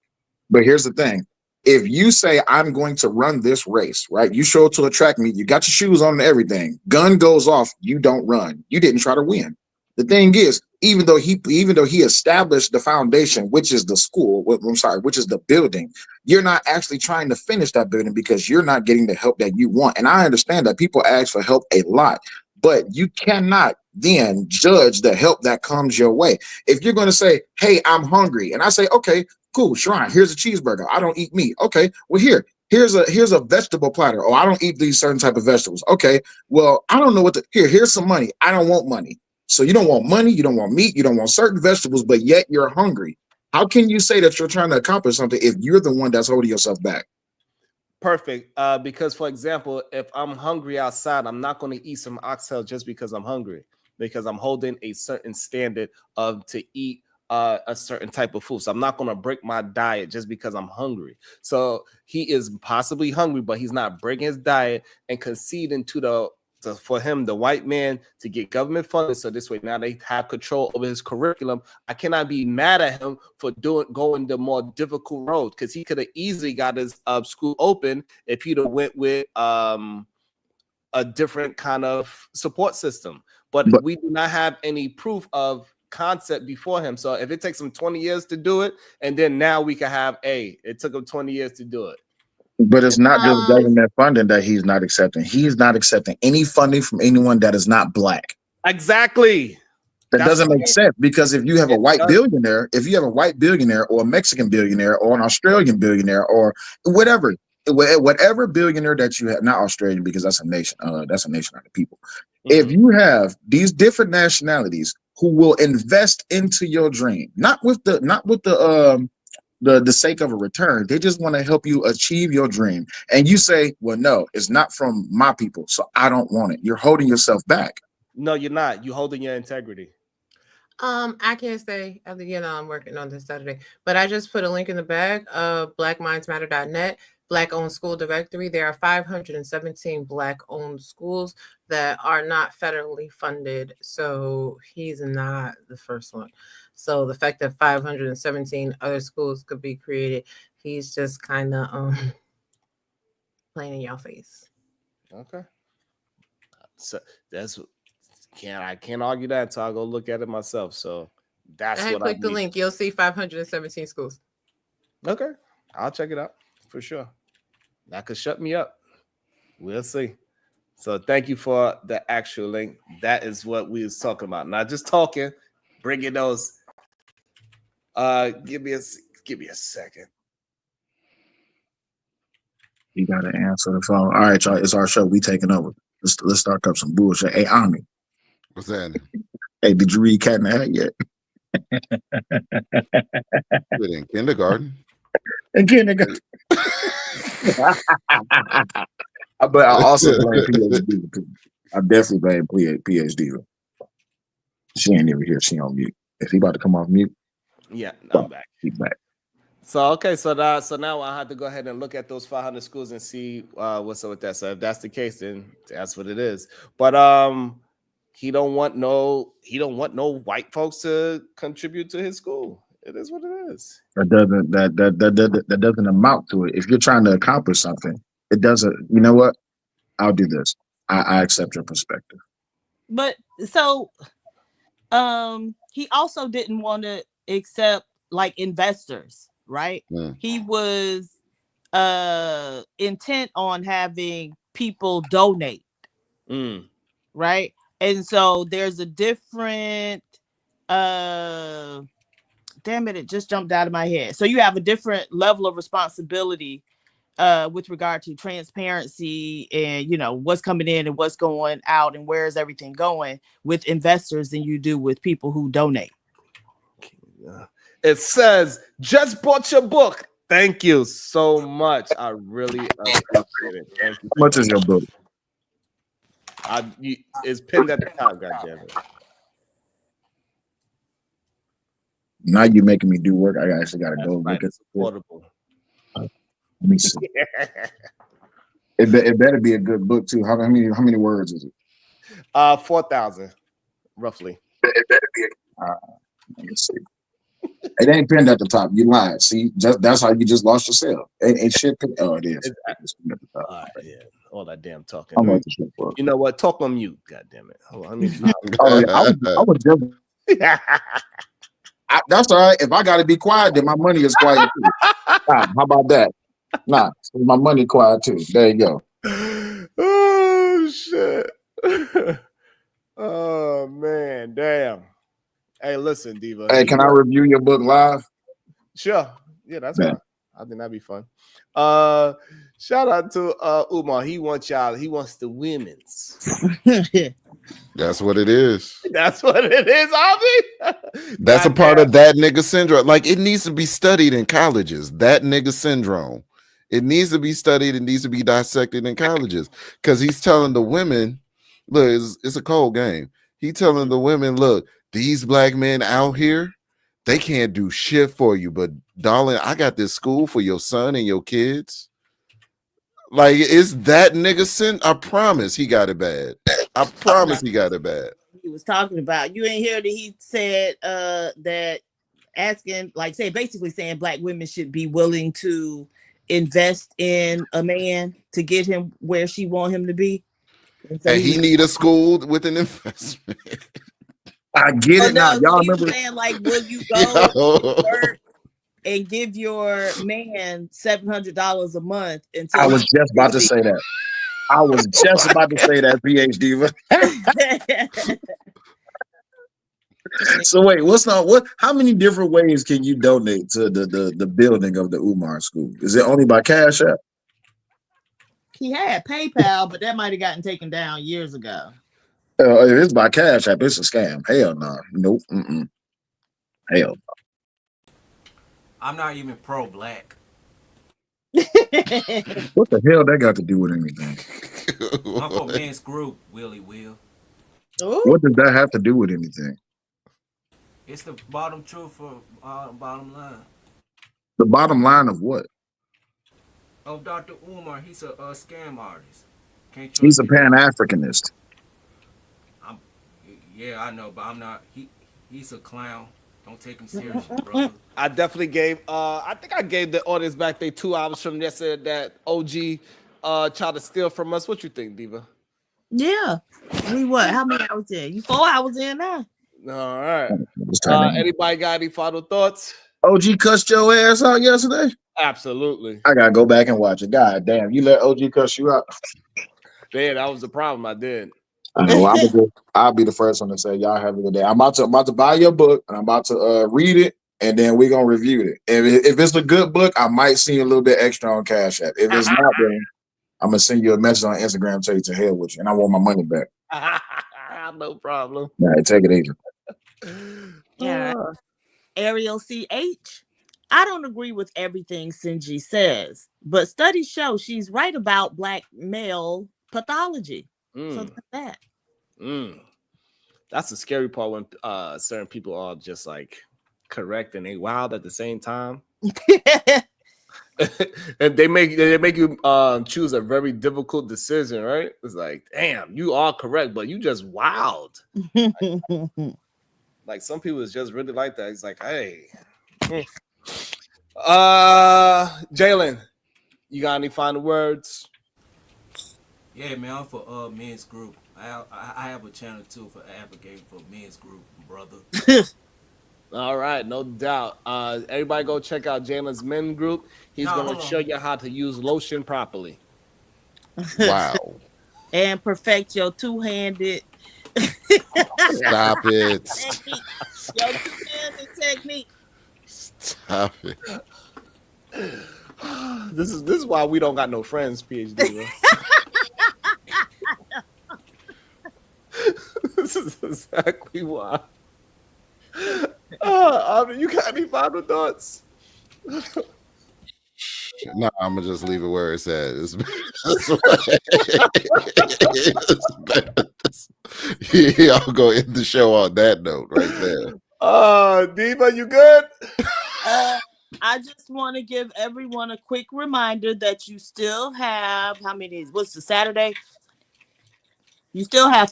But here's the thing. If you say, I'm going to run this race, right? You show up to a track meet, you got your shoes on and everything. Gun goes off, you don't run. You didn't try to win. The thing is, even though he established the foundation, which is the school, which is the building, you're not actually trying to finish that building because you're not getting the help that you want. And I understand that people ask for help a lot, but you cannot then judge the help that comes your way. If you're going to say, hey, I'm hungry, and I say, okay, cool, Sharon, here's a cheeseburger. I don't eat meat. Okay, well, here's a vegetable platter. Oh, I don't eat these certain type of vegetables. Okay, well, I don't know what here's some money. I don't want money. So you don't want money, you don't want meat, you don't want certain vegetables, but yet you're hungry. How can you say that you're trying to accomplish something if you're the one that's holding yourself back? Perfect. Because, for example, if I'm hungry outside, I'm not going to eat some oxtail just because I'm hungry, because I'm holding a certain standard to eat a certain type of food. So I'm not going to break my diet just because I'm hungry. So he is possibly hungry, but he's not breaking his diet and conceding to for him, the white man, to get government funding. So this way now they have control over his curriculum. I cannot be mad at him for going the more difficult road, because he could have easily got his school open if he'd have went with a different kind of support system. But we do not have any proof of concept before him. So if it takes him 20 years to do it, and then now we can have it took him 20 years to do it. But it's not just government funding that he's not accepting. He's not accepting any funding from anyone that is not black. Exactly. That doesn't make sense, because if you have a white billionaire, or a Mexican billionaire or an Australian billionaire or whatever billionaire that you have, not Australian because that's a nation of the people. If you have these different nationalities who will invest into your dream, not with the sake of a return, they just want to help you achieve your dream, and you say, well, no, it's not from my people, so I don't want it. You're holding yourself back. No, you're not. You're holding your integrity. I can't say, I'm working on this Saturday, but I just put a link in the bag of blackmindsmatter.net, Black-owned school directory. There are 517 Black-owned schools that are not federally funded, so he's not the first one. So the fact that 517 other schools could be created, he's just kind of playing in your face. Okay. So I can't argue that until I go look at it myself. So that's what I click the link. You'll see 517 schools. Okay, I'll check it out for sure. That could shut me up. We'll see. So thank you for the actual link. That is what we was talking about. Not just talking. Bringing those. Give me a second. You gotta answer the phone. All right, y'all. It's our show. We taking over. Let's start up some bullshit. Hey, Ami. What's that? Hey, did you read Cat in the Hat yet? In kindergarten. In kindergarten. But I also blame PhD. I definitely blame PhD. She ain't even here. She on mute. If he about to come off mute. Yeah, I'm back. He's back. So okay, so now I have to go ahead and look at those 500 schools and see what's up with that. So if that's the case, then that's what it is. But he don't want no white folks to contribute to his school. It is what it is. That doesn't amount to it. If you're trying to accomplish something, it doesn't. You know what? I'll do this. I accept your perspective. But so, he also didn't want to accept like investors, right? He was intent on having people donate, right? And so there's a different damn it just jumped out of my head. So you have a different level of responsibility with regard to transparency and what's coming in and what's going out and where is everything going with investors than you do with people who donate. It says, just bought your book. Thank you so much. I really appreciate it. Thank you. How much is your book? It's pinned at the top, goddammit. Now you're making me do work. I actually got to go look at it's affordable. Let me see. It better be a good book too. How many words is it? 4,000, roughly. It better be. Let me see. It ain't pinned at the top. You lied. See, that's how you just lost yourself. Ain't shit. Oh, it is. It's pinned at the top. Yeah, all that damn talking. I'm like, you know what? Talk on mute. God damn it. Hold on. I would just. That's all right. If I got to be quiet, then my money is quiet too. How about that? Nah, my money quiet too. There you go. Oh shit. Oh man, damn. Hey, listen, Diva. Hey, can I review your book live? Sure. Yeah, that's fine. I think that'd be fun. Shout out to Umar. He wants the women's. That's what it is. That's what it is, Avi. That's a part of that nigga syndrome. Like, it needs to be studied in colleges. That nigga syndrome. It needs to be studied. It needs to be dissected in colleges. Because he's telling the women, look, it's a cold game. He's telling the women, look, these black men out here, they can't do shit for you. But darling, I got this school for your son and your kids. Like, is that nigga sin? I promise he got it bad. I promise he got it bad. He was talking about. You ain't hear that he said that asking, like, say, basically saying black women should be willing to invest in a man to get him where she want him to be. And so And he need a school with an investment. I get it now. So Y'all he was remember? saying, like, will you go to work and give your man $700 a month until I was just about to say that. I was just about to say that, PhD. So wait, how many different ways can you donate to the building of the Umar School? Is it only by Cash App? He had PayPal, but that might have gotten taken down years ago. If it's by Cash App, it's a scam. Hell no. Nope. Hell no. I'm not even pro-black. What the hell that got to do with anything? I'm for men's group, Willie Will. What does that have to do with anything? It's the bottom truth for bottom line. The bottom line of what? Oh, Dr. Umar, he's a scam artist. Can't He's a trust him. Pan-Africanist. Yeah, I know, but I'm not. He's a clown. Don't take him seriously, brother. I definitely gave. I think I gave the audience back their 2 hours from yesterday that OG tried to steal from us. What you think, Diva? Yeah. We what? How many hours in? You 4 hours in now? All right. turning. Anybody got any final thoughts? OG cussed your ass out yesterday? Absolutely. I gotta go back and watch it. God damn, you let OG cuss you out. Yeah, that was the problem. I did. I know. I'll be the first one to say y'all have a good day. I'm about to buy your book and I'm about to read it, and then we're gonna review it. If it's a good book, I might send you a little bit extra on Cash App. If it's not, then I'm gonna send you a message on Instagram and tell you to hell with you, and I want my money back. No problem. All right, take it easy. Yeah. Ariel CH. I don't agree with everything Sinji says, but studies show she's right about black male pathology. So that's that. That's the scary part when certain people are just like correct and they wild at the same time. And they make you choose a very difficult decision, right? It's like, damn, you are correct, but you just wild. Like some people is just really like that. It's like, hey, Jalen, you got any final words? Yeah, man, I'm for men's group. I have a channel too for advocating for men's group, brother. All right, no doubt. Everybody go check out Jalen's men group. He's going to show you how to use lotion properly. Wow. And perfect your two-handed Stop it. technique. Your two-handed technique. Stop it. This is why we don't got no friends, PhD. This is exactly why. You got any final thoughts? No, I'm gonna just leave it where it's at. Yeah, I'll go end the show on that note right there. Diva, you good? I just want to give everyone a quick reminder that you still have how many days? What's the Saturday? You still have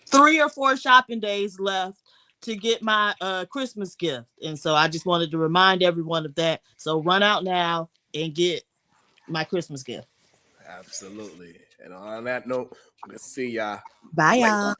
3 or 4 shopping days left to get my Christmas gift. And so I just wanted to remind everyone of that. So run out now and get my Christmas gift. Absolutely. And on that note, we'll see y'all. Bye, y'all.